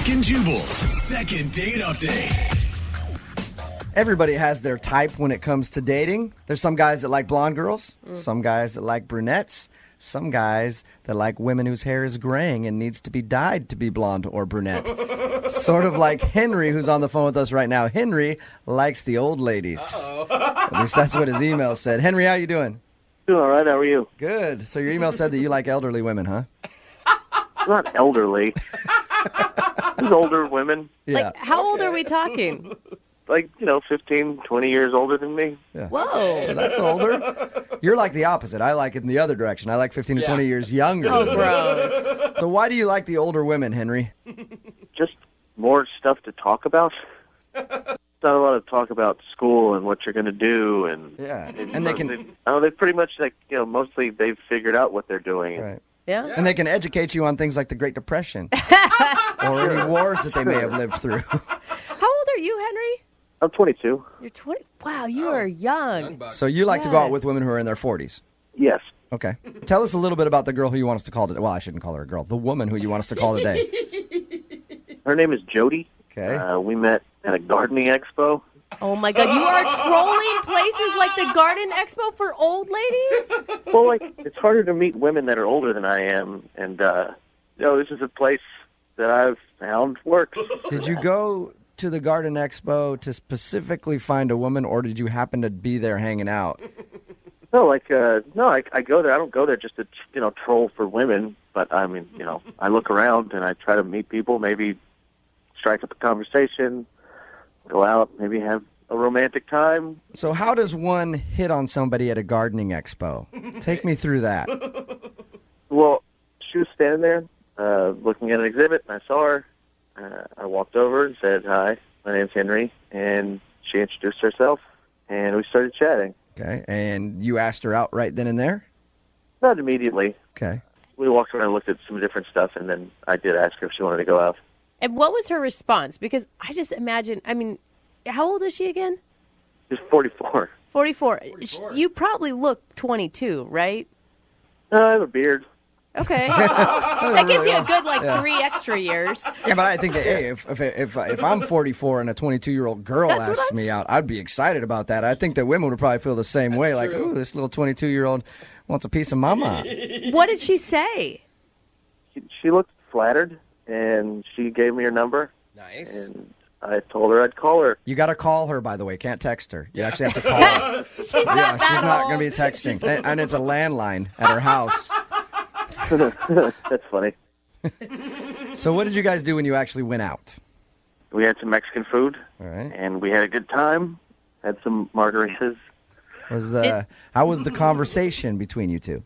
Brooke and Jubal's second date update. Everybody has their type when it comes to dating. There's some guys that like blonde girls, some guys that like brunettes, some guys that like women whose hair is graying and needs to be dyed to be blonde or brunette. Sort of like Henry, who's on the phone with us right now. Henry likes the old ladies. At least that's what his email said. Henry, how you doing? Doing all right. How are you? Good. So your email said that you like elderly women, huh? Not elderly. Just older women. Yeah. Like, how old are we talking? Like, 15, 20 years older than me. Yeah. Whoa. That's older. You're like the opposite. I like it in the other direction. I like 15 to 20 years younger. Oh, gross. So why do you like the older women, Henry? Just more stuff to talk about. Not a lot of talk about school and what you're going to do. Yeah. And they can... they pretty much, mostly they've figured out what they're doing. Right. Yeah. And they can educate you on things like the Great Depression or any wars that they may have lived through. How old are you, Henry? I'm 22. You're 20. Wow, you are young. So you like to go out with women who are in their 40s? Yes. Okay. Tell us a little bit about the girl who you want us to call today. Well, I shouldn't call her a girl. The woman who you want us to call today. Her name is Jody. Okay. We met at a gardening expo. Oh, my God. You are trolling places like the Garden Expo for old ladies? Well, it's harder to meet women that are older than I am. And, this is a place that I've found works. Did you go to the Garden Expo to specifically find a woman, or did you happen to be there hanging out? No, I go there. I don't go there just to, troll for women. But, I look around and I try to meet people, maybe strike up a conversation, go out, maybe have a romantic time. So how does one hit on somebody at a gardening expo? Take me through that. Well, she was standing there looking at an exhibit, and I saw her. I walked over and said, "Hi, my name's Henry," and she introduced herself, and we started chatting. Okay, and you asked her out right then and there? Not immediately. Okay. We walked around and looked at some different stuff, and then I did ask her if she wanted to go out. And what was her response? Because I just imagine, how old is she again? She's 44. 44. You probably look 22, right? I have a beard. Okay. That gives you a good, 3 extra years. Yeah, but I think that, hey, if I'm 44 and a 22-year-old girl asks me out, I'd be excited about that. I think that women would probably feel the same way. Like, ooh, this little 22-year-old wants a piece of mama. What did she say? She looked flattered, and she gave me her number. Nice. And I told her I'd call her. You got to call her, by the way. Can't text her. You actually have to call her. She's not going to be texting. And it's a landline at her house. That's funny. So what did you guys do when you actually went out? We had some Mexican food, All right. and we had a good time. Had some margaritas. How was the conversation between you two?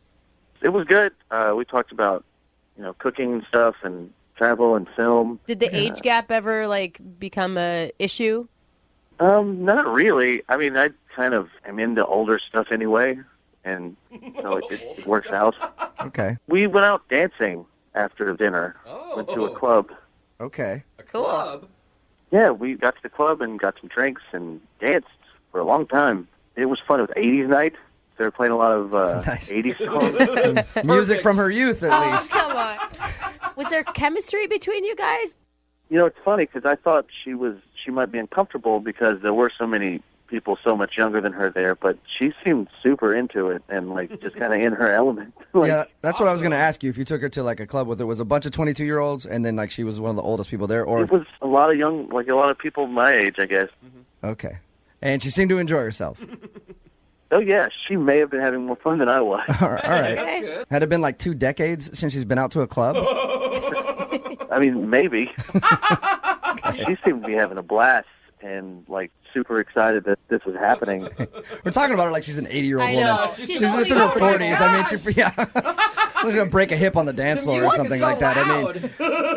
It was good. We talked about, cooking and stuff, and travel and film. Did the age gap ever, become a issue? Not really. I kind of am into older stuff anyway, and it works out. Okay. We went out dancing after dinner. Went to a club. Okay. A club? Yeah, we got to the club and got some drinks and danced for a long time. It was fun. It was 80s night. They were playing a lot of Nice. 80s songs. Music from her youth, at least. Come on. Was there chemistry between you guys? It's funny because I thought she might be uncomfortable because there were so many people so much younger than her there, but she seemed super into it and just kind of in her element. Yeah, that's what I was going to ask you. If you took her to a club with it was a bunch of 22-year-olds and then she was one of the oldest people there, or it was a lot of young, a lot of people my age, I guess. Okay. And she seemed to enjoy herself. Oh yeah, she may have been having more fun than I was. All right. Had it been 2 decades since she's been out to a club? Maybe. She seemed to be having a blast and super excited that this was happening. We're talking about her like she's an 80-year-old I know. woman. She's She's in her 40s. Yeah. She's going to break a hip on the dance floor or something like that.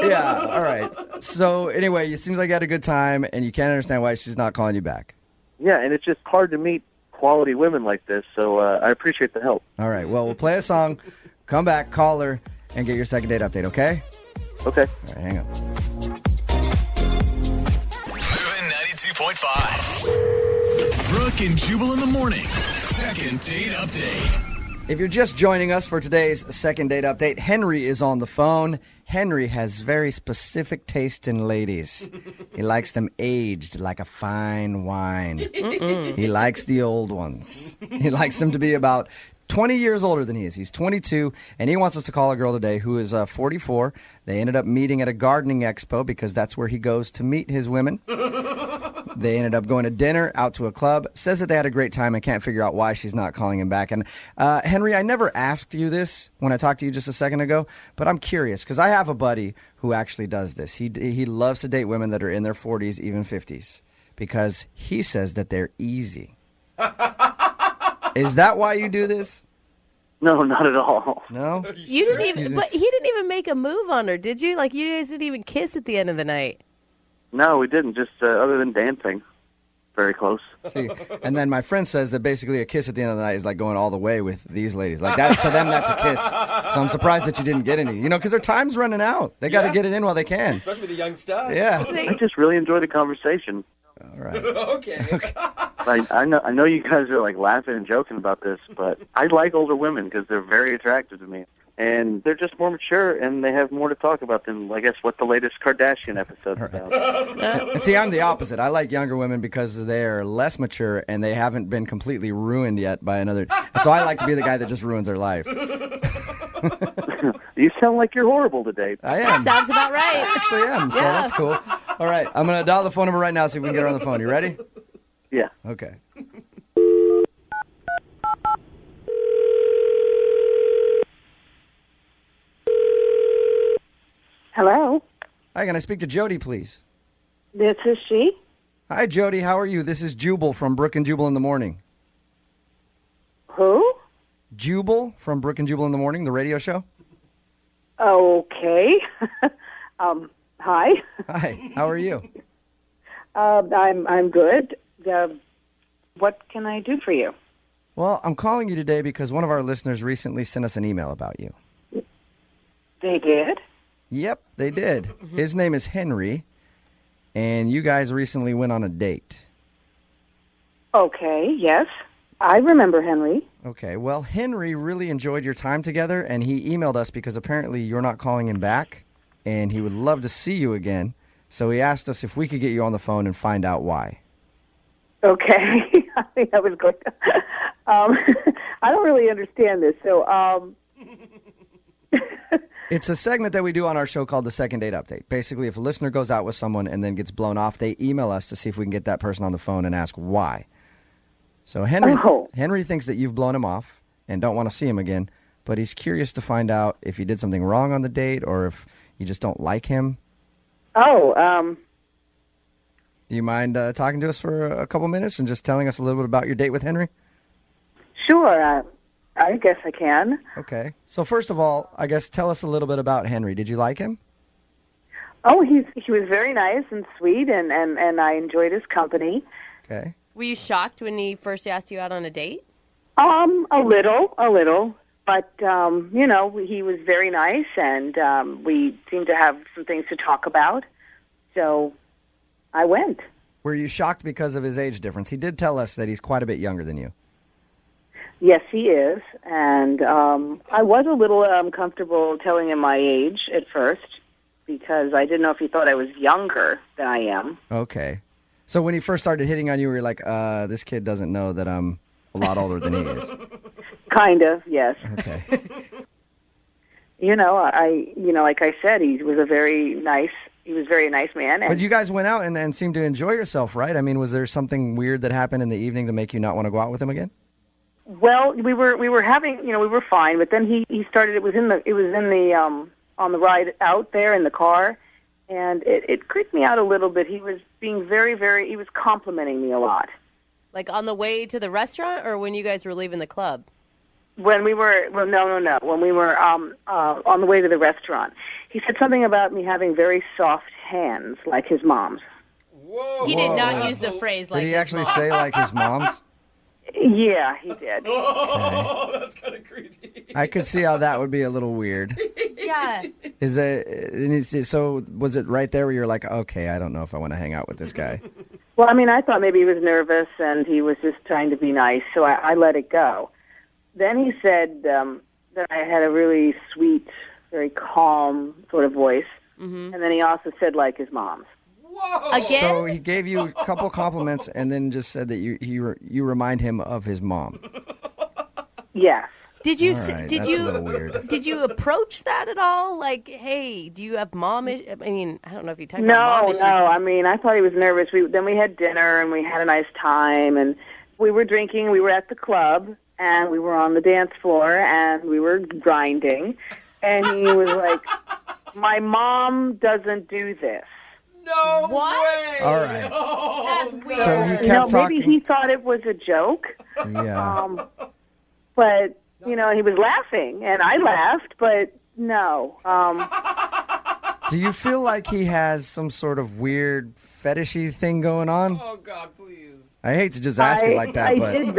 Yeah, all right. So anyway, it seems like you had a good time, and you can't understand why she's not calling you back. Yeah, and it's just hard to meet quality women like this, so I appreciate the help. All right, well, we'll play a song, come back, call her, and get your second date update, okay? Okay. All right, hang on. Moving 92.5. Brooke and Jubal in the mornings. Second date update. If you're just joining us for today's second date update, Henry is on the phone. Henry has very specific taste in ladies. He likes them aged like a fine wine. He likes the old ones. He likes them to be about 20 years older than he is. He's 22, and he wants us to call a girl today who is 44. They ended up meeting at a gardening expo because that's where he goes to meet his women. They ended up going to dinner, out to a club, says that they had a great time and can't figure out why she's not calling him back. And Henry, I never asked you this when I talked to you just a second ago, but I'm curious because I have a buddy who actually does this. He loves to date women that are in their 40s, even 50s, because he says that they're easy. Is that why you do this? No, not at all. No? You didn't even, but he didn't even make a move on her, did you? Like, you guys didn't even kiss at the end of the night. No, we didn't. Just other than dancing, very close. See, and then my friend says that basically a kiss at the end of the night is like going all the way with these ladies. Like that to them, that's a kiss. So I'm surprised that you didn't get any. You know, because their time's running out. They got to get it in while they can. Especially with the young stuff. Yeah. I just really enjoy the conversation. All right. Okay. I know you guys are like laughing and joking about this, but I like older women because they're very attractive to me. And they're just more mature, and they have more to talk about than, I guess, what the latest Kardashian episode's about. See, I'm the opposite. I like younger women because they're less mature and they haven't been completely ruined yet by another. So I like to be the guy that just ruins their life. You sound like you're horrible to date. I am. Sounds about right. I actually am, so Yeah. that's cool. All right, I'm going to dial the phone number right now, see if we can get her on the phone. You ready? Yeah. Okay. Hello, Hi, can I speak to Jody, please? this is she. Hi, Jody. How are you? This is Jubal from Brooke and Jubal in the Morning. Who? Jubal from Brooke and Jubal in the Morning, the radio show. Okay. Hi. Hi, how are you? I'm good. What can I do for you? Well, I'm calling you today because one of our listeners recently sent us an email about you. They did. Yep, they did. His name is Henry, and you guys recently went on a date. Okay. Yes, I remember Henry. Okay, well, Henry really enjoyed your time together, and he emailed us because apparently you're not calling him back, and he would love to see you again. So he asked us if we could get you on the phone and find out why. Okay. I think I was going to. I don't really understand this. So, It's a segment that we do on our show called the Second Date Update. Basically, if a listener goes out with someone and then gets blown off, they email us to see if we can get that person on the phone and ask why. So Henry thinks that you've blown him off and don't want to see him again, but he's curious to find out if you did something wrong on the date or if you just don't like him. oh, Do you mind talking to us for a couple minutes and just telling us a little bit about your date with Henry? sure. I guess I can. Okay. So first of all, I guess tell us a little bit about Henry. Did you like him? Oh, he was very nice and sweet, and I enjoyed his company. Okay. Were you shocked when he first asked you out on a date? A little, but he was very nice, and we seemed to have some things to talk about. So, I went. Were you shocked because of his age difference? He did tell us that he's quite a bit younger than you. Yes, he is, and I was a little uncomfortable telling him my age at first because I didn't know if he thought I was younger than I am. Okay. So when he first started hitting on you, we were like, this kid doesn't know that I'm a lot older than he is. Kind of, yes. Okay. Like I said, he was very nice man. And But you guys went out and seemed to enjoy yourself, right? I mean, was there something weird that happened in the evening to make you not want to go out with him again? well, we were having, we were fine, but then he started. It was in the on the ride out there in the car, and it creeped me out a little bit. He was being very, he was complimenting me a lot. Like on the way to the restaurant or when you guys were leaving the club? When we were, no. When we were on the way to the restaurant, he said something about me having very soft hands, like his mom's. Whoa. He did not use the phrase like Did he his actually mom. say like his mom's? Yeah, he did. Oh, that's kind of creepy. I could see how that would be a little weird. Yeah. So was it right there where you're like, okay, I don't know if I want to hang out with this guy? Well, I mean, I thought maybe he was nervous and he was just trying to be nice, so I let it go. Then he said that I had a really sweet very calm sort of voice. And then he also said like his mom's. Whoa! Again? So he gave you a couple compliments and then just said that you remind him of his mom. Yes. Did you All right, did that's a you little weird. did you approach that at all? Like, hey, do you have mom? I mean, I don't know if you talked about mom No, issues. no. I mean, I thought he was nervous. Then we had dinner and we had a nice time and we were drinking. We were at the club and we were on the dance floor and we were grinding. And he was like, "My mom doesn't do this." No What? way! All right. That's weird. So he You know, kept talking. maybe he thought it was a joke. Yeah. But, you know, he was laughing, and I laughed, but no. Do you feel like he has some sort of weird fetishy thing going on? Oh, God, please. I hate to just ask it like that, I but did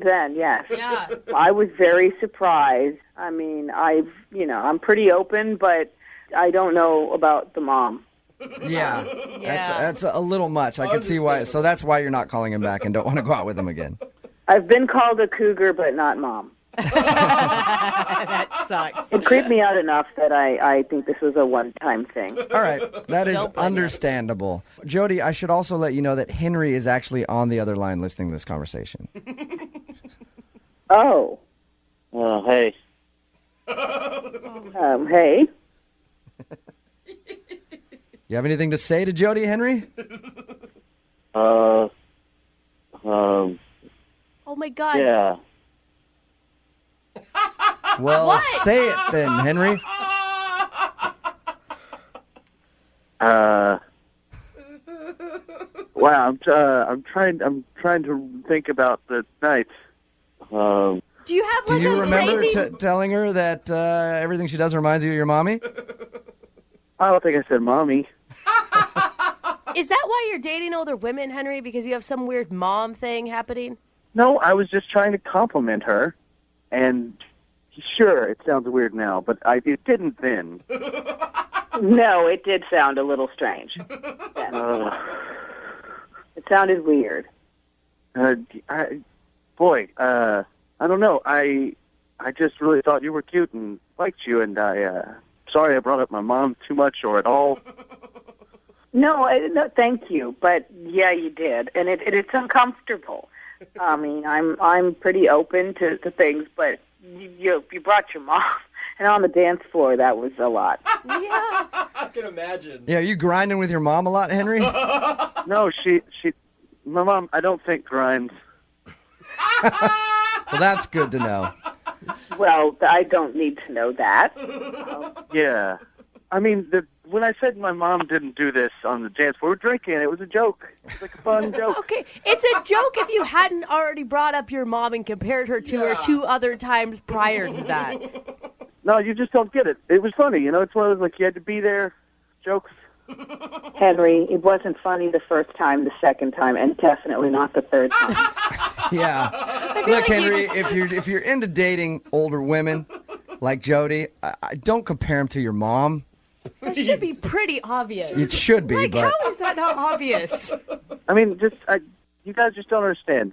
then. Yes. Yeah. I was very surprised. I mean, I'm pretty open, but I don't know about the mom. yeah, Yeah. that's a little much. I can see why. So that's why you're not calling him back and don't want to go out with him again. I've been called a cougar, but not mom. That sucks. It creeped me out enough that I think this was a one-time thing. All right, that is Don't blame understandable. Jody, I should also let you know that Henry is actually on the other line listening to this conversation. Oh. Hey. Hey. You have anything to say to Jody, Henry? Um. Oh my God. Yeah. Well, What? say it then, Henry. Wow. I'm trying to think about the night. Do you have Do like you a remember crazy? telling her that everything she does reminds you of your mommy? I don't think I said mommy. Is that why you're dating older women, Henry? Because you have some weird mom thing happening? No, I was just trying to compliment her, and sure, it sounds weird now, but it didn't then. No, it did sound a little strange. Uh, It sounded weird. I don't know. I just really thought you were cute and liked you, and sorry I brought up my mom too much or at all. No, thank you. But yeah, you did, and it's uncomfortable. I mean, I'm pretty open to things, but you brought your mom, and on the dance floor, that was a lot. Yeah. I can imagine. Yeah, are you grinding with your mom a lot, Henry? No, my mom, I don't think grinds. Well, that's good to know. Well, I don't need to know that. Yeah. I mean, when I said my mom didn't do this on the dance floor, we were drinking. It was a joke. It was like a fun joke. Okay, it's a joke if you hadn't already brought up your mom and compared her to her 2 other times prior to that. No, you just don't get it. It was funny. You know, it's one of those, like, you had to be there jokes. Henry, it wasn't funny the first time, the second time, and definitely not the third time. Yeah. feel Look, like you Henry, just- if you're into dating older women like Jody, I don't compare them to your mom. That should be pretty obvious. It should be, Like, but how is that not obvious? I mean, you guys just don't understand.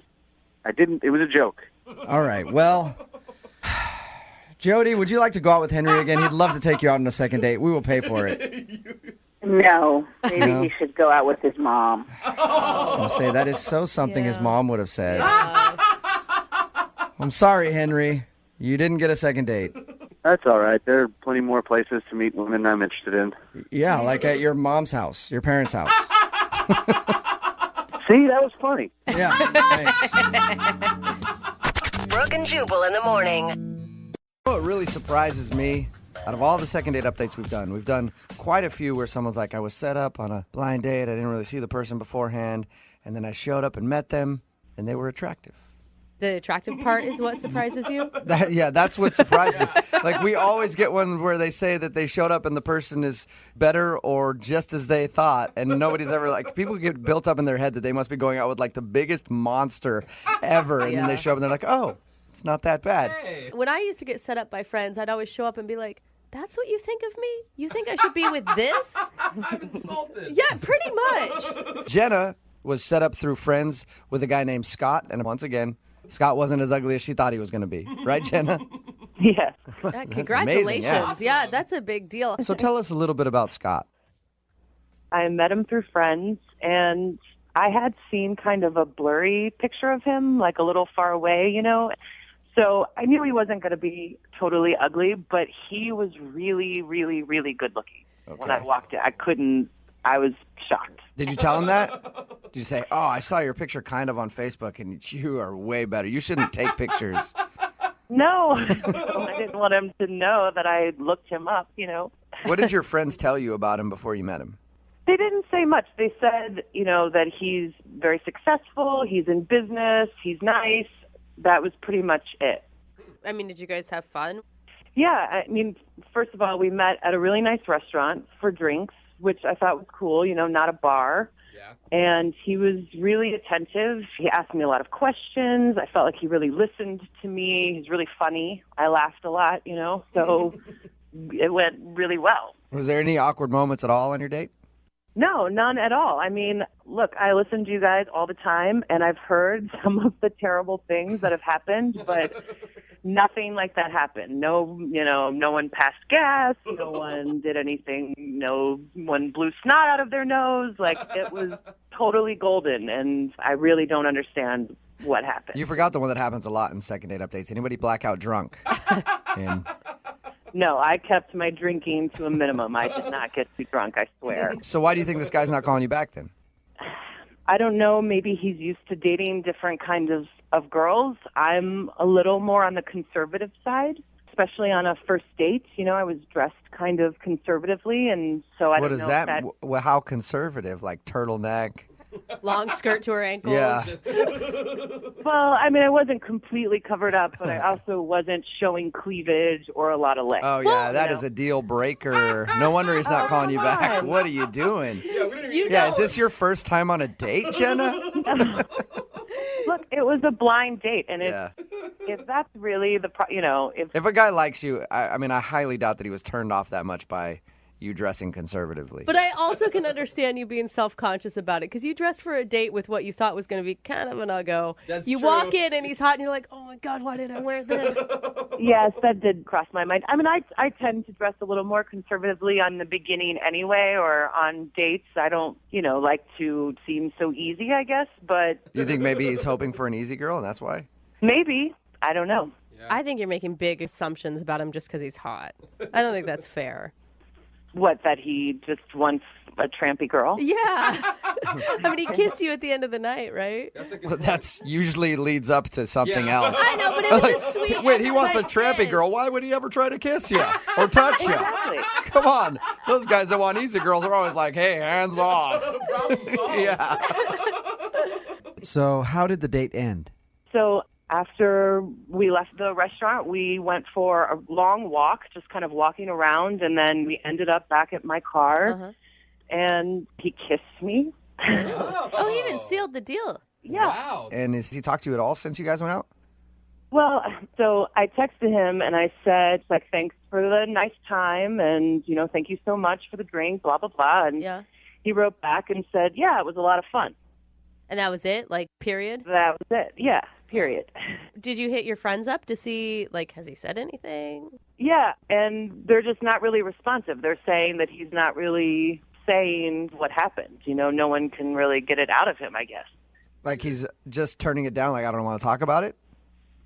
It was a joke. all right. Well, Jody, would you like to go out with Henry again? He'd love to take you out on a second date. We will pay for it. No, maybe No? he should go out with his mom. I was going to say, that is so something his Yeah. mom would have said. I'm sorry, Henry. You didn't get a second date. That's all right. There are plenty more places to meet women I'm interested in. Yeah, like at your mom's house, your parents' house. See, that was funny. Yeah, nice. Brooke and Jubal in the morning. What really surprises me, out of all the second date updates we've done quite a few where someone's like, I was set up on a blind date, I didn't really see the person beforehand, and then I showed up and met them, and they were attractive. The attractive part is what surprises you? That's what surprised me. Like, we always get one where they say that they showed up and the person is better or just as they thought, and nobody's ever, like, people get built up in their head that they must be going out with, like, the biggest monster ever, and then they show up and they're like, oh, it's not that bad. When I used to get set up by friends, I'd always show up and be like, that's what you think of me? You think I should be with this? I'm insulted. Yeah, pretty much. Jenna was set up through friends with a guy named Scott, and once again, Scott wasn't as ugly as she thought he was going to be. Right, Jenna? Yes. Congratulations. amazing, yeah. Yeah, that's a big deal. So tell us a little bit about Scott. I met him through friends, and I had seen kind of a blurry picture of him, like a little far away, So I knew he wasn't going to be totally ugly, but he was really, really, really good looking. When I walked in, I was shocked. Did you tell him that? Did you say, I saw your picture kind of on Facebook, and you are way better. You shouldn't take pictures. No, I didn't want him to know that I looked him up, What did your friends tell you about him before you met him? They didn't say much. They said, that he's very successful, he's in business, he's nice. That was pretty much it. I mean, did you guys have fun? Yeah, first of all, we met at a really nice restaurant for drinks, which I thought was cool, not a bar. Yeah. And he was really attentive. He asked me a lot of questions. I felt like he really listened to me. He's really funny. I laughed a lot, so it went really well. Was there any awkward moments at all on your date? No, none at all. Look, I listen to you guys all the time, and I've heard some of the terrible things that have happened, but nothing like that happened. No, no one passed gas. No one did anything. No one blew snot out of their nose. Like, it was totally golden, and I really don't understand what happened. You forgot the one that happens a lot in second date updates. Anybody blackout drunk? And No, I kept my drinking to a minimum. I did not get too drunk, I swear. so why do you think this guy's not calling you back then? I don't know. Maybe he's used to dating different kinds of girls. I'm a little more on the conservative side, especially on a first date. I was dressed kind of conservatively, and so I What don't is know that? Well, how conservative? Like turtleneck? Long skirt to her ankles. Yeah. Well, I wasn't completely covered up, but I also wasn't showing cleavage or a lot of legs. Oh, yeah, that is a deal breaker. No wonder he's not calling you back. What are you doing? Yeah, is this your first time on a date, Jenna? Look, it was a blind date, and if that's really If a guy likes you, I highly doubt that he was turned off that much by you dressing conservatively. But I also can understand you being self-conscious about it, because you dress for a date with what you thought was going to be kind of an uggo. That's you true. walk in and he's hot and you're like, oh my God, why did I wear this? Yes, that did cross my mind. I tend to dress a little more conservatively on the beginning anyway, or on dates. I don't, like to seem so easy, I guess, but You think maybe he's hoping for an easy girl, and that's why? maybe. I don't know. I think you're making big assumptions about him just because he's hot. I don't think that's fair. What, that he just wants a trampy girl? Yeah. He kissed you at the end of the night, right? That's a good Well, that's usually leads up to something else. I know, but it was a sweet. Wait, he wants a everybody trampy kiss. girl. Why would he ever try to kiss you or touch you? Exactly. Come on. Those guys that want easy girls are always like, hey, hands off. problem solved. Yeah. So how did the date end? So after we left the restaurant, we went for a long walk, just kind of walking around, and then we ended up back at my car, and he kissed me. Oh, he even sealed the deal. Yeah. Wow. And has he talked to you at all since you guys went out? Well, so I texted him, and I said, thanks for the nice time, and, thank you so much for the drink, blah, blah, blah. And he wrote back and said, yeah, it was a lot of fun. And that was it? Period? That was it. Yeah, period. Did you hit your friends up to see, has he said anything? Yeah, and they're just not really responsive. They're saying that he's not really saying what happened. No one can really get it out of him, I guess. Like he's just turning it down, like I don't want to talk about it?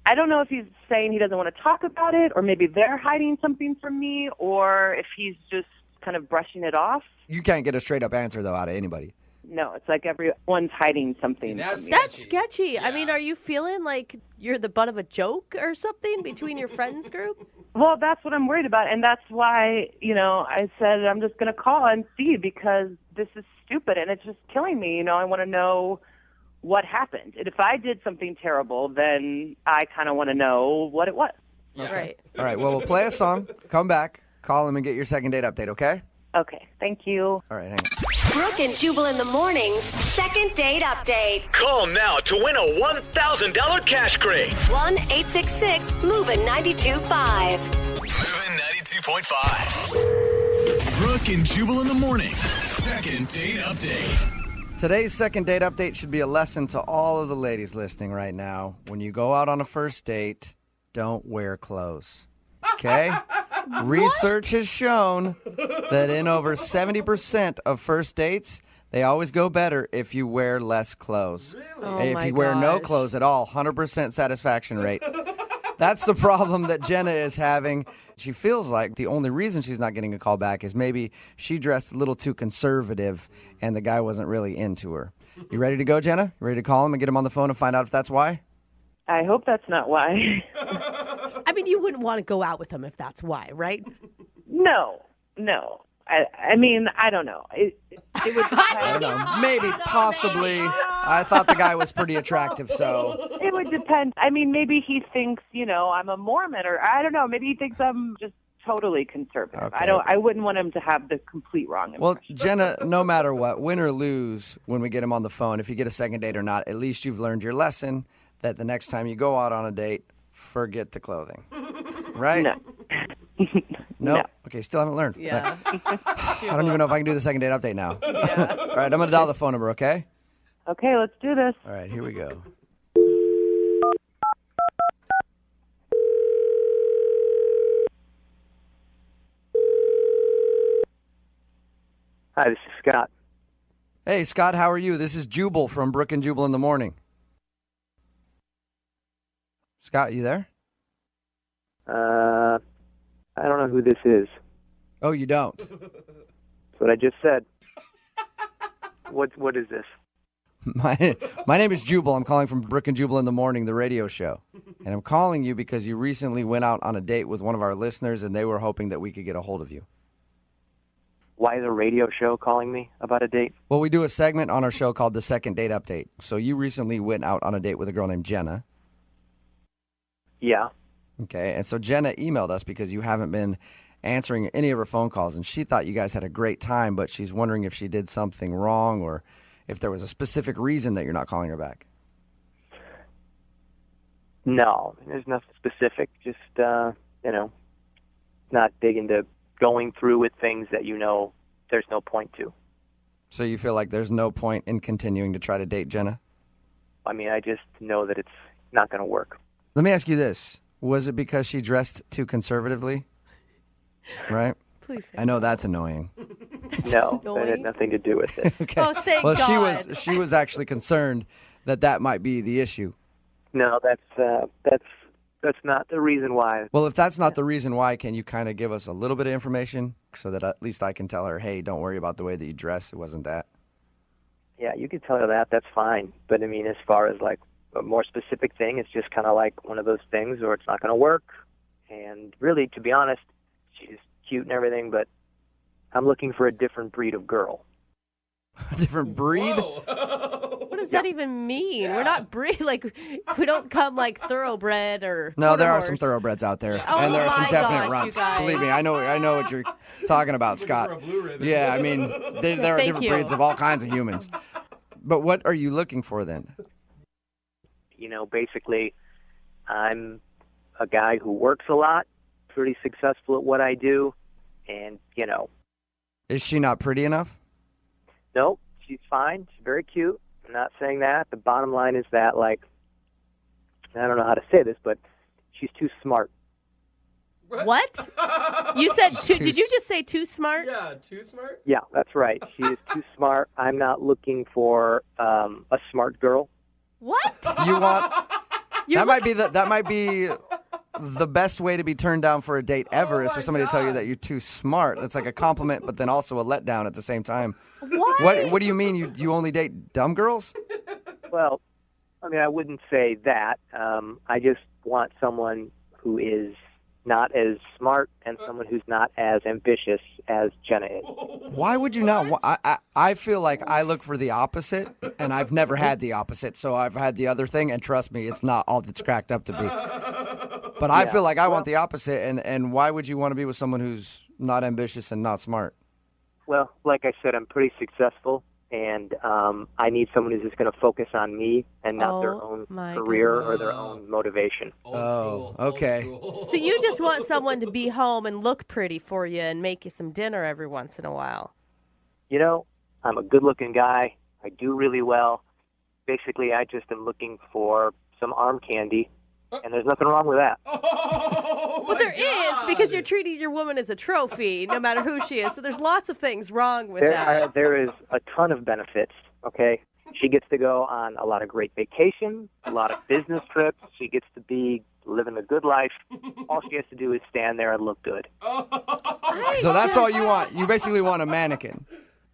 I don't know if he's saying he doesn't want to talk about it, or maybe they're hiding something from me, or if he's just kind of brushing it off. You can't get a straight up answer, though, out of anybody. No, it's like everyone's hiding something. See, That's sketchy. Yeah. Are you feeling like you're the butt of a joke or something between your friends group? Well, that's what I'm worried about, and that's why, I said I'm just going to call and see, because this is stupid, and it's just killing me. I want to know what happened. And if I did something terrible, then I kind of want to know what it was. Yeah. Right. All right, well, we'll play a song, come back, call him, and get your second date update, okay? Okay, thank you. All right, hang on. Brooke and Jubal in the mornings. Second date update. Call now to win a $1,000 cash crate. 1-866-MOVING-92.5. Moving 92.5. Brooke and Jubal in the mornings. Second date update. Today's second date update should be a lesson to all of the ladies listening right now. When you go out on a first date, don't wear clothes. Okay? Research has shown that in over 70% of first dates, they always go better if you wear less clothes. Oh If my you wear no gosh. clothes at all, 100% satisfaction rate. That's the problem that Jenna is having. She feels like the only reason she's not getting a call back is maybe she dressed a little too conservative and the guy wasn't really into her. You ready to go, Jenna? You ready to call him and get him on the phone and find out if that's why? I hope that's not why. I mean, you wouldn't want to go out with him if that's why, right? No. I mean, I don't know. It would depend. I don't know. Maybe, possibly. I thought the guy was pretty attractive, so. It would depend. I mean, maybe he thinks, I'm a Mormon, or I don't know. Maybe he thinks I'm just totally conservative. Okay. I wouldn't want him to have the complete wrong impression. Well, Jenna, no matter what, win or lose when we get him on the phone, if you get a second date or not, at least you've learned your lesson that the next time you go out on a date, forget the clothing. Right? No. No? No. Okay, still haven't learned. Yeah. I don't even know if I can do the second date update now. Yeah. All right, I'm going to dial the phone number, okay? Okay, let's do this. All right, here we go. Hi, this is Scott. Hey, Scott, how are you? This is Jubal from Brooke and Jubal in the morning. Scott, you there? I don't know who this is. Oh, you don't? That's what I just said. What is this? My name is Jubal. I'm calling from Brooke and Jubal in the morning, the radio show. And I'm calling you because you recently went out on a date with one of our listeners, and they were hoping that we could get a hold of you. Why is a radio show calling me about a date? Well, we do a segment on our show called the Second Date Update. So you recently went out on a date with a girl named Jenna. Yeah. Okay, and so Jenna emailed us because you haven't been answering any of her phone calls, and she thought you guys had a great time, but she's wondering if she did something wrong or if there was a specific reason that you're not calling her back. No, there's nothing specific. Just, not big into going through with things that there's no point to. So you feel like there's no point in continuing to try to date Jenna? I mean, I just know that it's not going to work. Let me ask you this. Was it because she dressed too conservatively? Right? Please say I know that's annoying. No, that annoying. had nothing to do with it. Okay. Oh, thank well, God. she was actually concerned that might be the issue. No, that's not the reason why. Well, if that's not the reason why, can you kind of give us a little bit of information so that at least I can tell her, hey, don't worry about the way that you dress. It wasn't that. Yeah, you could tell her that. That's fine. But, I mean, as far as, like, a more specific thing, it's just kind of like one of those things where it's not going to work. And really, to be honest, she's cute and everything, but I'm looking for a different breed of girl. A different breed? What does that even mean? We're not we don't come like thoroughbred or No, there are quarter some horse. thoroughbreds out there, Oh and there are some my definite gosh, runts. you guys. Believe me, I know what you're talking about, Scott. for a blue ribbon. Yeah, I mean, there are Thank different you. breeds of all kinds of humans. But what are you looking for then? Basically, I'm a guy who works a lot, pretty successful at what I do, and, Is she not pretty enough? nope, she's fine. She's very cute. I'm not saying that. The bottom line is that, like, I don't know how to say this, but she's too smart. What? You said too, Too did you just say too smart? Yeah, too smart? Yeah, that's right. She is too smart. I'm not looking for a smart girl. What? You want You're that might be the best way to be turned down for a date ever is for somebody to tell you that you're too smart. That's like a compliment, but then also a letdown at the same time. What? What do you mean you only date dumb girls? Well, I mean, I wouldn't say that. I just want someone who is not as smart and someone who's not as ambitious as Jenna is. Why would you not? I feel like I look for the opposite, and I've never had the opposite. So I've had the other thing, and trust me, it's not all it's cracked up to be. But I feel like I want the opposite, and why would you want to be with someone who's not ambitious and not smart? Well, like I said, I'm pretty successful, and I need someone who's just going to focus on me and not their Oh, own my career or their own motivation. Old Oh, school. okay. Old school. So you just want someone to be home and look pretty for you and make you some dinner every once in a while. I'm a good-looking guy. I do really well. Basically, I just am looking for some arm candy And there's nothing wrong with that. Oh, Well, my there is, God. because you're treating your woman as a trophy, no matter who she is. So there's lots of things wrong with that. There is a ton of benefits, okay? She gets to go on a lot of great vacations, a lot of business trips. She gets to be living a good life. All she has to do is stand there and look good. So that's all you want. You basically want a mannequin.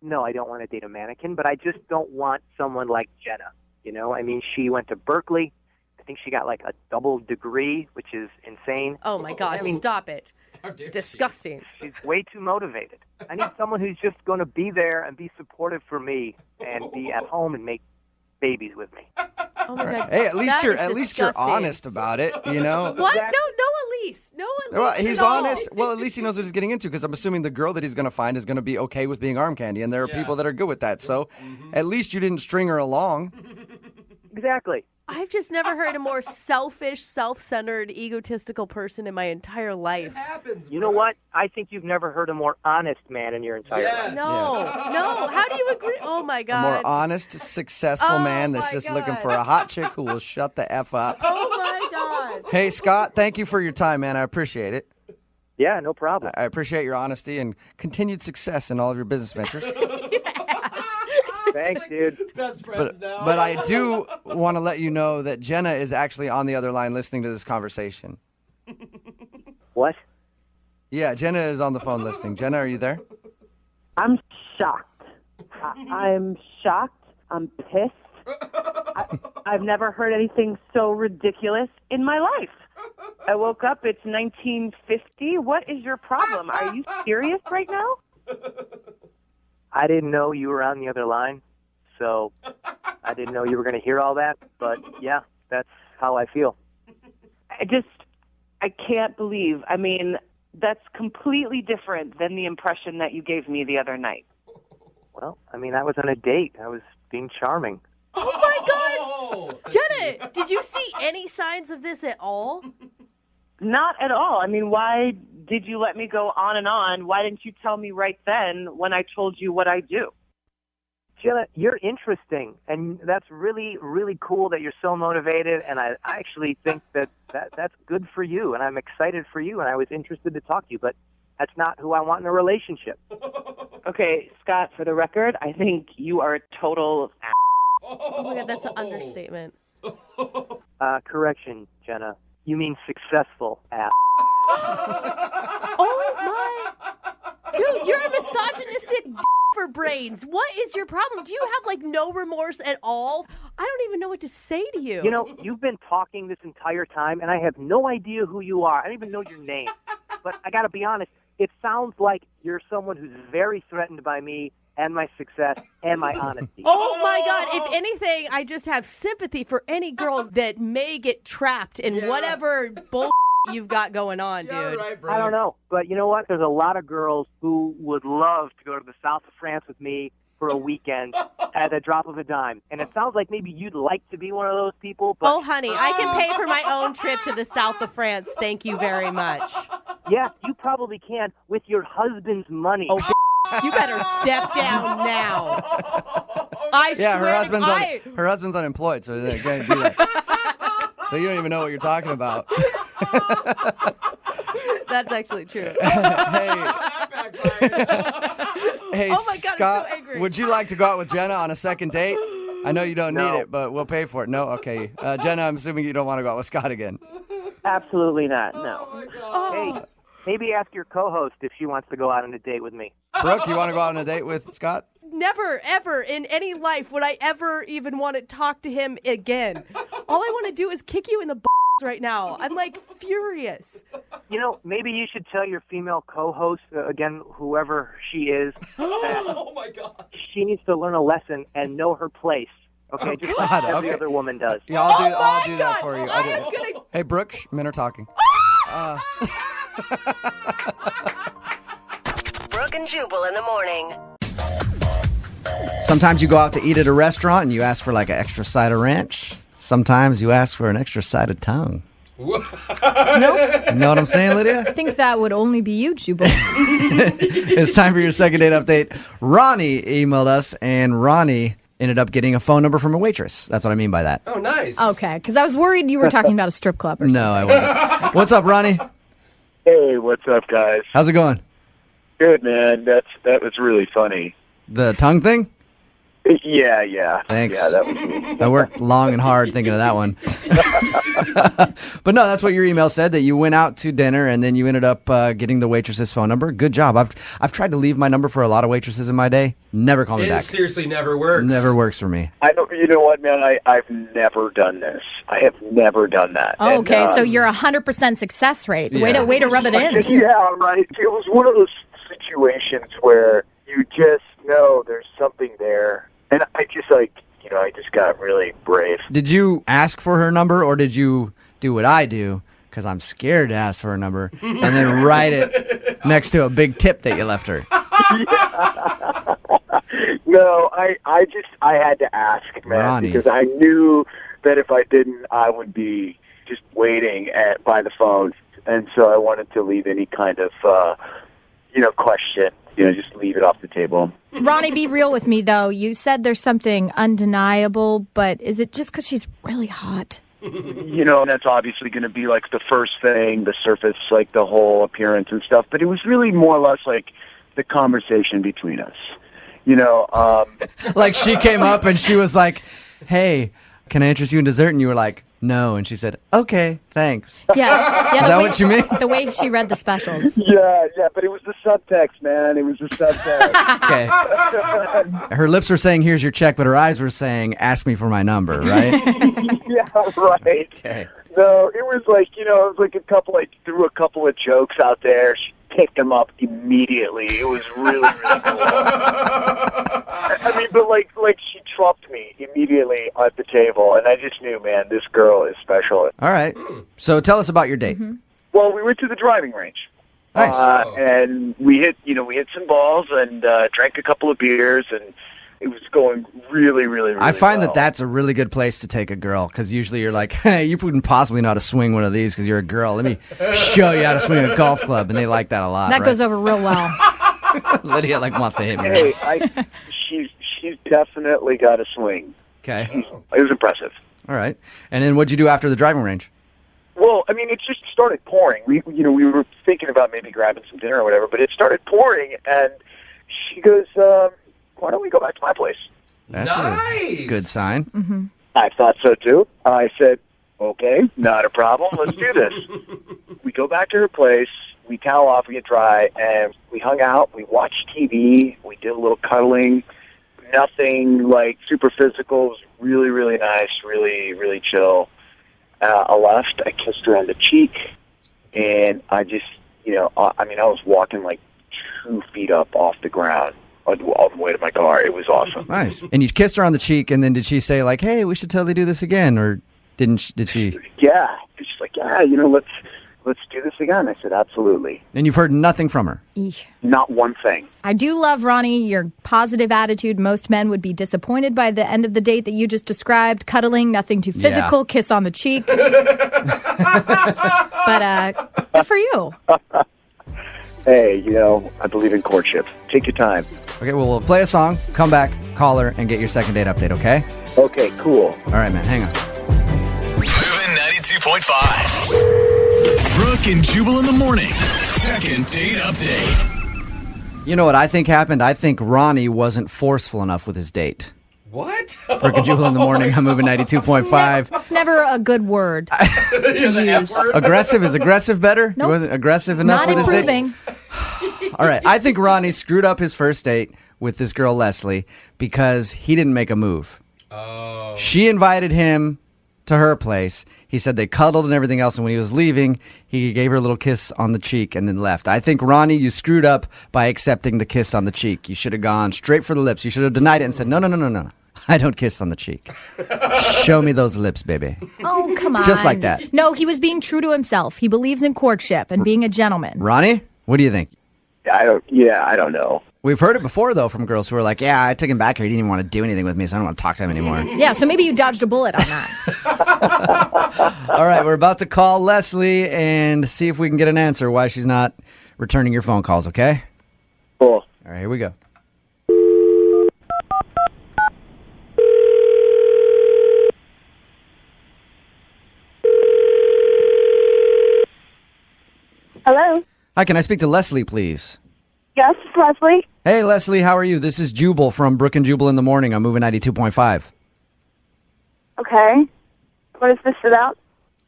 No, I don't want to date a mannequin, but I just don't want someone like Jenna. You know, I mean, she went to Berkeley. I think she got like a double degree, which is insane. Oh, my gosh, I mean, stop it. How dare It's disgusting. She's way too motivated. I need someone who's just going to be there and be supportive for me and be at home and make babies with me. Oh, my God. Hey, at least That you're is you're disgusting. honest about it, you know? What? Exactly. No, Elise. No, Elise. Well, he's at all. honest. Well, at least he knows what he's getting into, because I'm assuming the girl that he's going to find is going to be okay with being arm candy, and there are people that are good with that. So at least you didn't string her along. Exactly. I've just never heard a more selfish, self-centered, egotistical person in my entire life. It happens, You know what? I think you've never heard a more honest man in your entire Yes. life. No. How do you agree? Oh, my A God. more honest, successful Oh, man that's my just God. looking for a hot chick who will shut the F up. Oh, my God. Hey, Scott, thank you for your time, man. I appreciate it. Yeah, no problem. I appreciate your honesty and continued success in all of your business ventures. Thanks, dude. Best friends But, now. but I do want to let you know that Jenna is actually on the other line listening to this conversation. What? Yeah, Jenna is on the phone listening. Jenna, are you there? I'm shocked. I'm shocked. I'm pissed. I've never heard anything so ridiculous in my life. I woke up, it's 1950. What is your problem? Are you serious right now? I didn't know you were on the other line, so I didn't know you were going to hear all that. But, yeah, that's how I feel. I can't believe. I mean, that's completely different than the impression that you gave me the other night. Well, I mean, I was on a date. I was being charming. Oh, my gosh. Oh. Jenna, did you see any signs of this at all? Not at all. I mean, why did you let me go on and on? Why didn't you tell me right then when I told you what I do? Jenna, you're interesting, and that's really, really cool that you're so motivated, and I actually think that's good for you, and I'm excited for you, and I was interested to talk to you, but that's not who I want in a relationship. Okay, Scott, for the record, I think you are a total ass. Oh, my God, that's an understatement. Correction, Jenna. You mean successful ass. Oh, my. Dude, you're a misogynistic for brains. What is your problem? Do you have, like, no remorse at all? I don't even know what to say to you. You know, you've been talking this entire time, and I have no idea who you are. I don't even know your name. But I got to be honest, it sounds like you're someone who's very threatened by me and my success and my honesty. Oh, my God. If anything, I just have sympathy for any girl that may get trapped in whatever bull you've got going on, dude. Yeah, right, Brooke. I don't know. But you know what? There's a lot of girls who would love to go to the south of France with me for a weekend at a drop of a dime. And it sounds like maybe you'd like to be one of those people. But Oh, honey, I can pay for my own trip to the south of France. Thank you very much. yeah, you probably can with your husband's money. Oh, you better step down now. I Yeah, swear her husband's unemployed, so they can't do that. So you don't even know what you're talking about. That's actually true. Hey, hey, Oh my God, I'm Scott, so angry. would you like to go out with Jenna on a second date? I know you don't No. need it, but we'll pay for it. No, okay. Jenna, I'm assuming you don't want to go out with Scott again. Absolutely not, no. Oh, my God. Hey, maybe ask your co-host if she wants to go out on a date with me. Brooke, you want to go out on a date with Scott? Never, ever in any life would I ever even want to talk to him again. All I want to do is kick you in the balls right now. I'm like furious. You know, maybe you should tell your female co-host, again, whoever she is, that Oh, my God. she needs to learn a lesson and know her place. Okay, just like God, every okay. other woman does. Yeah, I'll do that for you. I am gonna. Hey, Brooke, men are talking. Brooke and Jubal in the morning. Sometimes you go out to eat at a restaurant and you ask for like an extra side of ranch. Sometimes you ask for an extra side of tongue. Nope. You know what I'm saying, Lydia? I think that would only be you, Jubal. It's time for your second date update. Ronnie emailed us, and Ronnie ended up getting a phone number from a waitress. That's what I mean by that. Oh, nice. Okay, because I was worried you were talking about a strip club or something. No, I wasn't. What's up, Ronnie? Hey, what's up, guys? How's it going? Good, man. That was really funny. The tongue thing? Yeah. Thanks. Yeah, that was me. I worked long and hard thinking of that one. But no, that's what your email said, that you went out to dinner and then you ended up getting the waitress's phone number. Good job. I've tried to leave my number for a lot of waitresses in my day. Never call me It back. seriously never works. Never works for me. I don't. You know what, man? I've never done this. I have never done that. Oh, And, okay, so you're 100% success rate. Way Yeah. to rub it in, too. Yeah, right. It was one of those situations where you just know there's something there, and I just I just got really brave. Did you ask for her number or did you do what I do? Because I'm scared to ask for her number and then write it next to a big tip that you left her. No, I had to ask, man, Ronnie. because I knew that if I didn't, I would be just waiting by the phone, and so I wanted to leave any kind of question. Just leave it off the table. Ronnie, be real with me, though. You said there's something undeniable, but is it just because she's really hot? And that's obviously going to be like the first thing, the surface, like the whole appearance and stuff. But it was really more or less like the conversation between us. Like she came up and she was like, hey, can I interest you in dessert? And you were like, no. And she said, okay, thanks. Yeah. Is that what you mean? The way she read the specials. Yeah, but it was the subtext, man. It was the subtext. Okay. Her lips were saying, here's your check, but her eyes were saying, ask me for my number, right? Yeah, right. Okay. No, it was like, it was like threw a couple of jokes out there. She picked them up immediately. It was really, really cool. I mean, but like she trumped me immediately at the table, and I just knew, man, this girl is special. All right. So tell us about your date. Mm-hmm. Well, we went to the driving range. Nice. And we hit some balls and drank a couple of beers, and it was going really, really, really I find well. that that's a really good place to take a girl because usually you're like, hey, you wouldn't possibly know how to swing one of these because you're a girl. Let me show you how to swing a golf club. And they like that a lot. That right? goes over real well. Lydia wants to hit me. Hey, she's definitely got a swing. Okay. It was impressive. All right. And then what'd you do after the driving range? Well, I mean, it just started pouring. We were thinking about maybe grabbing some dinner or whatever, but it started pouring, and she goes, why don't we go back to my place? That's Nice. a good sign. Mm-hmm. I thought so, too. I said, okay, not a problem. Let's do this. We go back to her place. We towel off, we get dry, and we hung out. We watched TV. We did a little cuddling. Nothing, like, super physical. It was really, really nice, really, really chill. I left. I kissed her on the cheek, and I just, I was walking like 2 feet up off the ground all the way to my car. It was awesome. Nice. And you kissed her on the cheek, and then did she say, like, hey, we should totally do this again? Or did she? Yeah. She's like, yeah, let's do this again. I said, absolutely. And you've heard nothing from her? Eesh. Not one thing. I do love, Ronnie, your positive attitude. Most men would be disappointed by the end of the date that you just described. Cuddling, nothing too physical, Yeah. kiss on the cheek. But good for you. Hey, I believe in courtship. Take your time. Okay, well, we'll play a song, come back, call her, and get your second date update, okay? Okay, cool. All right, man, hang on. Moving 92.5. Brooke and Jubal in the mornings. Second date update. You know what I think happened? I think Ronnie wasn't forceful enough with his date. What? Brooke and Jubal in the morning. I'm moving 92.5. It's never a good word to use. Aggressive? Is aggressive better? Nope. He wasn't aggressive enough Not with his date? improving. All right. I think Ronnie screwed up his first date with this girl, Leslie, because he didn't make a move. Oh. She invited him to her place. He said they cuddled and everything else, and when he was leaving, he gave her a little kiss on the cheek and then left. I think, Ronnie, you screwed up by accepting the kiss on the cheek. You should have gone straight for the lips. You should have denied it and said, no. I don't kiss on the cheek. Show me those lips, baby. Oh, come on. Just like that. No, he was being true to himself. He believes in courtship and being a gentleman. Ronnie, what do you think? I don't know. We've heard it before, though, from girls who are like, yeah, I took him back here. He didn't even want to do anything with me, so I don't want to talk to him anymore. Yeah, so maybe you dodged a bullet on that. All right, we're about to call Leslie and see if we can get an answer why she's not returning your phone calls, okay? Cool. All right, here we go. Hi, can I speak to Leslie, please? Yes, Leslie. Hey, Leslie, how are you? This is Jubal from Brooke and Jubal in the Morning. I'm moving 92.5. Okay. What is this about?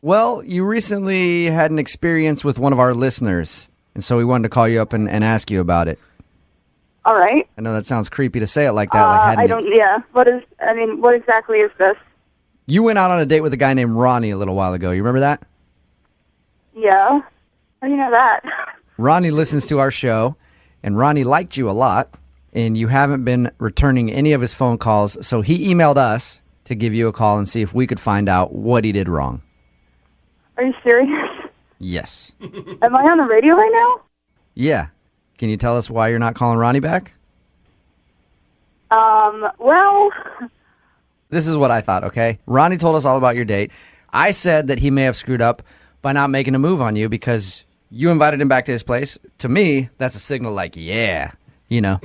Well, you recently had an experience with one of our listeners, and so we wanted to call you up and ask you about it. All right. I know that sounds creepy to say it like that. Yeah. What exactly is this? You went out on a date with a guy named Ronnie a little while ago. You remember that? Yeah. How do you know that? Ronnie listens to our show, and Ronnie liked you a lot, and you haven't been returning any of his phone calls, so he emailed us to give you a call and see if we could find out what he did wrong. Are you serious? Yes. Am I on the radio right now? Yeah. Can you tell us why you're not calling Ronnie back? Well... This is what I thought, okay? Ronnie told us all about your date. I said that he may have screwed up by not making a move on you because you invited him back to his place. To me, that's a signal like, yeah, you know.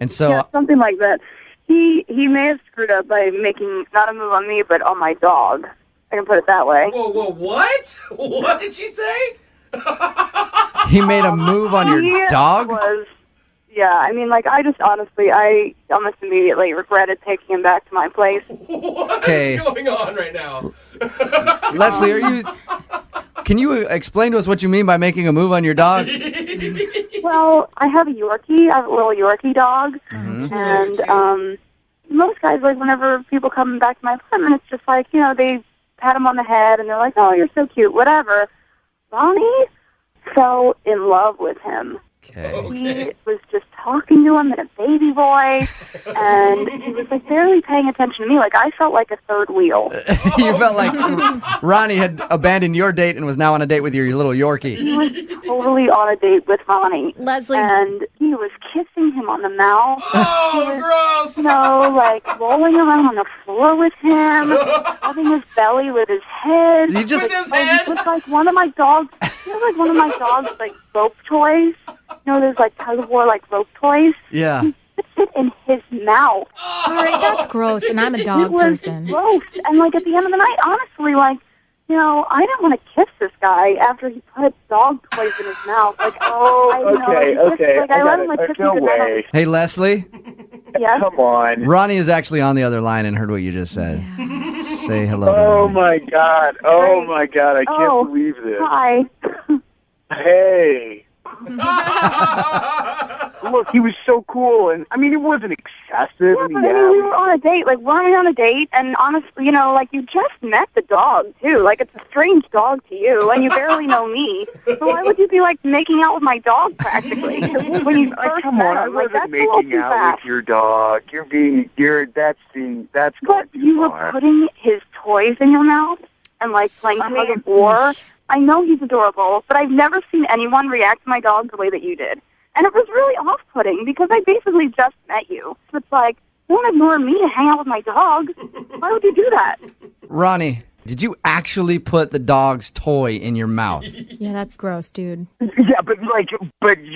And so... Yeah, something like that. He may have screwed up by making not a move on me, but on my dog. I can put it that way. Whoa, what? What did she say? He made a move on your dog? Yeah, I mean, like, I just honestly, I almost immediately regretted taking him back to my place. What is going on right now? Leslie, can you explain to us what you mean by making a move on your dog? Well, I have a Yorkie. I have a little Yorkie dog. Mm-hmm. And most guys, like, whenever people come back to my apartment, it's just like, you know, they pat him on the head, and they're like, oh, you're so cute, whatever. Ronnie fell in love with him. He was just talking to him in a baby voice, and he was like barely paying attention to me. Like I felt like a third wheel. You felt like Ronnie had abandoned your date and was now on a date with your little Yorkie. He was totally on a date with Ronnie. Leslie. And he was kissing him on the mouth. Oh, gross! You know, like rolling around on the floor with him, rubbing his belly with his head. You just with his head? He was like one of my dogs. He was like one of my dogs, like rope toys. You know, there's like tug of war, like rope toys. Yeah. He puts it in his mouth. All right, that's gross, and I'm a dog It was person. gross. And like at the end of the night, honestly, like, you know, I didn't want to kiss this guy after he put dog toys in his mouth. Like, okay. Like, I let him like kiss No me goodnight. way. Hey, Leslie, Yes. Come on. Ronnie is actually on the other line and heard what you just said. Say hello to Oh Ronnie. my God. Oh my God. I can't Oh, believe this. Hi. Hey. Look, he was so cool, and I mean, it wasn't excessive. Yeah, but I mean, we were on a date. Like, we're on a date, and honestly, you know, like, you just met the dog, too. Like, it's a strange dog to you, and you barely know me. So why would you be, like, making out with my dog, practically? 'Cause when you first Come met on, I him, like, wasn't that's a little making too out fast. with your dog. That's going But too you were far. putting his toys in your mouth and, like, playing tug of war. I know he's adorable, but I've never seen anyone react to my dog the way that you did. And it was really off-putting because I basically just met you. So it's like, don't ignore me to hang out with my dog. Why would you do that? Ronnie, did you actually put the dog's toy in your mouth? Yeah, that's gross, dude. Yeah, but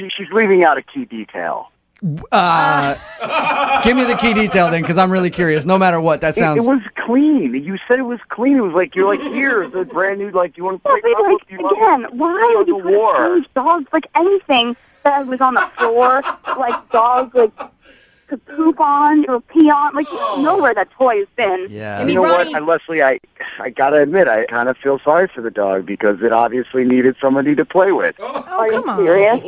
she's leaving out a key detail. Give me the key detail then, because I'm really curious. No matter what, that sounds... It was clean. You said it was clean. It was like, you're like, here, the brand new, like, you want to play But, like, again, why would you put a strange dog, like, anything that was on the floor, like, dogs, like, to poop on or pee on? Like, you don't know where that toy has been. Yeah. I mean, You know Ronnie, what, Leslie, I gotta admit, I kind of feel sorry for the dog because it obviously needed somebody to play with. Are you come on. serious?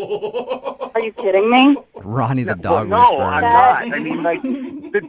Are you kidding me? Ronnie the dog no, whisperer. I'm not. I mean, like, the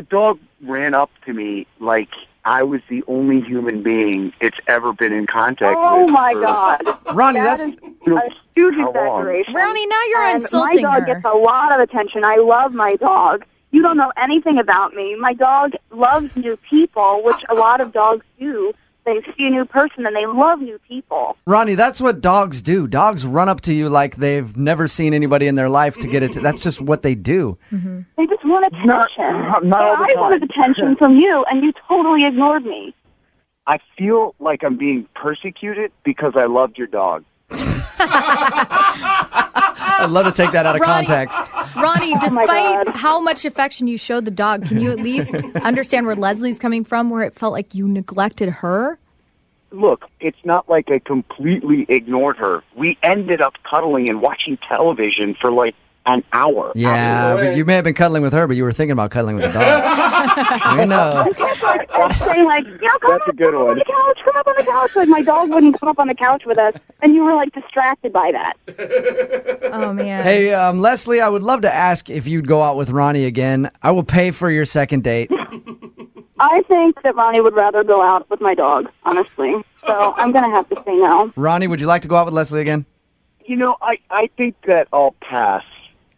dog ran up to me like I was the only human being it's ever been in contact with. Oh, my God. Ronnie, That that's... is a huge How long? exaggeration. Ronnie, now you're And insulting my dog her. gets a lot of attention. I love my dog. You don't know anything about me. My dog loves new people, which a lot of dogs do. They see a new person and they love new people. Ronnie, that's what dogs do. Dogs run up to you like they've never seen anybody in their life to get it. That's just what they do. They just want attention. Not all the I wanted time. attention from you, and you totally ignored me. I feel like I'm being persecuted because I loved your dog. I'd love to take that out of Ronnie- context. Ronnie, my despite God. how much affection you showed the dog, can you at least understand where Leslie's coming from, where it felt like you neglected her? look, it's not like I completely ignored her. We ended up cuddling and watching television for like an hour. Yeah, but you may have been cuddling with her, but you were thinking about cuddling with the dog. I know. I'd say like, come That's a good one. on the couch, come up on the couch. Like my dog wouldn't come up on the couch with us, and you were like distracted by that. Oh man. Hey, Leslie, I would love to ask if you'd go out with Ronnie again. I will pay for your second date. I think that Ronnie would rather go out with my dog, honestly. So I'm going to have to say no. Ronnie, would you like to go out with Leslie again? You know, I think that I'll pass.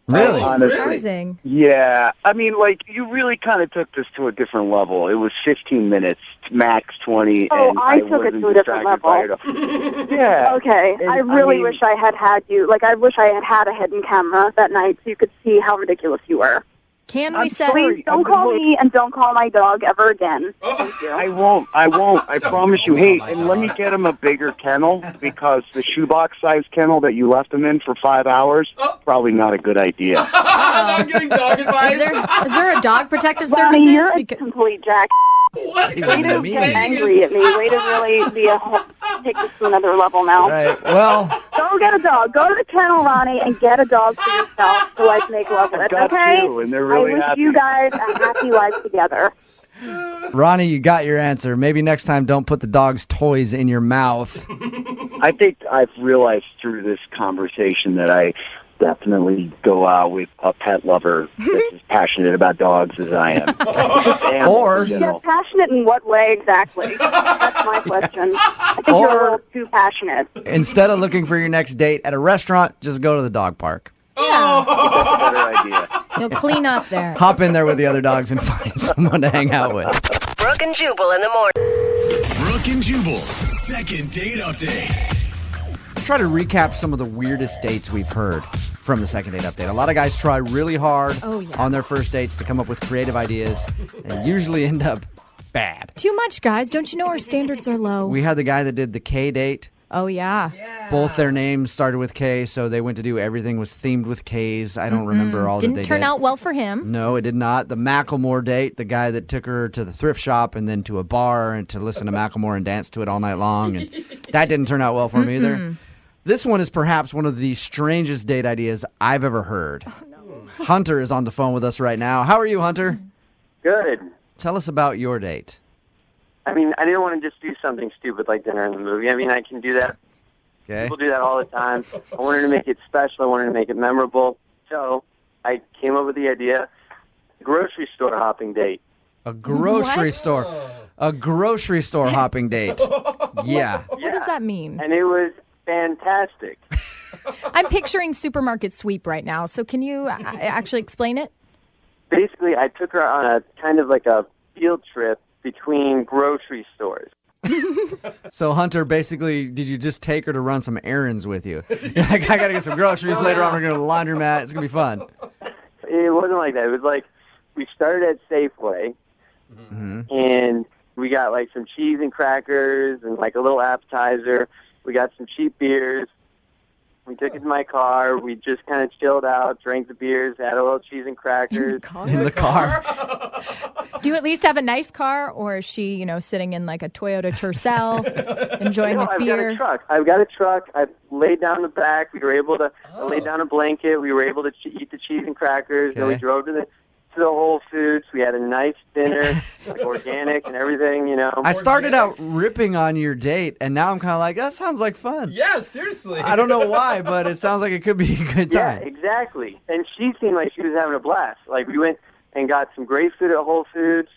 Really? Honestly. Surprising. Yeah. I mean, like, you really kind of took this to a different level. It was 15 minutes, max 20. Oh, and I took it wasn't to a different distracted level. by it. Yeah. Okay. And, I really mean, wish I had you. Like, I wish I had a hidden camera that night so you could see how ridiculous you were. Can we set? Please don't call me and don't call my dog ever again. Thank you. I won't. I promise you. Hey, and let me get him a bigger kennel because the shoebox-sized kennel that you left him in for 5 hours, probably not a good idea. I'm getting dog advice. Is there a dog protective Ronnie, services? you're a complete jack. What? Way to get angry at me. Way to really take this to another level now. Right. Well, Go get a dog. Go to the kennel, Ronnie, and get a dog for yourself to like make love with. got Okay? two, and they're really I wish happy. you guys a happy life together. Ronnie, you got your answer. Maybe next time don't put the dog's toys in your mouth. I think I've realized through this conversation that I definitely go out with a pet lover that's as passionate about dogs as I am. Or- you know. Yes, passionate in what way exactly? That's my question. I think you're a Or- little too passionate. Instead of looking for your next date at a restaurant, just go to the dog park. That's a better idea. You'll clean up there. Hop in there with the other dogs and find someone to hang out with. Brooke and Jubal in the morning. Brooke and Jubal's second date update. Try to recap some of the weirdest dates we've heard from the second date update. A lot of guys try really hard on their first dates to come up with creative ideas and usually end up bad. Too much, guys. Don't you know our standards are low? We had the guy that did the K date. Oh, yeah. Both their names started with K, so they went to do everything was themed with Ks. I don't remember all that they Didn't turn did. out well for him. No, it did not. The Macklemore date, the guy that took her to the thrift shop and then to a bar and to listen to Macklemore and dance to it all night long, and that didn't turn out well for him either. This one is perhaps one of the strangest date ideas I've ever heard. Oh, no. Hunter is on the phone with us right now. How are you, Hunter? Good. Tell us about your date. I mean, I didn't want to just do something stupid like dinner in the movie. I mean, I can do that. Okay. People do that all the time. I wanted to make it special. I wanted to make it memorable. So I came up with the idea, grocery store hopping date. A grocery store. A grocery store hopping date. Yeah. What does that mean? And it was fantastic. I'm picturing supermarket sweep right now. So can you actually explain it? Basically, I took her on a kind of like a field trip between grocery stores. So, Hunter, basically, did you just take her to run some errands with you? You're like, I got to get some groceries. Later on, we're going to the laundromat. It's going to be fun. It wasn't like that. It was like we started at Safeway, and we got like some cheese and crackers and like a little appetizer. We got some cheap beers. We took it to my car. We just kind of chilled out, drank the beers, had a little cheese and crackers. In the car. Do you at least have a nice car, or is she, sitting in like a Toyota Tercel, enjoying this beer? I've got a truck. I laid down the back. We were able to lay down a blanket. We were able to eat the cheese and crackers. Then we drove to the Whole Foods. We had a nice dinner, like organic and everything, I started out ripping on your date, and now I'm kind of like, that sounds like fun. Yeah, seriously. I don't know why, but it sounds like it could be a good time. Yeah, exactly. And she seemed like she was having a blast. Like, we went and got some great food at Whole Foods,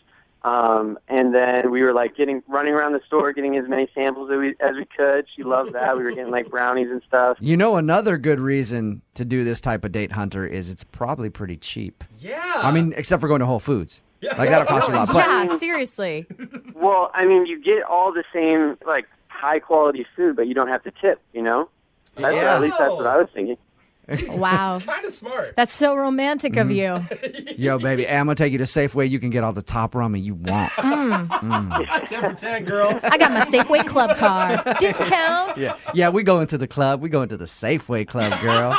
and then we were like running around the store, getting as many samples as we could. She loved that. We were getting like brownies and stuff. Another good reason to do this type of date, Hunter, is it's probably pretty cheap. Yeah. I mean, except for going to Whole Foods. Like, that'll cost you a lot. But Yeah, seriously. Well, I mean, you get all the same like high quality food, but you don't have to tip. At least that's what I was thinking. Wow. Kind of smart. That's so romantic of you. Yo, baby, I'm going to take you to Safeway. You can get all the top ramen you want. 10 for 10, girl. I got my Safeway Club card. Discount. Yeah, we go into the club. We go into the Safeway Club, girl.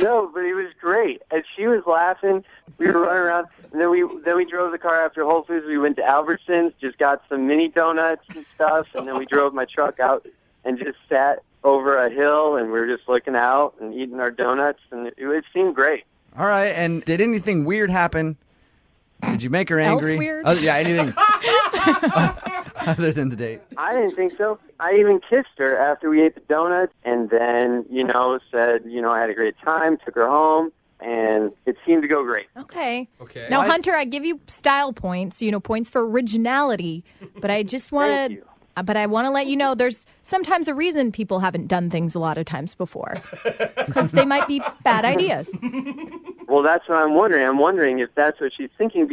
No, but it was great. great. And she was laughing. We were running around, and then we drove the car after Whole Foods. We went to Albertsons, just got some mini donuts and stuff, and then we drove my truck out and just sat over a hill, and we were just looking out and eating our donuts, and it seemed great. All right, and did anything weird happen? Did you make her angry? Else weird? Oh, yeah, anything other than the date? I didn't think so. I even kissed her after we ate the donuts, and then, said, I had a great time, took her home, and it seemed to go great. Okay. Now, Hunter, I give you style points, points for originality, but I just want to... But I want to let you know there's sometimes a reason people haven't done things a lot of times before. Because they might be bad ideas. Well, that's what I'm wondering. I'm wondering if that's what she's thinking,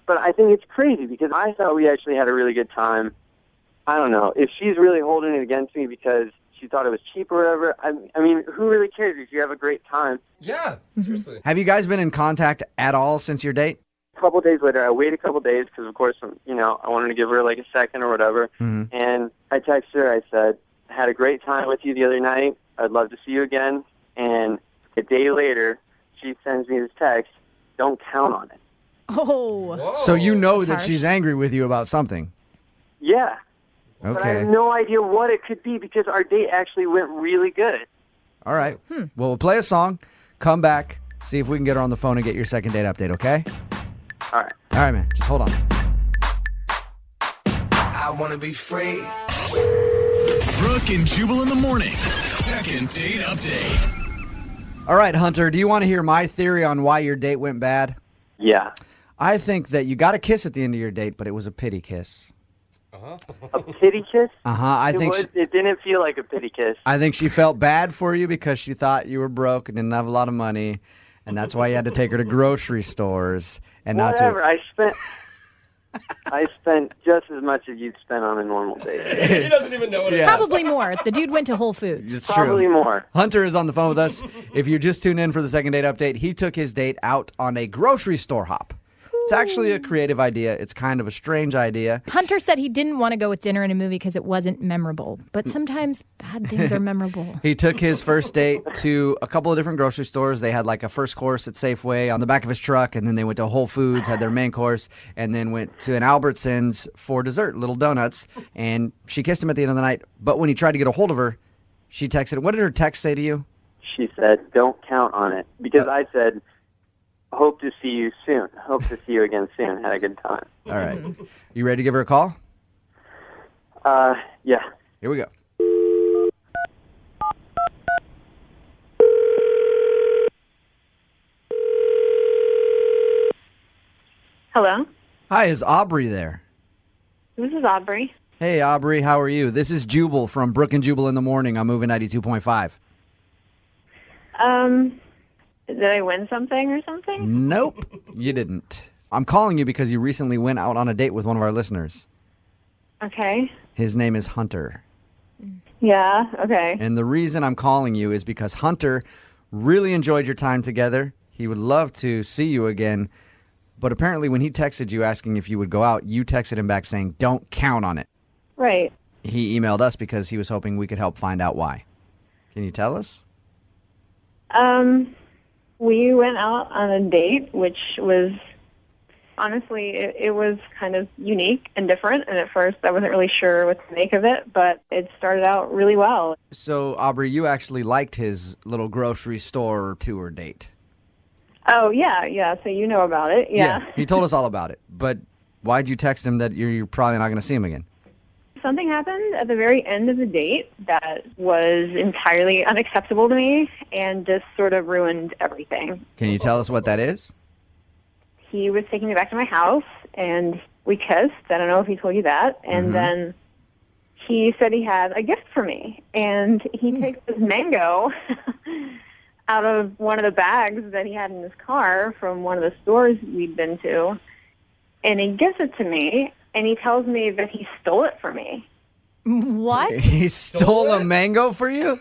but I think it's crazy because I thought we actually had a really good time. I don't know. If she's really holding it against me because she thought it was cheap or whatever, I mean, who really cares if you have a great time? Yeah, seriously. Have you guys been in contact at all since your date? A couple days later, I waited a couple days because, of course, I wanted to give her like a second or whatever. Mm-hmm. And I texted her. I said, had a great time with you the other night. I'd love to see you again. And a day later, she sends me this text, don't count on it. Oh. Whoa. So you know that harsh. she's angry with you about something. Yeah. But I Okay. have no idea what it could be because our date actually went really good. All right. Well, we'll play a song, come back, see if we can get her on the phone and get your second date update, okay? All right. All right, man. Just hold on. I want to be free. Brooke and Jubal in the mornings. Second date update. All right, Hunter, do you want to hear my theory on why your date went bad? Yeah. I think that you got a kiss at the end of your date, but it was a pity kiss. A pity kiss? I think It didn't feel like a pity kiss. I think she felt bad for you because she thought you were broke and didn't have a lot of money, and that's why you had to take her to grocery stores and Whatever. not to. I spent just as much as you'd spend on a normal date. He doesn't even know what it is. Probably more. The dude went to Whole Foods. It's Probably true. more. Hunter is on the phone with us. If you just tuned in for the second date update, he took his date out on a grocery store hop. It's actually a creative idea. It's kind of a strange idea. Hunter said he didn't want to go with dinner and a movie because it wasn't memorable. But sometimes bad things are memorable. He took his first date to a couple of different grocery stores. They had like a first course at Safeway on the back of his truck, and then they went to Whole Foods, had their main course, and then went to an Albertsons for dessert, little donuts. And she kissed him at the end of the night. But when he tried to get a hold of her, she texted. What did her text say to you? She said, don't count on it. Because I said, hope to see you soon. Hope to see you again soon. Had a good time. All right. You ready to give her a call? Yeah. Here we go. Hello, Hi, is Aubrey there? this is Aubrey. Hey, Aubrey, how are you? This is Jubal from Brooke and Jubal in the Morning on Moving 92.5. Did I win something or something? Nope, you didn't. I'm calling you because you recently went out on a date with one of our listeners. Okay. His name is Hunter. Yeah, okay. And the reason I'm calling you is because Hunter really enjoyed your time together. He would love to see you again. But apparently when he texted you asking if you would go out, you texted him back saying, don't count on it. Right. He emailed us because he was hoping we could help find out why. Can you tell us? We went out on a date, which was, honestly, it was kind of unique and different. And at first I wasn't really sure what to make of it, but it started out really well. So, Aubrey, you actually liked his little grocery store tour date. Oh, yeah. So you know about it. Yeah. He told us all about it. But why'd you text him that you're probably not going to see him again? Something happened at the very end of the date that was entirely unacceptable to me and just sort of ruined everything. Can you tell us what that is? He was taking me back to my house, and we kissed. I don't know if he told you that. And then he said he had a gift for me, and he takes this mango out of one of the bags that he had in his car from one of the stores we'd been to, and he gives it to me, and he tells me that he stole it from me. What? He stole a mango for you?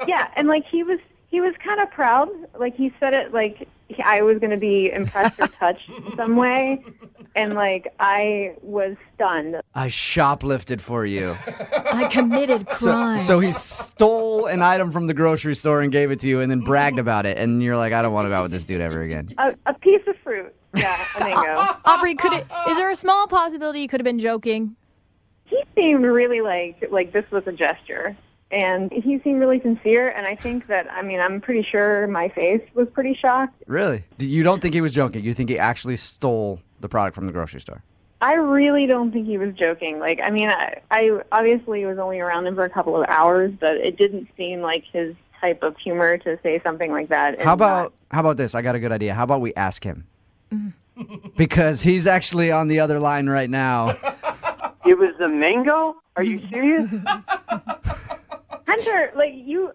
Yeah, and like he was kind of proud. Like he said it like I was going to be impressed or touched in some way. And, like, I was stunned. I shoplifted for you. I committed crime. So he stole an item from the grocery store and gave it to you and then bragged about it. And you're like, I don't want to go out with this dude ever again. A piece of fruit. Yeah, a mango. Aubrey, is there a small possibility you could have been joking? He seemed really like this was a gesture. And he seemed really sincere, and I think that, I'm pretty sure my face was pretty shocked. Really? You don't think he was joking? You think he actually stole the product from the grocery store? I really don't think he was joking. Like, I obviously was only around him for a couple of hours, but it didn't seem like his type of humor to say something like that. How about this? I got a good idea. How about we ask him? Because he's actually on the other line right now. It was the mango? Are you serious? Hunter, like, you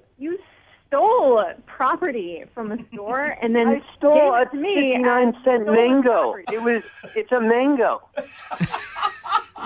stole property from a store and then I stole gave a it to me. 59-cent mango. It's a mango.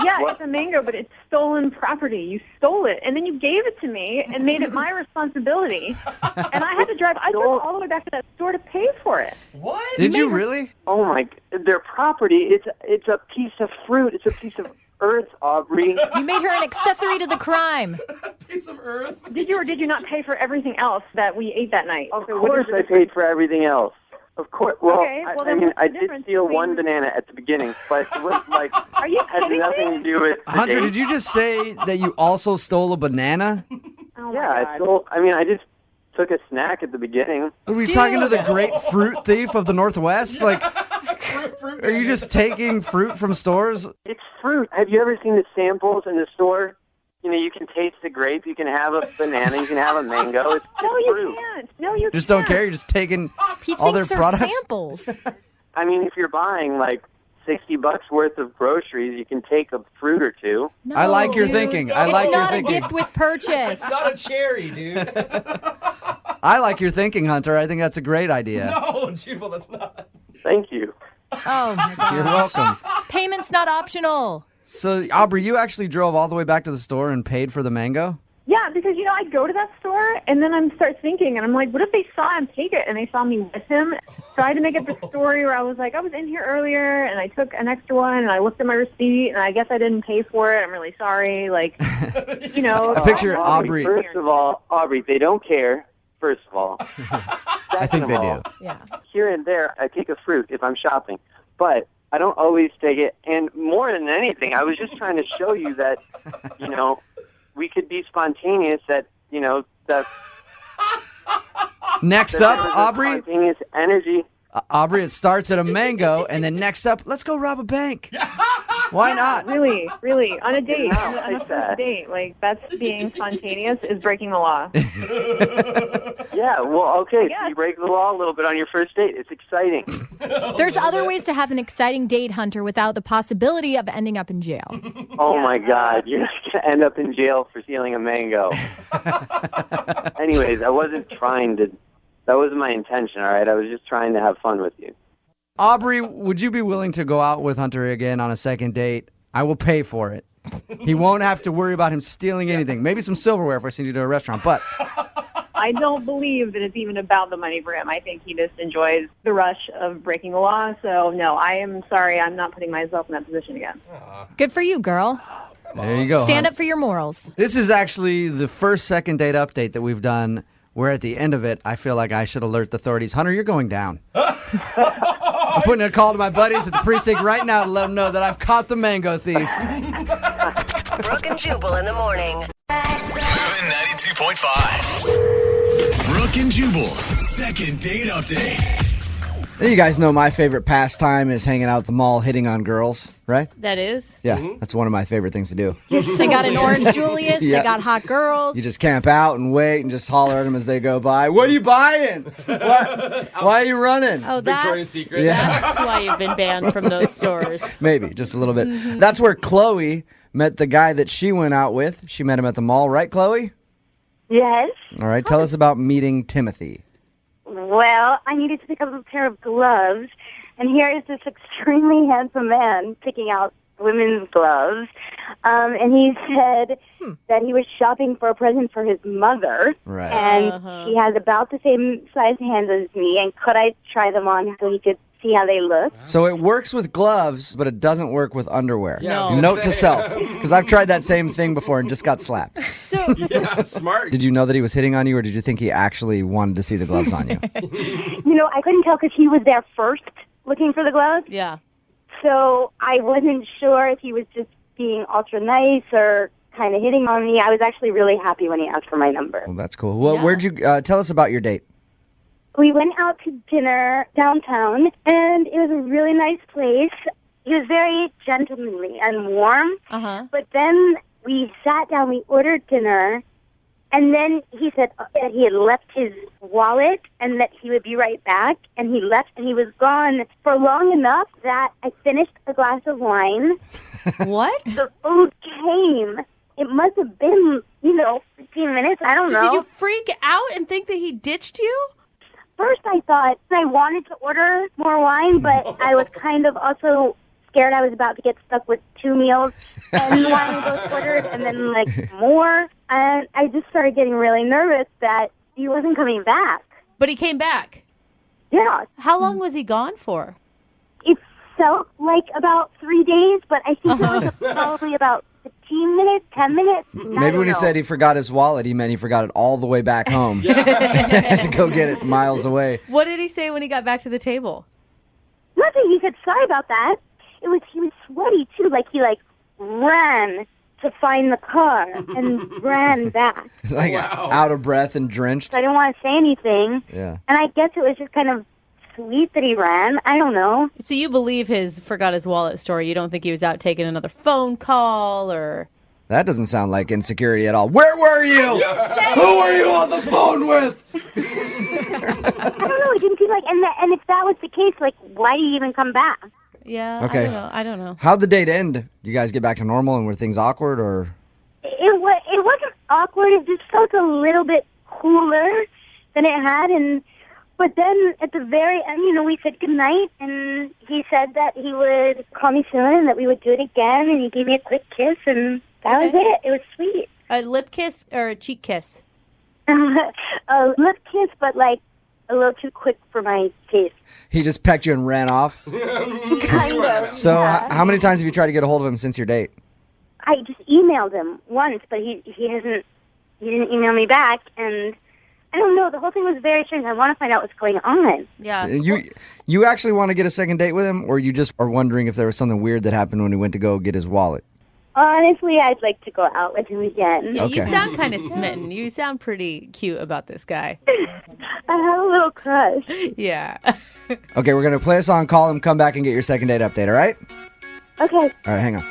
Yeah, it's a mango, but it's stolen property. You stole it, and then you gave it to me and made it my responsibility. And I had to drive. I drove all the way back to that store to pay for it. What? Did you really? Oh my! Their property. It's a piece of fruit. It's a piece of earth, Aubrey. You made her an accessory to the crime. Piece of earth. Did you or did you not pay for everything else that we ate that night? Of course, I paid for everything else. Of course. Well, Okay, well, then what's I the did difference steal between- one banana at the beginning, but it was like Are you had kidding nothing me? to do with the Hunter, date. did you just say that you also stole a banana? Oh my Yeah, God. I stole. I just took a snack at the beginning. Are we talking to the great fruit thief of the Northwest? Like, are you just taking fruit from stores? It's fruit. Have you ever seen the samples in the store? You know, you can taste the grape. You can have a banana. You can have a mango. It's No, you fruit. can't. No, you Just can't. don't care. You're just taking He all their thinks they're products. samples. I mean, if you're buying like $60 worth of groceries, you can take a fruit or two. No, I like your dude. thinking. I It's like your not a thinking. gift with purchase. It's not a cherry, dude. I like your thinking, Hunter. I think that's a great idea. No, Jubal, that's not. Thank you. Oh, my God. You're welcome. Payment's not optional. So, Aubrey, you actually drove all the way back to the store and paid for the mango? Yeah, because, I go to that store, and then I start thinking, and I'm like, what if they saw him take it, and they saw me with him? So I had to make up the story where I was like, I was in here earlier, and I took an extra one, and I looked at my receipt, and I guess I didn't pay for it. I'm really sorry. Like, I picture Aubrey. First of all, Aubrey, they don't care. First of all. I think they do. Yeah. Here and there, I take a fruit if I'm shopping, but I don't always take it. And more than anything, I was just trying to show you that, we could be spontaneous. That that. Next that up, there was a Aubrey. Spontaneous energy. Aubrey, it starts at a mango, and then next up, let's go rob a bank. Why not? Really, on a date. No, On a like first that. date. Like, that's being spontaneous is breaking the law. Yeah, well, okay, Yeah. so you break the law a little bit on your first date. It's exciting. There's other ways to have an exciting date, Hunter, without the possibility of ending up in jail. Oh, my God, you're going to end up in jail for stealing a mango. Anyways, I wasn't trying to... That wasn't my intention, all right? I was just trying to have fun with you. Aubrey, would you be willing to go out with Hunter again on a second date? I will pay for it. He won't have to worry about him stealing anything. Maybe some silverware if I send you to a restaurant, but... I don't believe that it's even about the money for him. I think he just enjoys the rush of breaking the law. So, no, I am sorry. I'm not putting myself in that position again. Good for you, girl. There you go. Stand Hun. up for your morals. This is actually the first second date update that we've done where at the end of it, I feel like I should alert the authorities. Hunter, you're going down. I'm putting a call to my buddies at the precinct right now to let them know that I've caught the mango thief. Brooke and Jubal in the morning. Moving 92.5. Brooke and Jubal's second date update. You guys know my favorite pastime is hanging out at the mall hitting on girls, right? That is? Yeah, that's one of my favorite things to do. They got an orange Julius. Yeah. They got hot girls. You just camp out and wait and just holler at them as they go by. What are you buying? Why are you running? Oh, Victoria's that's Secret. that's why you've been banned from those stores. Maybe, just a little bit. That's where Chloe met the guy that she went out with. She met him at the mall, right, Chloe? Yes. All right, tell us about meeting Timothy. Well, I needed to pick up a pair of gloves, and here is this extremely handsome man picking out women's gloves. And he said that he was shopping for a present for his mother. Right. And she has about the same size hands as me, and could I try them on so he could see how they look. So it works with gloves, but it doesn't work with underwear. Yeah, I was No. gonna Note to say. self, because I've tried that same thing before and just got slapped. Yeah, smart. Did you know that he was hitting on you, or did you think he actually wanted to see the gloves on you? You know, I couldn't tell because he was there first looking for the gloves. Yeah. So I wasn't sure if he was just being ultra nice or kind of hitting on me. I was actually really happy when he asked for my number. Well, that's cool. Well, Yeah. where'd you tell us about your date? We went out to dinner downtown, and it was a really nice place. He was very gentlemanly and warm. Uh-huh. But then we sat down, we ordered dinner, and then he said that he had left his wallet and that he would be right back. And he left, and he was gone for long enough that I finished a glass of wine. What? The food came. It must have been, 15 minutes. I don't know. Did you freak out and think that he ditched you? First, I thought I wanted to order more wine, but I was kind of also scared I was about to get stuck with 2 meals and wine both ordered, and then more. And I just started getting really nervous that he wasn't coming back. But he came back. Yeah, How long was he gone for? it felt like about 3 days, but I think it was probably about 15 minutes, 10 minutes. Maybe when he said he forgot his wallet, he meant he forgot it all the way back home. Had to go get it miles away. What did he say when he got back to the table? Nothing. He said sorry about that. He was sweaty too. He ran to find the car and ran back. It's like out of breath and drenched. So I didn't want to say anything. Yeah. And I guess it was just kind of sweet that he ran. I don't know. So you believe his forgot his wallet story. You don't think he was out taking another phone call or... That doesn't sound like insecurity at all. Where were you? Who were you on the phone with? I don't know. It didn't seem like, and if that was the case, why did he even come back? Yeah, Okay. I don't know. How'd the date end? You guys get back to normal and were things awkward, or? It wasn't awkward. It just felt a little bit cooler than it had, but then at the very end, we said goodnight, and he said that he would call me soon and that we would do it again, and he gave me a quick kiss, and that was it. It was sweet. A lip kiss or a cheek kiss? A lip kiss, but a little too quick for my taste. He just pecked you and ran off? Kind of. So yeah. how many times have you tried to get a hold of him since your date? I just emailed him once, but he didn't email me back, and I don't know. The whole thing was very strange. I want to find out what's going on. Yeah. You actually want to get a second date with him, or you just are wondering if there was something weird that happened when he went to go get his wallet? Honestly, I'd like to go out with him again. Yeah, you Okay. sound kind of smitten. You sound pretty cute about this guy. I have a little crush. Yeah. Okay, we're going to play a song, call him, come back, and get your second date update, all right? Okay. All right, hang on.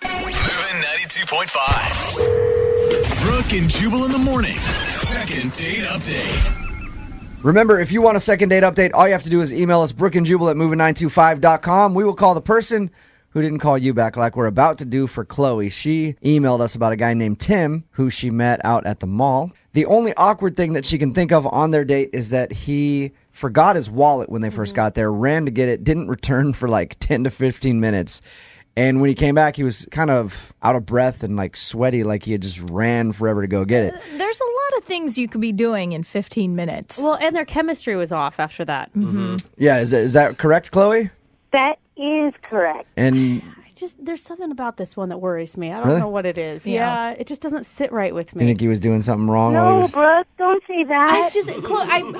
Moving 92.5. Brooke and Jubal in the mornings. Second date update. Remember, if you want a second date update, all you have to do is email us, brookeandjubal at moving925.com. We will call the person who didn't call you back like we're about to do for Chloe. She emailed us about a guy named Tim who she met out at the mall. The only awkward thing that she can think of on their date is that he forgot his wallet when they first got there, ran to get it, didn't return for 10 to 15 minutes. And when he came back, he was kind of out of breath and sweaty, like he had just ran forever to go get it. There's a lot of things you could be doing in 15 minutes. Well, and their chemistry was off after that. Yeah, is that correct, Chloe? That is correct. And There's something about this one that worries me. I don't Really? know what it is. Yeah. Yeah, it just doesn't sit right with you me. think he was doing something wrong? while he No, was... Brooke, don't say that.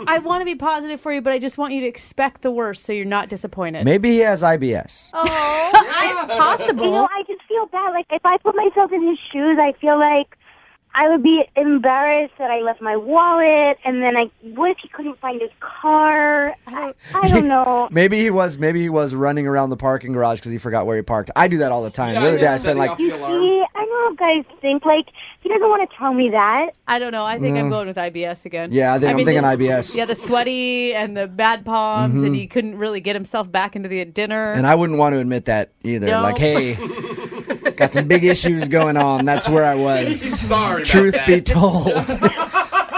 I want to be positive for you, but I just want you to expect the worst so you're not disappointed. Maybe he has IBS. Oh, it's possible. I just feel bad. If I put myself in his shoes, I feel like I would be embarrassed that I left my wallet, and then what if he couldn't find his car? I don't know. Maybe he was running around the parking garage because he forgot where he parked. I do that all the time. The other day I spent You see, I know guys think he doesn't want to tell me that. I don't know. I think No. I'm going with IBS again. Yeah, I'm thinking IBS. Yeah, the sweaty and the bad palms, and he couldn't really get himself back into the dinner. And I wouldn't want to admit that either. No. Hey, got some big issues going on. That's where I was. Sorry about Truth that. be told.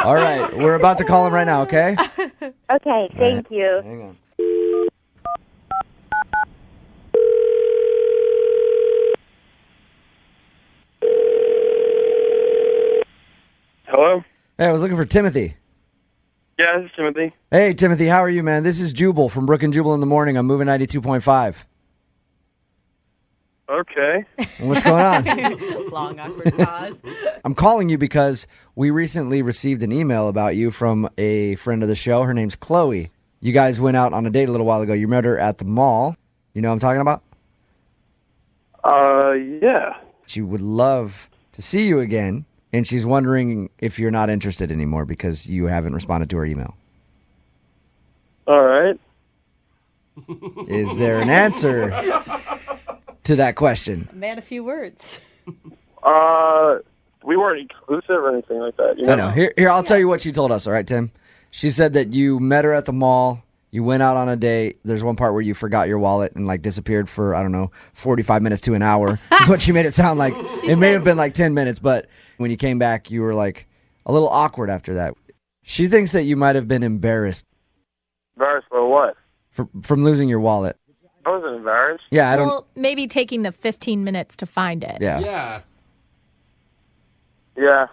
All right, we're about to call him right now, okay? Okay, thank you. Hang on. Hello? Hey, I was looking for Timothy. Yeah, this is Timothy. Hey, Timothy, how are you, man? This is Jubal from Brooke and Jubal in the morning. I'm moving 92.5. Okay. What's going on? Long, awkward pause. I'm calling you because we recently received an email about you from a friend of the show. Her name's Chloe. You guys went out on a date a little while ago. You met her at the mall. You know what I'm talking about? Yeah. She would love to see you again, and she's wondering if you're not interested anymore because you haven't responded to her email. All right. Is there an answer to that question? Man, a few words. We weren't exclusive or anything like that. You know? I know. Here, I'll tell you what she told us. All right, Tim. She said that you met her at the mall. You went out on a date. There's one part where you forgot your wallet and like disappeared for, I don't know, 45 minutes to an hour. That's what she made it sound like. It may have been like 10 minutes, but when you came back, you were like a little awkward after that. She thinks that you might have been embarrassed. Embarrassed by what? From losing your wallet. I wasn't embarrassed. Yeah, I don't. Well, maybe taking the 15 minutes to find it. Yeah. Yeah. Yeah.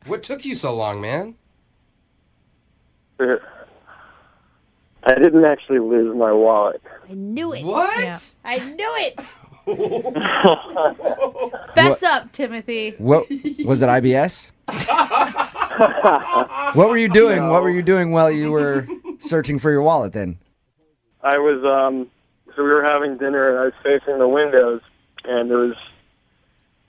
What took you so long, man? I didn't actually lose my wallet. I knew it. What? Yeah. I knew it. Fess up, Timothy. What was it? IBS? What were you doing? No. What were you doing while you were searching for your wallet? Then I was, so we were having dinner, and I was facing the windows, and there was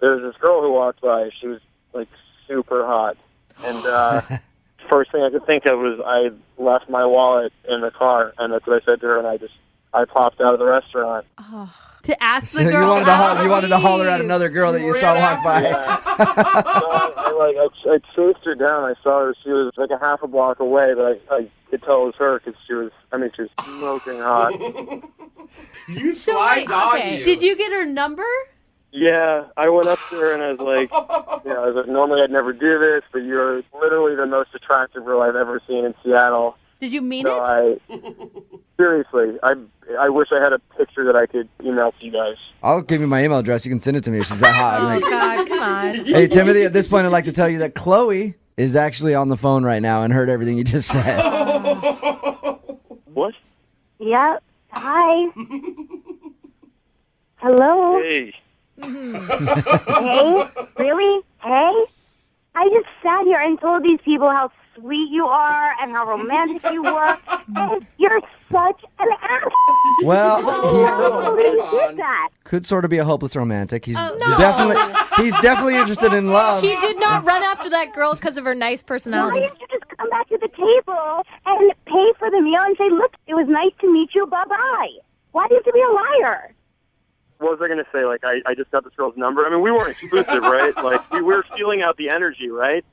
this girl who walked by. She was, like, super hot. And first thing I could think of was I left my wallet in the car, and that's what I said to her, and I popped out of the restaurant. Oh, to ask the so girl you wanted to holler at another girl that you saw walk by. Yeah. I chased her down. I saw her. She was like a half a block away, but I could tell it was her because she was smoking hot. You sly dog. Okay. You. Did you get her number? Yeah, I went up to her and I was like, normally I'd never do this, but you're literally the most attractive girl I've ever seen in Seattle. Did you mean it? Seriously, I wish I had a picture that I could email to you guys. I'll give you my email address. You can send it to me if she's that hot. Oh, God, come on. Hey, Timothy, at this point, I'd like to tell you that Chloe is actually on the phone right now and heard everything you just said. What? Yep. Hi. Hello. Hey. Hey? Really? Hey? I just sat here and told these people how sweet you are and how romantic you were, and you're such an ass. Well, Who did that? could sort of be a hopeless romantic. He's no. definitely interested in love. He did not run after that girl because of her nice Why personality. didn't you just come back to the table and pay for the meal and say, look, it was nice to meet you, bye-bye? Why didn't you be a liar? What was I going to say? Like, I just got this girl's number. I mean, we weren't exclusive, right? Like, we were feeling out the energy, right?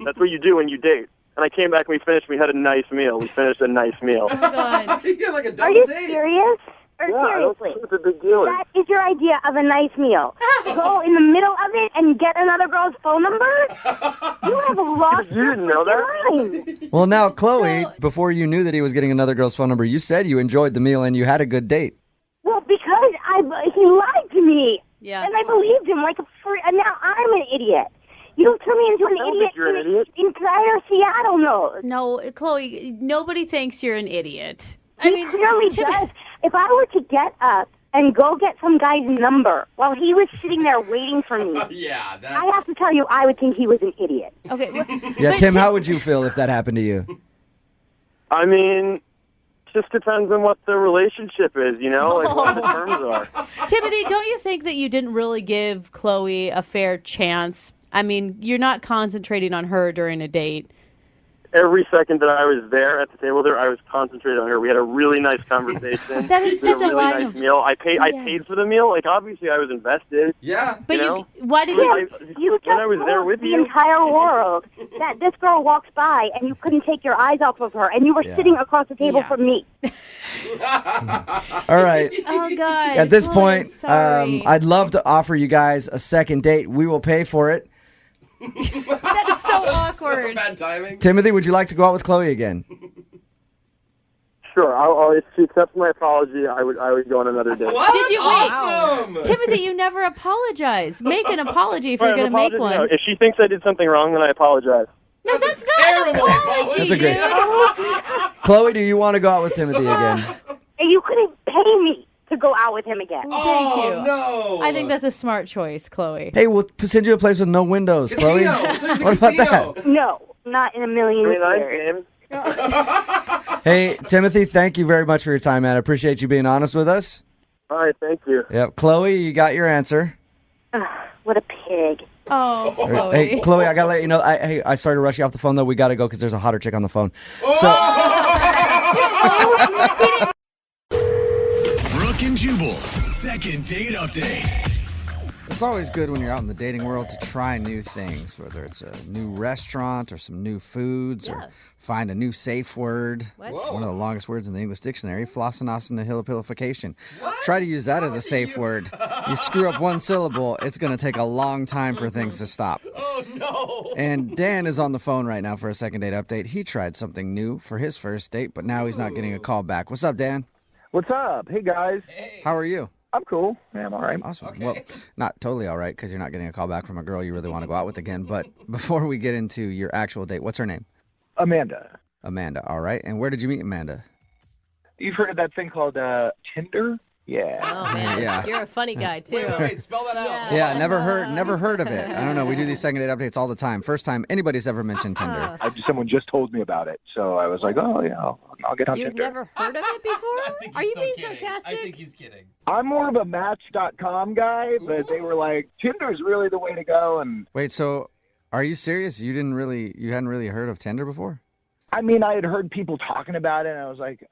That's what you do when you date. And I came back and we finished. We had a nice meal. We finished a nice meal. Oh, my God. You're like a double Are you date. serious? Or Yeah, seriously? it's a big deal. That is your idea of a nice meal. Go in the middle of it and get another girl's phone number? You have lost You didn't know your mind. Well, now, Chloe, before you knew that he was getting another girl's phone number, you said you enjoyed the meal and you had a good date. Well, because he lied to me. Yeah. And I believed him like a freak. And now I'm an idiot. You turn me into an don't idiot. think you're an idiot. Entire Seattle knows. No, Chloe, nobody thinks you're an idiot. He clearly does. If I were to get up and go get some guy's number while he was sitting there waiting for me, Yeah, that's... I have to tell you, I would think he was an idiot. Okay. Yeah, Tim, how would you feel if that happened to you? I mean, just depends on what the relationship is, you know, like what the terms are. Timothy, don't you think that you didn't really give Chloe a fair chance? I mean, you're not concentrating on her during a date. Every second that I was there at the table there, I was concentrated on her. We had a really nice conversation. That is We had such a really lie. nice meal. I paid for the meal. Like, obviously, I was invested. Yeah. But You know? why did Tim, you? you just when I was there told with the you. entire world that this girl walks by and you couldn't take your eyes off of her, and you were Yeah. sitting across the table Yeah. from me. All right. Oh God! At this Chloe, I'm point, sorry. I'd love to offer you guys a second date. We will pay for it. that is so awkward. Bad timing. Timothy, would you like to go out with Chloe again? Sure, I'll if she accepts my apology, I would go on another date. What? Did you- wait. Awesome. Timothy, you never apologize. Make an apology if you're Right, going to make apologize, one. no. If she thinks I did something wrong, then I apologize. No, that's not terrible. an apology, That's a great. dude. Chloe, do you want to go out with Timothy again? And you couldn't pay me to go out with him again. Thank you. No. I think that's a smart choice, Chloe. Hey, we'll send you a place with no windows, Chloe. What about that? No, not in a million years. Hey, Timothy, thank you very much for your time, man. I appreciate you being honest with us. All right, thank you. Yep. Chloe, you got your answer. Ugh, what a pig. Oh, Chloe. Hey, Chloe, I got to let you know. I started to rush you off the phone, though. We got to go because there's a hotter chick on the phone. Brooke and Jubal's second date update. It's always good when you're out in the dating world to try new things, whether it's a new restaurant or some new foods or find a new safe word. What? It's one of the longest words in the English dictionary, flossinasinahilipilification. Try to use that as a safe word. You screw up one syllable, it's going to take a long time for things to stop. Oh, no. And Dan is on the phone right now for a second date update. He tried something new for his first date, but now he's not getting a call back. What's up, Dan? What's up? Hey, guys. How are you? I'm cool. Yeah, I'm all right. Awesome. Well, not totally all right because you're not getting a call back from a girl you really want to go out with again. But before we get into your actual date, what's her name? Amanda. Amanda. All right. And where did you meet Amanda? You've heard of that thing called Tinder? Yeah. Oh, man. Yeah. You're a funny guy, too. Wait, spell that out. Yeah, never heard of it. I don't know. We do these second date updates all the time. First time anybody's ever mentioned Tinder. Someone just told me about it, so I was like, oh, yeah, I'll get on You've Tinder. never heard of it before? Are you being sarcastic? I think he's kidding. I'm more of a Match.com guy, but they were like, Tinder's really the way to go. And Wait, so are you serious? You hadn't really heard of Tinder before? I mean, I had heard people talking about it, and I was like,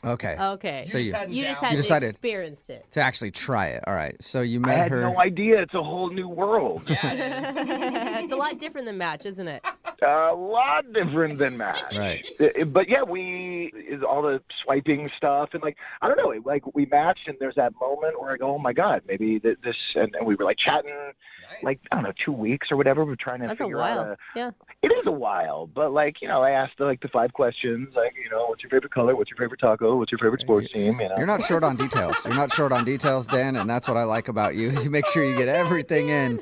Okay. Okay. So you just hadn't decided experienced it. to actually try it. All right. So you I met had her. no idea. It's a whole new world. It's a lot different than Match, isn't it? A lot different than Match. Right. But yeah, all the swiping stuff, and like, I don't know, like we matched, and there's that moment where I go, oh my God, maybe this, and we were like chatting, like, I don't know, 2 weeks or whatever. We're trying to That's a figure while. out. Yeah. It is a while, but like, I asked like the 5 questions, like, what's your favorite color? What's your favorite taco? What's your favorite sports team? You're not short on details. You're not short on details, Dan, and that's what I like about you. Is you make sure you get everything in.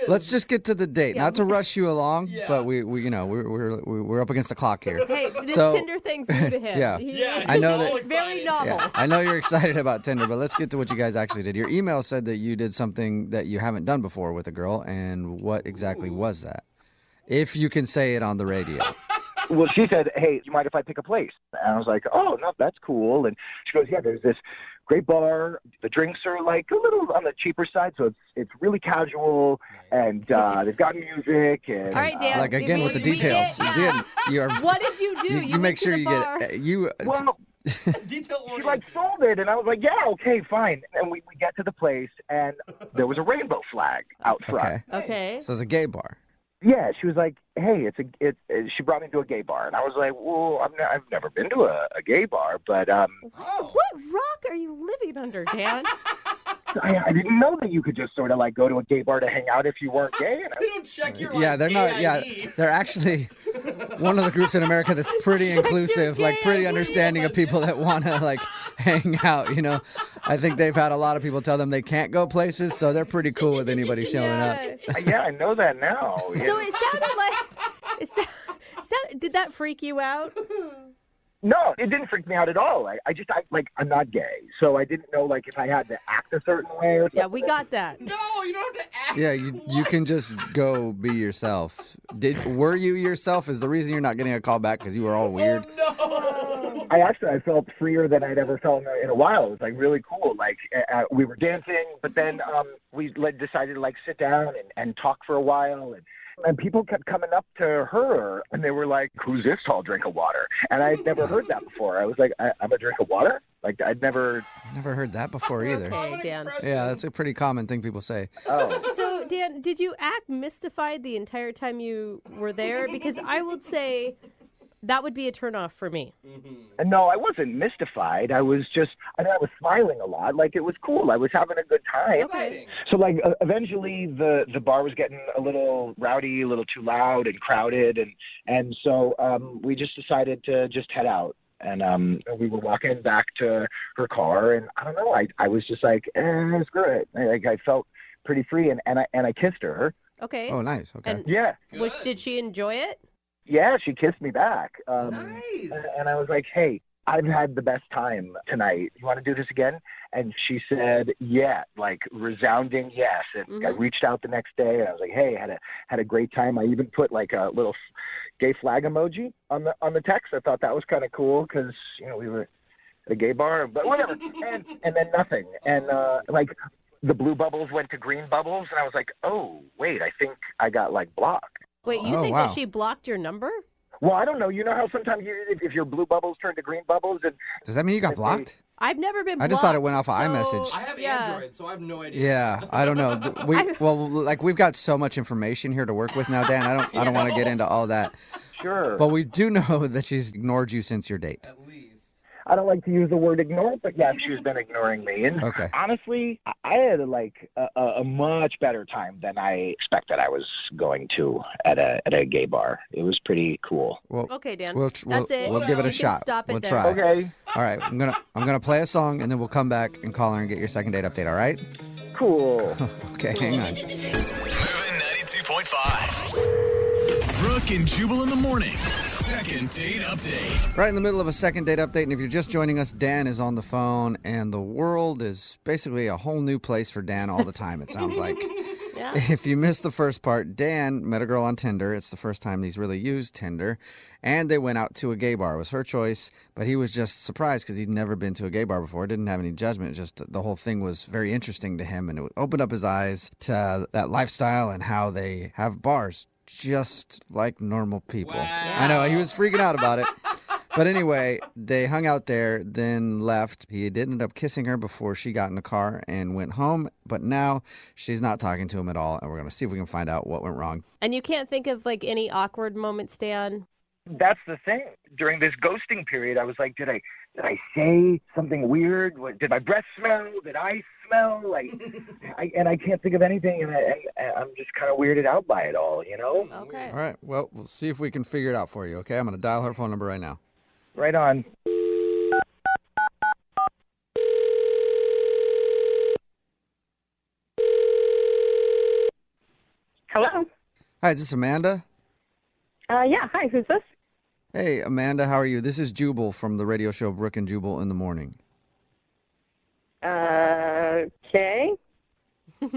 Let's just get to the date. Not to rush you along, but we're up against the clock here. Hey, this Tinder thing's new to him. Yeah. I know that. It's very novel. Yeah, I know you're excited about Tinder, but let's get to what you guys actually did. Your email said that you did something that you haven't done before with a girl, and what exactly was that? If you can say it on the radio. Well, she said, hey, do you mind if I pick a place? And I was like, oh, no, that's cool. And she goes, yeah, there's this great bar. The drinks are like a little on the cheaper side, so it's really casual, and they've got music. And, all right, Dan. Like, again, with the details. What did you do? You make sure you get... Well, she like sold it, and I was like, yeah, okay, fine. And we get to the place, and there was a rainbow flag out front. Okay. So it's a gay bar. Yeah, she was like, hey, she brought me to a gay bar. And I was like, well, I've never been to a gay bar, but... What rock are you living under, Dan? I didn't know that you could just sort of like go to a gay bar to hang out if you weren't gay. They don't check your they're not. Yeah, they're actually one of the groups in America that's pretty inclusive, like pretty understanding of people that want to like hang out. I think they've had a lot of people tell them they can't go places, so they're pretty cool with anybody showing up. Yeah, I know that now. Yeah. So it sounded like did that freak you out? No, it didn't freak me out at all. I'm not gay, so I didn't know like if I had to act a certain way or something. Yeah, we got that. No, you don't have to act. Yeah, you can just go be yourself. Were you yourself? Is the reason you're not getting a call back because you were all weird? Oh, no. I felt freer than I'd ever felt in a while. It was like really cool. Like we were dancing, but then we decided to like sit down and talk for a while, and people kept coming up to her, and they were like, who's this tall drink of water? And I'd never heard that before. I was like, I'm a drink of water? Like, I'd never heard that before either. Okay, Dan. Yeah, that's a pretty common thing people say. Oh. So, Dan, did you act mystified the entire time you were there? Because I would say that would be a turnoff for me. And no, I wasn't mystified. I was smiling a lot. Like, it was cool. I was having a good time. Okay. So, like, eventually the bar was getting a little rowdy, a little too loud and crowded. And so we just decided to just head out. And we were walking back to her car. And I don't know, I was just like, screw it. Like, I felt pretty free. And I kissed her. Okay. Oh, nice. Okay. And Yeah. did she enjoy it? Yeah, she kissed me back. Nice. And I was like, hey, I've had the best time tonight. You want to do this again? And she said, yeah, like resounding yes. And I reached out the next day and I was like, hey, had a great time. I even put like a little gay flag emoji on the text. I thought that was kind of cool because, we were at a gay bar, but whatever. and then nothing. And like the blue bubbles went to green bubbles. And I was like, oh, wait, I think I got like blocked. Wait, you think that she blocked your number? Well, I don't know. You know how sometimes if your blue bubbles turn to green bubbles? Does that mean you got blocked? I've never been blocked. I just thought it went off of iMessage. I have Android, so I have no idea. Yeah, I don't know. We've got so much information here to work with now, Dan. I don't want to get into all that. Sure. But we do know that she's ignored you since your date. At least. I don't like to use the word ignore, but yeah, she's been ignoring me. And honestly, I had like a much better time than I expected I was going to at a gay bar. It was pretty cool. Well, okay, Dan. That's it. We'll give it a shot. Stop it we'll there. try. Okay. All right. I'm gonna play a song and then we'll come back and call her and get your second date update. All right? Cool. Okay, hang on. Moving 92.5. Brooke and Jubal in the mornings. Second date update. Right in the middle of a second date update, and if you're just joining us, Dan is on the phone, and the world is basically a whole new place for Dan all the time, it sounds like. Yeah. If you missed the first part, Dan met a girl on Tinder. It's the first time he's really used Tinder, and they went out to a gay bar. It was her choice, but he was just surprised because he'd never been to a gay bar before. Didn't have any judgment, just the whole thing was very interesting to him, and it opened up his eyes to that lifestyle and how they have bars just like normal people. Wow. I know, he was freaking out about it. But anyway, they hung out there, then left. He did end up kissing her before she got in the car and went home. But now she's not talking to him at all. And we're going to see if we can find out what went wrong. And you can't think of like any awkward moments, Dan? That's the thing. During this ghosting period, I was like, did I say something weird? Did my breath smell? Did I smell? I can't think of anything, and I'm just kind of weirded out by it all, Okay. All right. Well, we'll see if we can figure it out for you, okay? I'm going to dial her phone number right now. Right on. Hello. Hi, is this Amanda? Yeah. Hi. Who's this? Hey, Amanda, how are you? This is Jubal from the radio show Brooke and Jubal in the Morning. Okay. Are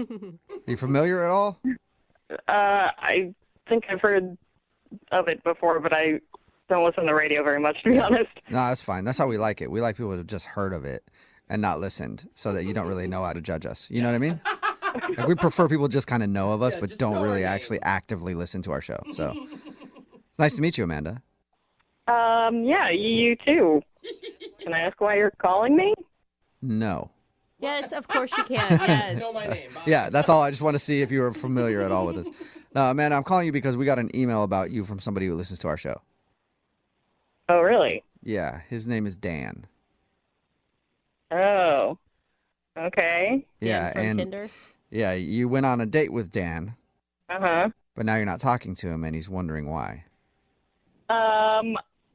you familiar at all? I think I've heard of it before, but I don't listen to the radio very much, to be honest. No, that's fine. That's how we like it. We like people to have just heard of it and not listened so that you don't really know how to judge us. You know what I mean? Like, we prefer people just kind of know of us, but don't really actually actively listen to our show. So it's nice to meet you, Amanda. Yeah, you too. Can I ask why you're calling me? No. Yes, of course you can. Yes. You know my name. Yeah, that's all. I just want to see if you were familiar at all with us. No, Amanda, I'm calling you because we got an email about you from somebody who listens to our show. Oh, really? Yeah, his name is Dan. Oh. Okay. Yeah, from and Tinder? yeah, you went on a date with Dan, Uh-huh. but now you're not talking to him, and he's wondering why.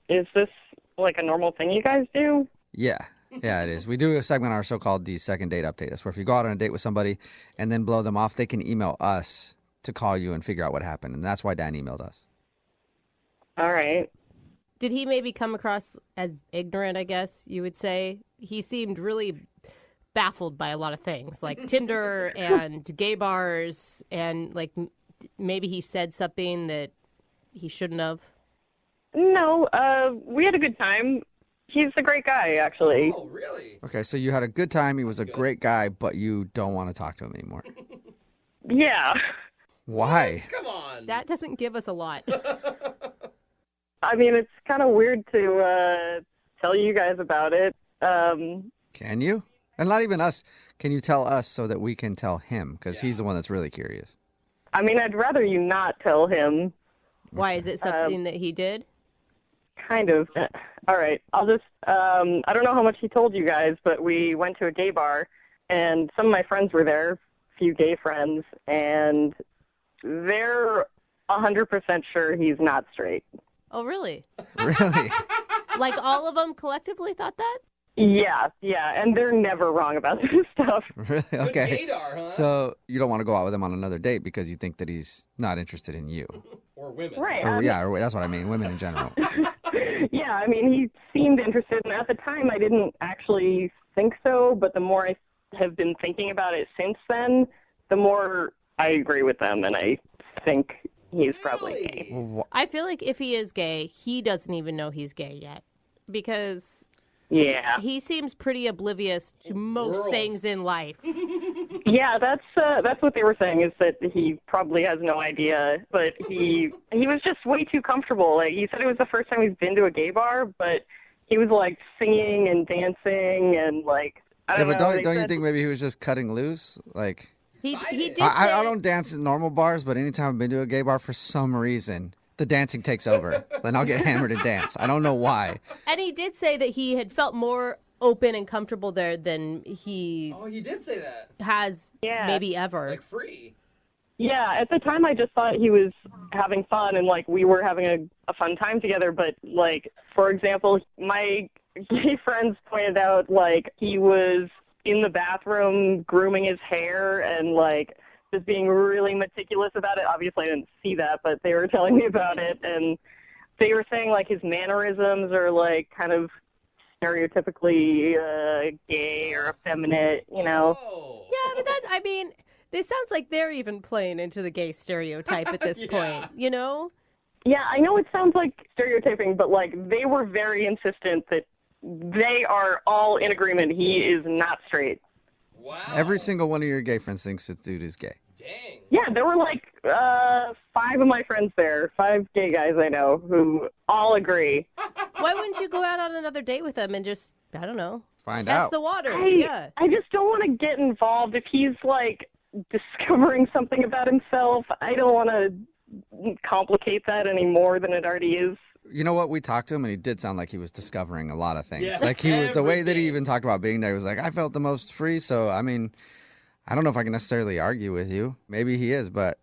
Is this like a normal thing you guys do? Yeah, it is. We do a segment on our show called the Second Date Update. That's where if you go out on a date with somebody and then blow them off, they can email us to call you and figure out what happened, and that's why Dan emailed us. All right. Did he maybe come across as ignorant, I guess you would say? He seemed really baffled by a lot of things, like Tinder and gay bars, and like maybe he said something that he shouldn't have. No, we had a good time. He's a great guy, actually. Oh, really? Okay, so you had a good time. He was a great guy, but you don't want to talk to him anymore. Yeah. Why? Come on. That doesn't give us a lot. I mean, it's kind of weird to tell you guys about it. Can you? And not even us. Can you tell us so that we can tell him? Because he's the one that's really curious. I mean, I'd rather you not tell him. Why? Is it something that he did? Kind of. All right. I'll just, I don't know how much he told you guys, but we went to a gay bar, and some of my friends were there, a few gay friends, and they're 100% sure he's not straight. Oh, really? Really? Like all of them collectively thought that? Yeah, and they're never wrong about this stuff. Really? Okay. gaydar, huh? So you don't want to go out with him on another date because you think that he's not interested in you. Or women. Right. Or that's what I mean, women in general. Yeah, I mean, he seemed interested, and at the time I didn't actually think so, but the more I have been thinking about it since then, the more I agree with them, and I think he's probably gay. I feel like if he is gay, he doesn't even know he's gay yet. Because he seems pretty oblivious to most things in life. Yeah, that's what they were saying, is that he probably has no idea, but he was just way too comfortable. Like, he said it was the first time he's been to a gay bar, but he was like singing and dancing and like I don't know. But don't you think maybe he was just cutting loose? Like he did. I don't dance at normal bars, but anytime I've been to a gay bar, for some reason the dancing takes over. Then I'll get hammered and dance. I don't know why. And he did say that he had felt more open and comfortable there than he. Oh, he did say that. Has maybe ever. Like free. Yeah, at the time I just thought he was having fun and like we were having a fun time together. But like, for example, my gay friends pointed out like he was in the bathroom grooming his hair and like just being really meticulous about it. Obviously I didn't see that, but they were telling me about it, and they were saying like his mannerisms are like kind of stereotypically gay or effeminate, you know. Yeah, but I mean, this sounds like they're even playing into the gay stereotype at this point, you know? Yeah, I know it sounds like stereotyping, but like they were very insistent that they are all in agreement he is not straight. Wow. Every single one of your gay friends thinks this dude is gay. Dang. Yeah, there were like 5 of my friends there, 5 gay guys I know who all agree. Why wouldn't you go out on another date with him and just, I don't know, test the waters? I just don't want to get involved if he's like discovering something about himself. I don't want to complicate that any more than it already is. You know what? We talked to him, and he did sound like he was discovering a lot of things. Yeah, like he was, the way that he even talked about being there, he was like, I felt the most free. So, I mean, I don't know if I can necessarily argue with you. Maybe he is, but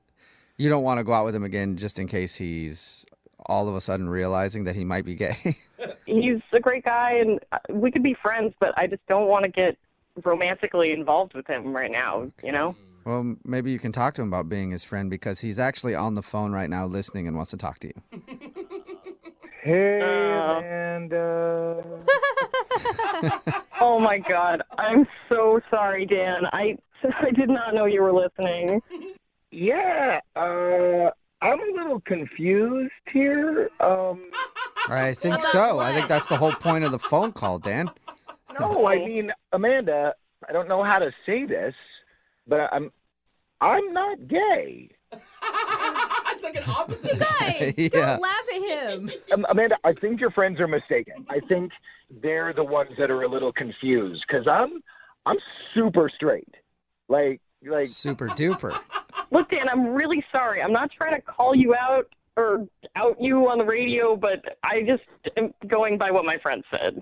you don't want to go out with him again just in case he's all of a sudden realizing that he might be gay. He's a great guy, and we could be friends, but I just don't want to get romantically involved with him right now, you know? Well, maybe you can talk to him about being his friend, because he's actually on the phone right now listening and wants to talk to you. Hey, Amanda. Oh, my God. I'm so sorry, Dan. I did not know you were listening. Yeah, I'm a little confused here. I think so. I think that's the whole point of the phone call, Dan. No, I mean, Amanda, I don't know how to say this, but I'm not gay. It's like an opposite. You guys, Yeah. don't laugh at him. Amanda, I think your friends are mistaken. I think they're the ones that are a little confused, because I'm super straight, like super duper. Look, Dan, I'm really sorry. I'm not trying to call you out or out you on the radio, but I just am going by what my friend said.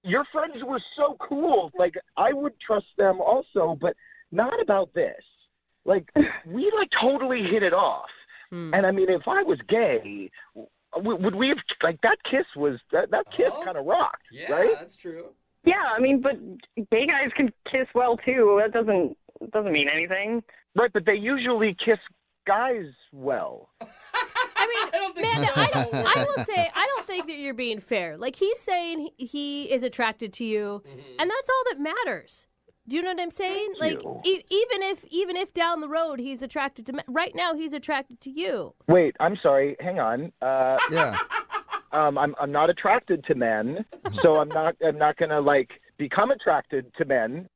Your friends were so cool. Like, I would trust them also, but not about this. Like, we like totally hit it off. And I mean, if I was gay, would we have, like, that kiss kind of rocked, Yeah, right? that's true. Yeah, I mean, but gay guys can kiss well too. That doesn't mean anything. Right, but they usually kiss guys well. I mean, Amanda, I will say, I don't think that you're being fair. Like, he's saying he is attracted to you, and that's all that matters. Do you know what I'm saying? Like, even if down the road he's attracted to, right now he's attracted to you. Wait, I'm sorry. Hang on. Yeah. I'm not attracted to men, so I'm not gonna like become attracted to men.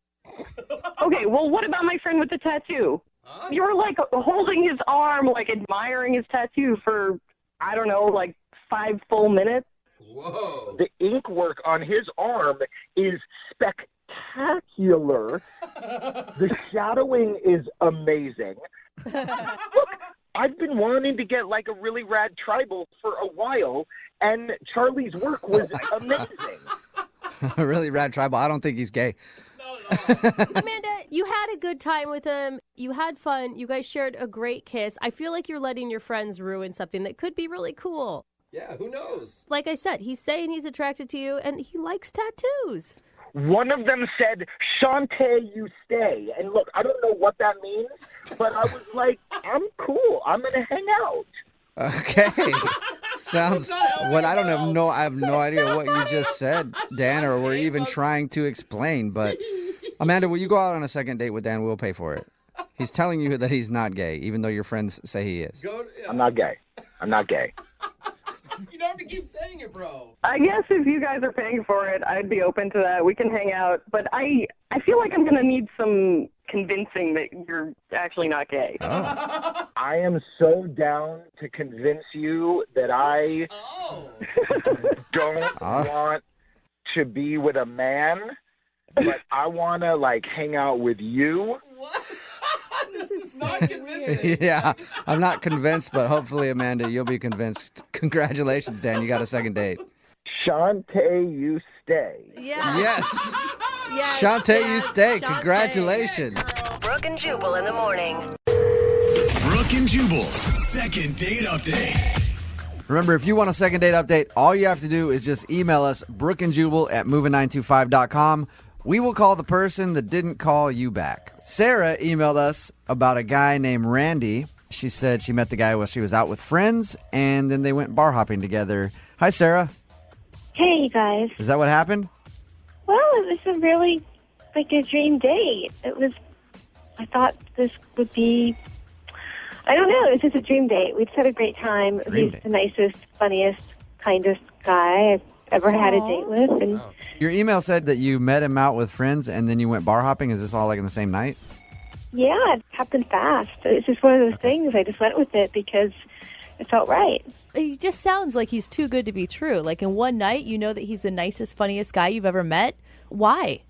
Okay, well, what about my friend with the tattoo? You were like holding his arm, like admiring his tattoo for, I don't know, like 5 full minutes. Whoa. The ink work on his arm is spectacular. The shadowing is amazing. Look, I've been wanting to get like a really rad tribal for a while, and Charlie's work was amazing. A really rad tribal. I don't think he's gay. Amanda, you had a good time with him. You had fun. You guys shared a great kiss. I feel like you're letting your friends ruin something that could be really cool. Yeah, who knows? Like I said, he's saying he's attracted to you, and he likes tattoos. one of them said, "Shantae, you stay." And look, I don't know what that means, but I was like, I'm cool. I'm going to hang out. Okay. Sounds what I don't have no I have no idea what you just said, Dan, or were even trying to explain, but Amanda, will you go out on a second date with Dan? We'll pay for it. He's telling you that he's not gay, even though your friends say he is. I'm not gay. I'm not gay. You don't have to keep saying it, bro. I guess if you guys are paying for it, I'd be open to that. We can hang out. But I feel like I'm going to need some convincing that you're actually not gay. Oh. I am so down to convince you that I don't want to be with a man, but I want to, like, hang out with you. This is not convincing. Yeah, I'm not convinced, but hopefully, Amanda, you'll be convinced. Congratulations, Dan. You got a second date. Shantae, you stay. Yeah. Yes. Yes, Shantae, yes, you stay. Shantae. Congratulations. Brooke and Jubal in the morning. Brooke and Jubal's second date update. Remember, if you want a second date update, all you have to do is just email us, brookeandjubal@moving925.com. We will call the person that didn't call you back. Sarah emailed us about a guy named Randy. She said she met the guy while she was out with friends, and then they went bar hopping together. Hi, Sarah. Hey, you guys. Is that what happened? Well, it was a really, like, a dream date. I thought this would be, I don't know, it was just a dream date. We just had a great time. He's the nicest, funniest, kindest guy I've ever had a date with. And Your email said that you met him out with friends, and then you went bar hopping. Is this all like in the same night? yeah, it happened fast. It's just one of those things. I just went with it because it felt right. It just sounds like he's too good to be true. Like in one night, you know that he's the nicest, funniest guy you've ever met. Why?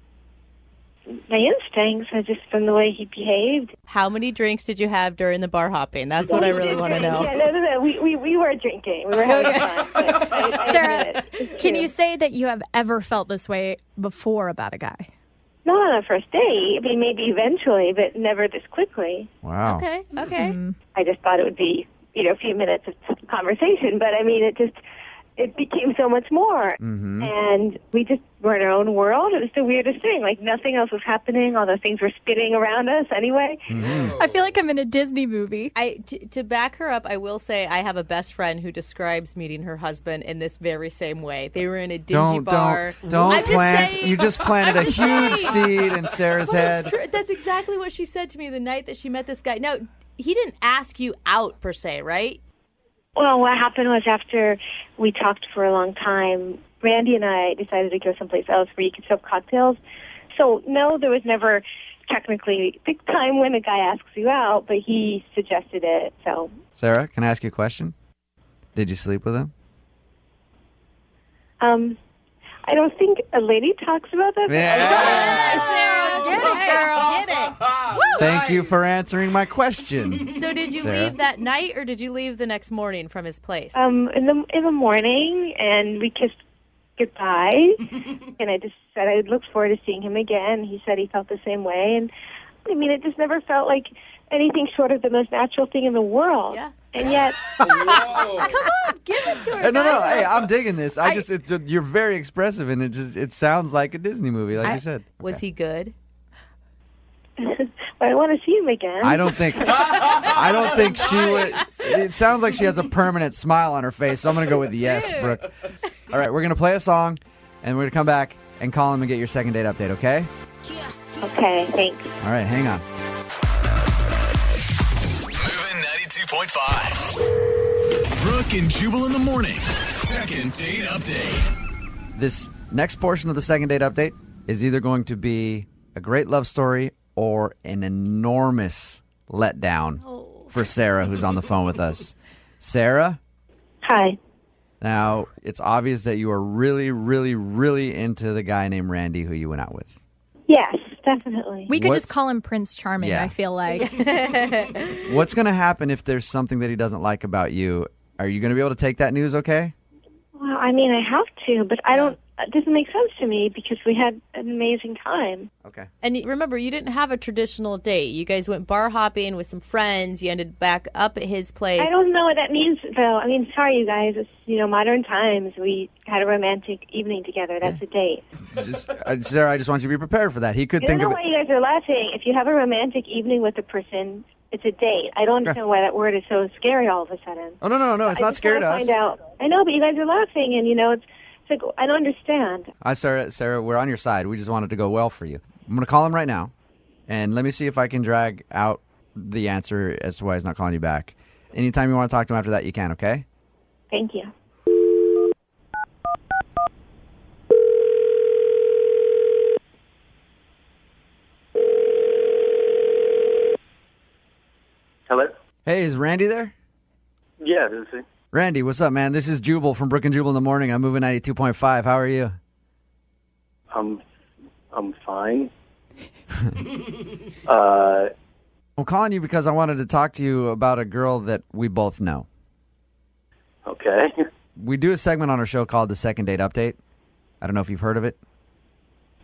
My instincts are just from the way he behaved. How many drinks did you have during the bar hopping? That's what I really want to know. Yeah, no. We were drinking. We were having fun. I Sarah, can you say that you have ever felt this way before about a guy? Not on a first date. I mean, maybe eventually, but never this quickly. Wow. Okay. I just thought it would be, a few minutes of conversation, but I mean, it became so much more. Mm-hmm. And we just were in our own world. It was the weirdest thing. Like, nothing else was happening. All the things were spinning around us anyway. Mm-hmm. I feel like I'm in a Disney movie. To back her up, I will say I have a best friend who describes meeting her husband in this very same way. They were in a dingy bar. Don't plant. You just planted a huge seed in Sarah's head. That's exactly what she said to me the night that she met this guy. Now, he didn't ask you out per se, right? Well, what happened was after we talked for a long time, Randy and I decided to go someplace else where you could serve cocktails. So, no, there was never technically the time when a guy asks you out, but he suggested it. So, Sarah, can I ask you a question? Did you sleep with him? I don't think a lady talks about that. Sarah, get it, girl. Get it. Thank you for answering my question. So did you Sarah. leave that night or did you leave the next morning from his place? In the morning, and we kissed goodbye, and I just said I looked forward to seeing him again. He said he felt the same way, and I mean, it just never felt like anything short of the most natural thing in the world. Yeah. And yet, Come on, give it to her. No. guys. Hey, I'm digging this. You're very expressive, and it sounds like a Disney movie, like you said. Was he good? I want to see him again. I don't think she would. It sounds like she has a permanent smile on her face, so I'm going to go with yes, Brooke. All right, we're going to play a song, and we're going to come back and call him and get your second date update, okay? Okay, thanks. All right, hang on. Moving 92.5. Brooke and Jubal in the mornings. Second date update. This next portion of the second date update is either going to be a great love story or an enormous letdown for Sarah, who's on the phone with us. Sarah? Hi. Now, it's obvious that you are really, really, really into the guy named Randy who you went out with. Yes, definitely. We could just call him Prince Charming, Yeah. I feel like. What's going to happen if there's something that he doesn't like about you? Are you going to be able to take that news okay? Well, I mean, I have to, but I don't doesn't make sense to me because we had an amazing time. Okay. And remember, you didn't have a traditional date. You guys went bar hopping with some friends. You ended back up at his place. I don't know what that means, though. I mean, sorry, you guys. It's, modern times. We had a romantic evening together. That's a date. Sarah, I just want you to be prepared for that. He could I think don't of know it. why you guys are laughing. If you have a romantic evening with a person, it's a date. I don't understand why that word is so scary all of a sudden. Oh, no. It's not scary to us. Find out. I know, but you guys are laughing, and, it's like, I don't understand. Sarah, we're on your side. We just want it to go well for you. I'm going to call him right now, and let me see if I can drag out the answer as to why he's not calling you back. Anytime you want to talk to him after that, you can, okay? Thank you. Hello? Hey, is Randy there? Yeah, this is he. Randy, what's up, man? This is Jubal from Brooke and Jubal in the morning. I'm moving 92.5. How are you? I'm fine. I'm calling you because I wanted to talk to you about a girl that we both know. Okay. We do a segment on our show called The Second Date Update. I don't know if you've heard of it.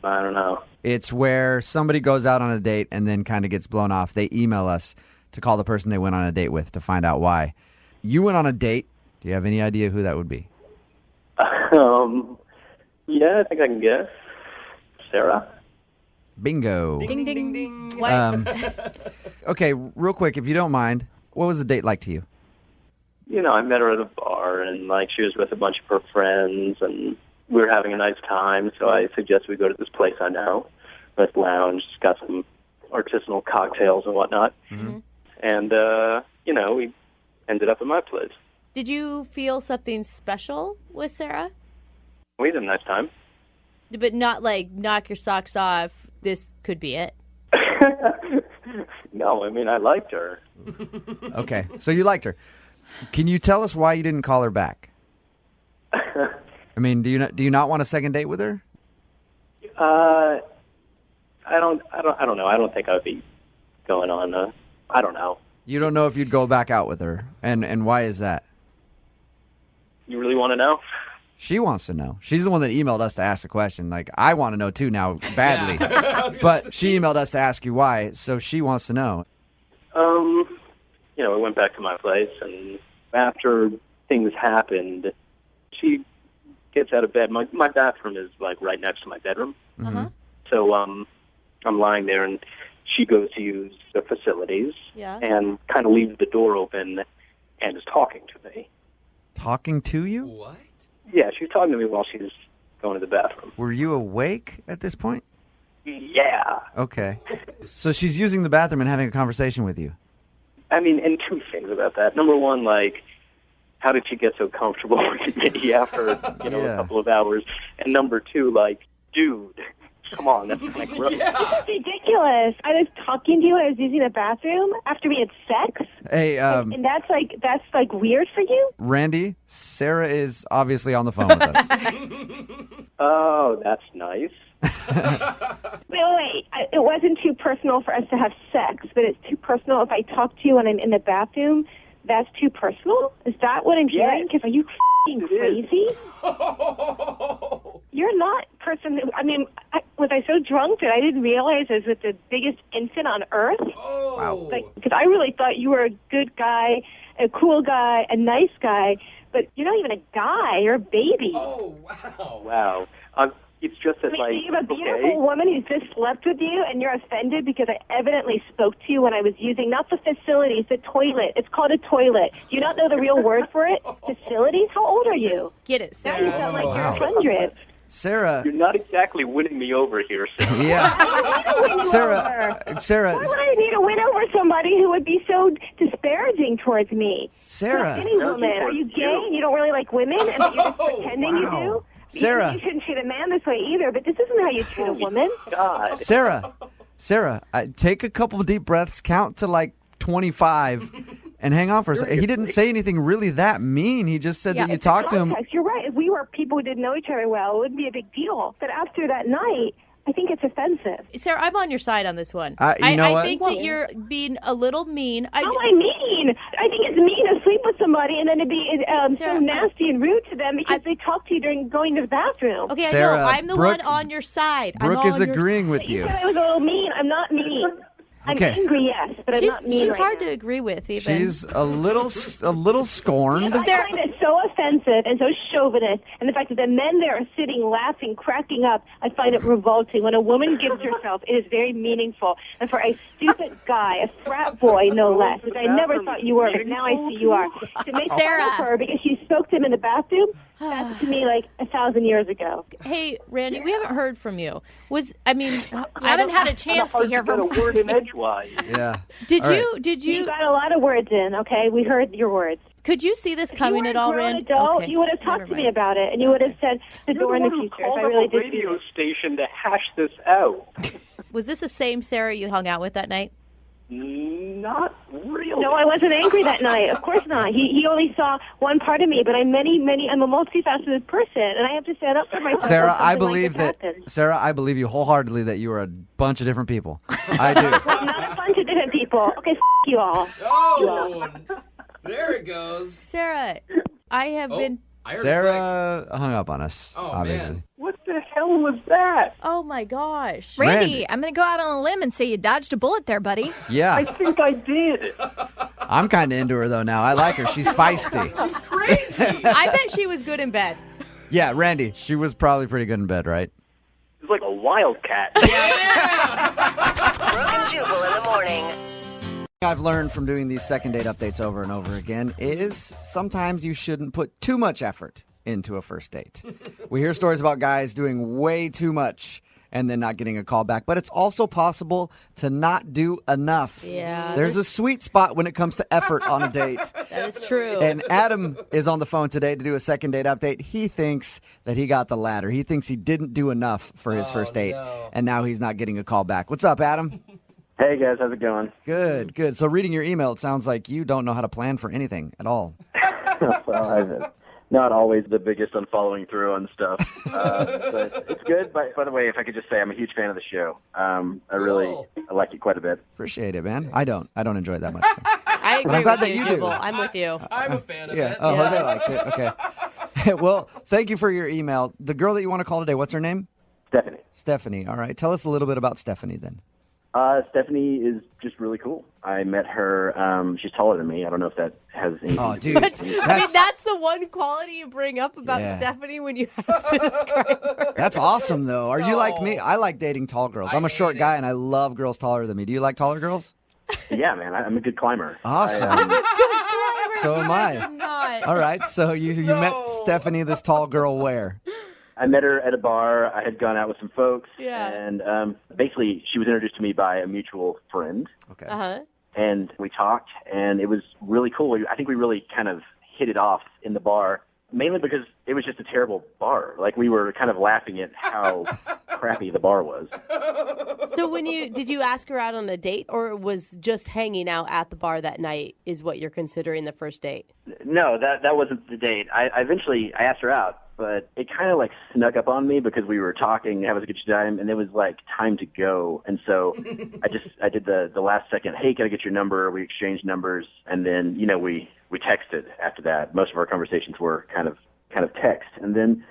I don't know. It's where somebody goes out on a date and then kind of gets blown off. They email us to call the person they went on a date with to find out why. You went on a date. Do you have any idea who that would be? Yeah, I think I can guess. Sarah. Bingo. Ding, ding, ding. What? Okay, real quick, if you don't mind, what was the date like to you? I met her at a bar, and, she was with a bunch of her friends, and we were having a nice time, so I suggested we go to this place I know, this lounge, got some artisanal cocktails and whatnot, and, we ended up at my place. Did you feel something special with Sarah? We had a nice time. But not like knock your socks off, this could be it. No, I mean, I liked her. Okay, so you liked her. Can you tell us why you didn't call her back? I mean, do you not want a second date with her? I don't know. I don't think I would be going on. I don't know. You don't know if you'd go back out with her, and why is that? You really want to know? She wants to know. She's the one that emailed us to ask the question. I want to know too now, badly. But she emailed us to ask you why, so she wants to know. We went back to my place, and after things happened, she gets out of bed. My bathroom is right next to my bedroom. So I'm lying there, and she goes to use the facilities and kind of leaves the door open and is talking to me. Talking to you? What? Yeah, she was talking to me while she was going to the bathroom. Were you awake at this point? Yeah. Okay. So she's using the bathroom and having a conversation with you. I mean, and two things about that. Number one, how did she get so comfortable with me after, a couple of hours? And number two, dude, come on, that's kind of gross. It's ridiculous. I was talking to you when I was using the bathroom after we had sex. Hey, and that's weird for you? Randy, Sarah is obviously on the phone with us. Oh, that's nice. Wait. It wasn't too personal for us to have sex, but it's too personal if I talk to you when I'm in the bathroom. That's too personal? Is that what I'm hearing? Because are you f***ing crazy? You're not person. I mean, was I so drunk that I didn't realize I was with the biggest infant on earth? Wow. Because I really thought you were a good guy, a cool guy, a nice guy, but you're not even a guy. You're a baby. Oh, wow. Wow. It's just that, you have a beautiful woman who just slept with you, and you're offended because I evidently spoke to you when I was using, not the facilities, the toilet. It's called a toilet. Do you not know the real word for it? Facilities? How old are you? Get it, Now Sarah. you sound like you're 100. Sarah. You're not exactly winning me over here, Sarah. Yeah. Sarah. Why would I need to win over somebody who would be so disparaging towards me? Sarah. Any woman. Are you gay? You don't really like women, and you're just pretending you do? Sarah. You shouldn't treat a man this way either, but this isn't how you treat a woman. God. Sarah, take a couple of deep breaths, count to 25, and hang on for a second. He didn't say anything really that mean. He just said that you talked to him. You're right. If we were people who didn't know each other well, it wouldn't be a big deal. But after that night, I think it's offensive. Sarah, I'm on your side on this one. You know I what? think that you're being a little mean. How am I mean? I think it's mean to sleep with somebody and then to be so nasty and rude to them because they talk to you during going to the bathroom. Okay, Sarah, I know. I'm the Brooke- one on your side. Brooke is agreeing with You you. said I was a little mean. I'm not mean. I'm Okay. angry, yes, but I'm not mean She's right hard now. to agree with, even. She's a little scorned. I find it so offensive and so chauvinist, and the fact that the men there are sitting, laughing, cracking up, I find it revolting. When a woman gives herself, it is very meaningful. And for a stupid guy, a frat boy, no less, which I never thought you were, but now I see you are, to make fun of her because she spoke to him in the bathroom, that's to me like 1,000 years ago. Hey, Randy, we haven't heard from you. I haven't had a chance to hear from a word in edgewise. Yeah. Did All you? right. Did you? You got a lot of words in, okay? We heard your words. Could you see this coming at all, Randy? Adult, Okay. you would have talked to me about it, and you would have said the door in the future if I really did. Radio station to hash this out. Was this the same Sarah you hung out with that night? Not really. No, I wasn't angry that night. Of course not. He only saw one part of me, but I'm I'm a multifaceted person, and I have to stand up for myself. Sarah, when I something believe like that. this happens. Sarah, I believe you wholeheartedly that you are a bunch of different people. I do. I'm not a bunch of different people. Okay, you all. Oh, there it goes. Sarah, I have been. I heard Sarah hung up on us. Oh, obviously. man. What the hell was that? Oh my gosh, Randy, Randy. I'm going to go out on a limb and say you dodged a bullet there, buddy. Yeah. I think I did. I'm kind of into her though now. I like her. She's feisty. She's crazy. I bet she was good in bed. Yeah, Randy. She was probably pretty good in bed, right? It's like a wildcat. Brooke and Jubal in the morning. I've learned from doing these second date updates over and over again is sometimes you shouldn't put too much effort into a first date. We hear stories about guys doing way too much and then not getting a call back, but it's also possible to not do enough. Yeah. There's a sweet spot when it comes to effort on a date. That is true. And Adam is on the phone today to do a second date update. He thinks that he got the latter. He thinks he didn't do enough for his first date, and now he's not getting a call back. What's up, Adam? Hey guys, how's it going? Good, good. So reading your email, it sounds like you don't know how to plan for anything at all. Well, I'm not always the biggest on following through on stuff, but it's good. By the way, if I could just say, I'm a huge fan of the show. I like it quite a bit. Appreciate it, man. I don't enjoy it that much. So. I agree But I'm glad with that you, you do. Jubal. I'm with you. I'm a fan of Yeah. it. Oh, Jose likes it. Okay. Well, thank you for your email. The girl that you want to call today, what's her name? Stephanie. Stephanie. All right. Tell us a little bit about Stephanie then. Stephanie is just really cool. I met her. She's taller than me. I don't know if that has anything Oh, to do dude. with it. I mean, that's the one quality you bring up about Yeah. Stephanie when you have to describe her. That's awesome, though. Are you like me? I like dating tall girls. I'm a short guy, and I love girls taller than me. Do you like taller girls? Yeah, man. I'm a good climber. Awesome. So am I. Not. All right. So you met Stephanie, this tall girl, where? I met her at a bar. I had gone out with some folks. Yeah. And basically, she was introduced to me by a mutual friend. Okay. Uh-huh. And we talked, and it was really cool. I think we really kind of hit it off in the bar, mainly because it was just a terrible bar. Like, we were kind of laughing at how crappy the bar was. So did you ask her out on a date, or was just hanging out at the bar that night is what you're considering the first date? No, that wasn't the date. I eventually asked her out, but it kind of like snuck up on me because we were talking, having a good time, and it was like time to go. And so I did the last second, hey, can I get your number? We exchanged numbers, and then, we texted after that. Most of our conversations were kind of text. And then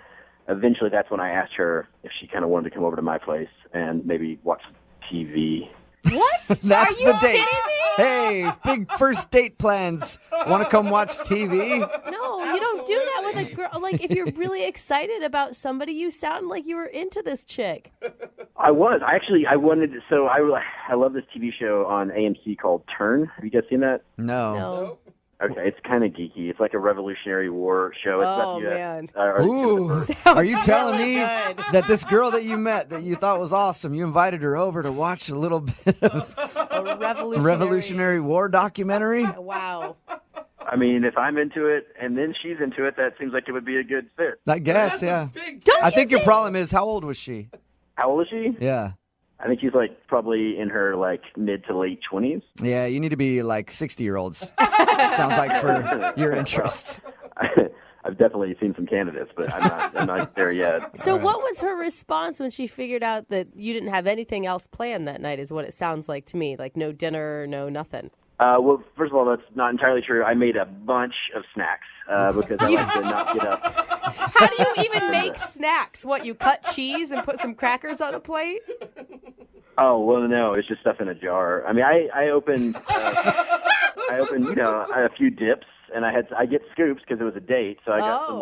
eventually that's when I asked her if she kind of wanted to come over to my place and maybe watch TV. What? That's Are you the date. kidding me? Hey, big first date plans. Want to come watch TV? No, you don't do that with a girl. Like, if you're really excited about somebody, you sound like you were into this chick. I was. I wanted to, so I love this TV show on AMC called Turn. Have you guys seen that? No. Okay, it's kind of geeky. It's like a Revolutionary War show. It's Oh, about man. Ooh. Are you telling really me good. that this girl that you met that you thought was awesome, you invited her over to watch a little bit of A Revolutionary War documentary? Wow. I mean, if I'm into it and then she's into it, that seems like it would be a good fit. I guess, yeah. I think your problem is, how old was she? How old is she? Yeah. I think she's like probably in her like mid to late 20s. Yeah, you need to be like 60-year-olds. Sounds like for your interests. I I've definitely seen some candidates, but I'm not there yet. So what was her response when she figured out that you didn't have anything else planned that night is what it sounds like to me, like no dinner, no nothing. Well, first of all, that's not entirely true. I made a bunch of snacks because I like to not get up. How do you even make snacks? What, you cut cheese and put some crackers on a plate? Oh, well, no, it's just stuff in a jar. I mean, I opened, a few dips, and I get scoops because it was a date, so I got some,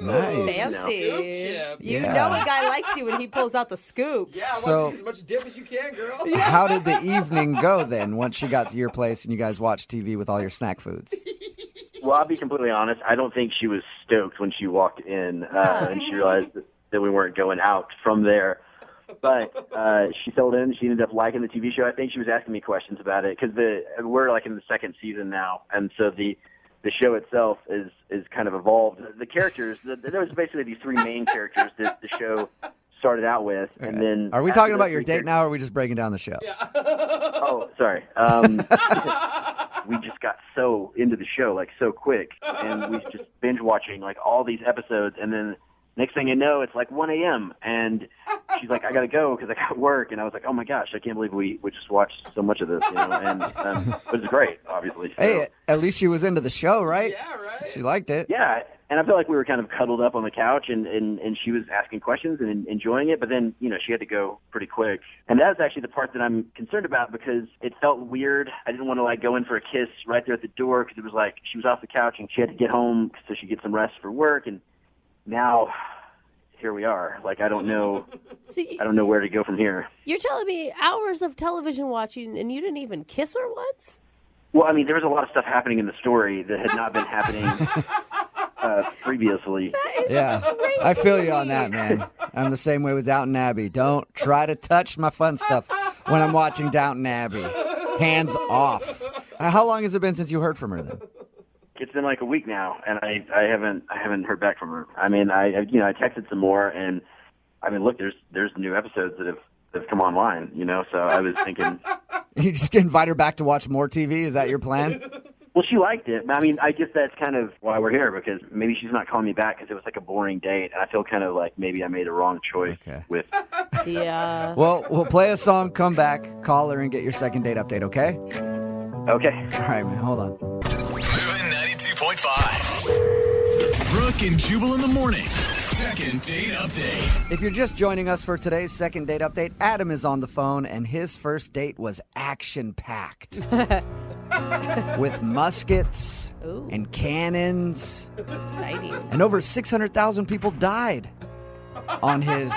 Nice. Fancy. You know a guy likes you when he pulls out the scoops. Yeah, So- as much dip as you can, girl. How did the evening go then once she got to your place and you guys watched TV with all your snack foods? Well, I'll be completely honest. I don't think she was stoked when she walked in and she realized that we weren't going out from there. But she settled in. She ended up liking the TV show. I think she was asking me questions about it because we're like in the second season now, and so the show itself is kind of evolved. The characters, there was basically these three main characters that the show started out with, and then Are we after talking those about your three date now, or are we just breaking down the show? Oh, sorry. We just got so into the show, like, so quick, and we just binge watching, like, all these episodes, and then next thing you know, it's like 1 a.m., and she's like, I gotta go because I got work, and I was like, oh my gosh, I can't believe we just watched so much of this, and it was great, obviously. So. Hey, at least she was into the show, right? Yeah, right. She liked it. Yeah, and I felt like we were kind of cuddled up on the couch, and she was asking questions and enjoying it, but then, she had to go pretty quick. And that was actually the part that I'm concerned about because it felt weird. I didn't want to, like, go in for a kiss right there at the door because it was like she was off the couch and she had to get home so she could get some rest for work, and now here we are. Like, I don't know where to go from here. You're telling me hours of television watching and you didn't even kiss her once? Well, I mean, there was a lot of stuff happening in the story that had not been happening previously. Yeah, I feel you on that, man. I'm the same way with Downton Abbey. Don't try to touch my fun stuff when I'm watching Downton Abbey. Hands off. How long has it been since you heard from her then? It's been like a week now, and I haven't heard back from her. I mean, I texted some more, and I mean, look, there's new episodes that have come online, so I was thinking. You just invite her back to watch more TV? Is that your plan? Well, she liked it. I mean, I guess that's kind of why we're here, because maybe she's not calling me back because it was like a boring date, and I feel kind of like maybe I made a wrong choice with. Yeah. Well, we'll play a song, come back, call her, and get your second date update, okay? Okay. All right, man, hold on. Moving 92.5. Brooke and Jubal in the mornings. Second date update. If you're just joining us for today's second date update, Adam is on the phone, and his first date was action-packed. With muskets and cannons. Exciting. And over 600,000 people died on his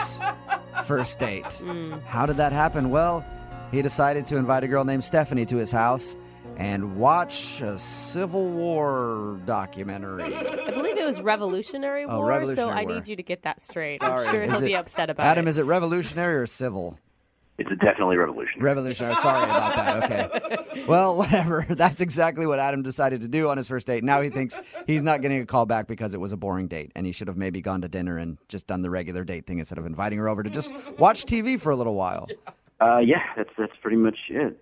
first date. How did that happen? Well, he decided to invite a girl named Stephanie to his house and watch a Civil War documentary. I believe it was Revolutionary War, Revolutionary so I War. need you to get that straight. Sorry. I'm sure Is he'll it- be upset about Adam, it. is it revolutionary or civil? It's definitely revolutionary. Revolutionary. Sorry about that. Okay. Well, whatever. That's exactly what Adam decided to do on his first date. Now he thinks he's not getting a call back because it was a boring date, and he should have maybe gone to dinner and just done the regular date thing instead of inviting her over to just watch TV for a little while. Yeah, that's pretty much it.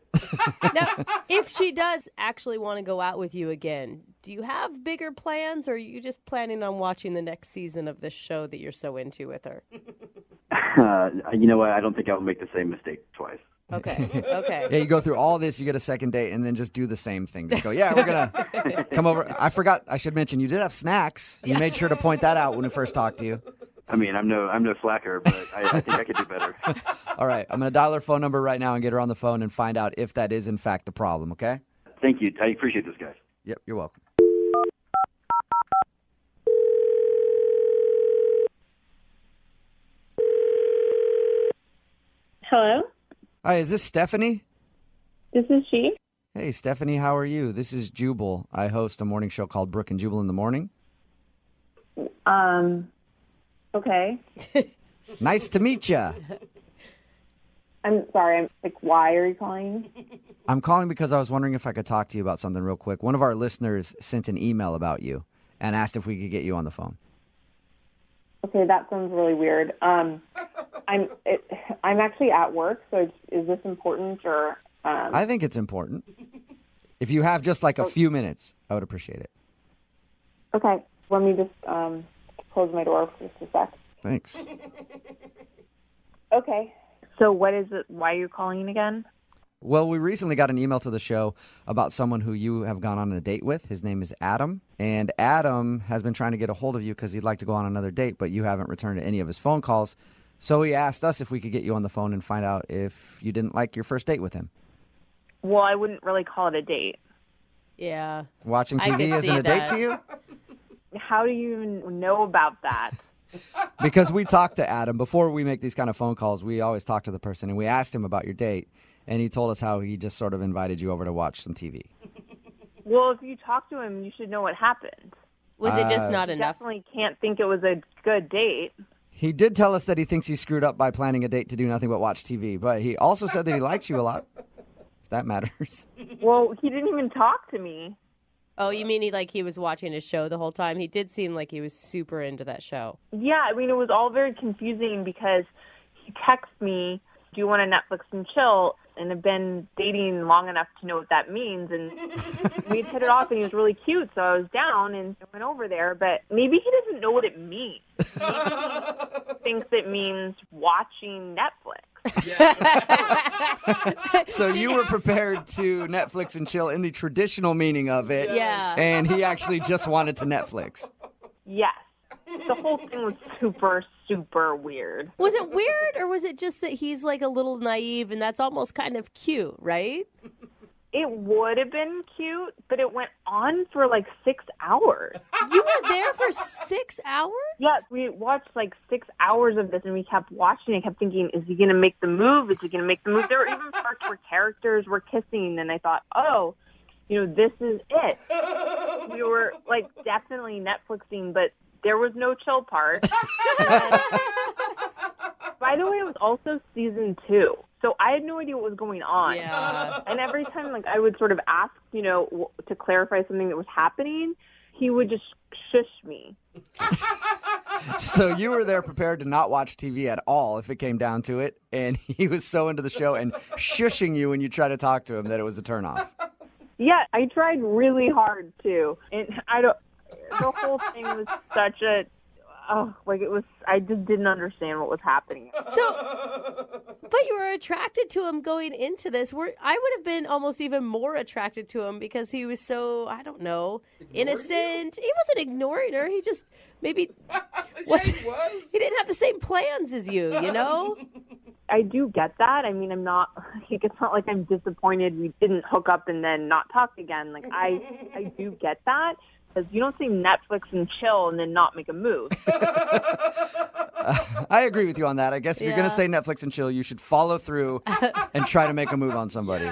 Now, if she does actually want to go out with you again, do you have bigger plans, or are you just planning on watching the next season of this show that you're so into with her? You know what? I don't think I'll make the same mistake twice. Okay. Yeah, you go through all this, you get a second date, and then just do the same thing. Just go, yeah, we're going to come over. I forgot, I should mention, you did have snacks. You made sure to point that out when we first talked to you. I mean, I'm no slacker, but I think I could do better. All right, I'm going to dial her phone number right now and get her on the phone and find out if that is, in fact, the problem, okay? Thank you. I appreciate this, guys. Yep, you're welcome. Hello, Hi, is this Stephanie? this is she. Hey, Stephanie, how are you? This is Jubal. I host a morning show called Brooke and Jubal in the morning. Okay. Nice to meet you. I'm sorry. I'm like, why are you calling? I'm calling because I was wondering if I could talk to you about something real quick. One of our listeners sent an email about you and asked if we could get you on the phone. Okay, that sounds really weird. I'm actually at work, so is this important or? I think it's important. If you have just like a few minutes, I would appreciate it. Okay. Let me just close my door for just a sec. Thanks. Okay. So what is it? Why are you calling again? Well, we recently got an email to the show about someone who you have gone on a date with. His name is Adam. And Adam has been trying to get a hold of you because he'd like to go on another date, but you haven't returned any of his phone calls. So he asked us if we could get you on the phone and find out if you didn't like your first date with him. Well, I wouldn't really call it a date. Yeah. Watching I TV could isn't see a date that. to you? How do you even know about that? Because we talked to Adam. Before we make these kind of phone calls, we always talk to the person, and we asked him about your date, and he told us how he just sort of invited you over to watch some TV. Well, if you talk to him, you should know what happened. Was it just not You enough? definitely can't think it was a good date. He did tell us that he thinks he screwed up by planning a date to do nothing but watch TV, but he also said that he likes you a lot. If that matters. Well, he didn't even talk to me. Oh, you mean he was watching his show the whole time? He did seem like he was super into that show. Yeah, I mean, it was all very confusing because he texted me, do you want to Netflix and chill? And I've been dating long enough to know what that means. And we'd hit it off, and he was really cute, so I was down and went over there. But maybe he doesn't know what it means. Maybe he thinks it means watching Netflix. So you were prepared to Netflix and chill in the traditional meaning of it. Yeah. And he actually just wanted to Netflix. Yes. The whole thing was super, super weird. Was it weird, or was it just that he's like a little naive and that's almost kind of cute, right? It would have been cute, but it went on for like 6 hours. You were there for 6 hours? Yes, we watched like 6 hours of this, and we kept watching. I kept thinking, is he going to make the move? Is he going to make the move? There were even parts where characters were kissing, and I thought, oh, this is it. We were like definitely Netflixing, but there was no chill part. And, by the way, it was also season 2. So I had no idea what was going on. Yeah. And every time I would sort of ask, to clarify something that was happening, he would just shush me. So you were there prepared to not watch TV at all if it came down to it, and he was so into the show and shushing you when you try to talk to him that it was a turnoff. Yeah, I tried really hard too. And the whole thing was such I just didn't understand what was happening. But you were attracted to him going into this. I would have been almost even more attracted to him because he was so, I don't know, innocent. He wasn't ignoring her. He just maybe he didn't have the same plans as you, I do get that. I mean, it's not like I'm disappointed we didn't hook up and then not talk again. Like, I do get that. Because you don't say Netflix and chill and then not make a move. I agree with you on that. I guess if you're going to say Netflix and chill, you should follow through and try to make a move on somebody.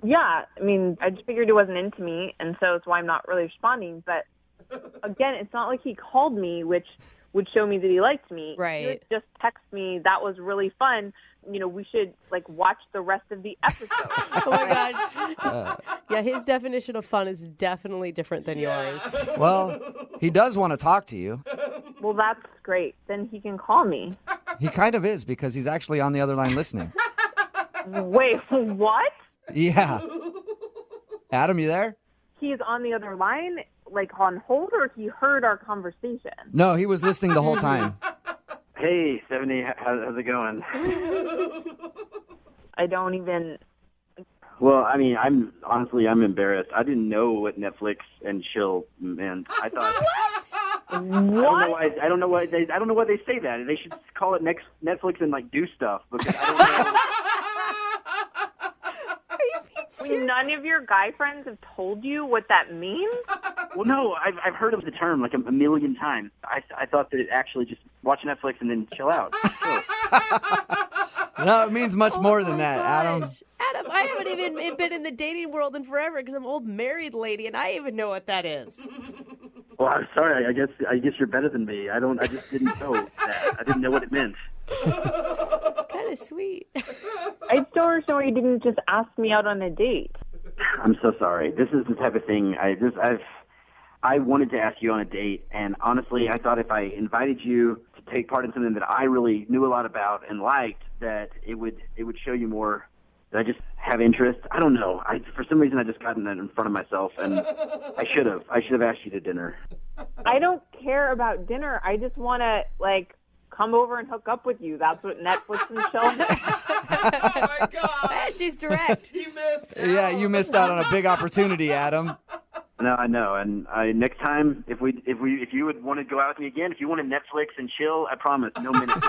Yeah, I mean, I just figured he wasn't into me, and so that's why I'm not really responding. But again, it's not like he called me, which would show me that he liked me. Right. He would just text me, that was really fun. We should watch the rest of the episode. Oh my God. Yeah, his definition of fun is definitely different than yours. Well, he does want to talk to you. Well, that's great. Then he can call me. He kind of is because he's actually on the other line listening. Wait, what? Yeah. Adam, you there? He's on the other line, on hold, or he heard our conversation? No, he was listening the whole time. Hey, 70, how's it going? I don't even... Well, I mean, I'm embarrassed. I didn't know what Netflix and chill meant. I thought... What? I don't know why they say that. They should call it Netflix and do stuff because I don't know. None of your guy friends have told you what that means? Well, no, I've heard of the term a million times. I thought that it actually just watch Netflix and then chill out. Chill. No, it means much more than that, Adam. Adam, I haven't even been in the dating world in forever because I'm an old married lady, and I even know what that is. Well, I'm sorry. I guess you're better than me. I just didn't know that. I didn't know what it meant. It's kind of sweet. I don't understand why you didn't just ask me out on a date. I'm so sorry. This is the type of thing I wanted to ask you on a date, and honestly, I thought if I invited you to take part in something that I really knew a lot about and liked, that it would show you more Did I just have interest? I don't know. For some reason, I just got in front of myself, and I should have asked you to dinner. I don't care about dinner. I just want to, come over and hook up with you. That's what Netflix and chill. Oh my God! She's direct. You missed. Yeah, you missed out on a big opportunity, Adam. No, I know. And next time, if you would want to go out with me again, if you want to Netflix and chill, I promise, no minutes.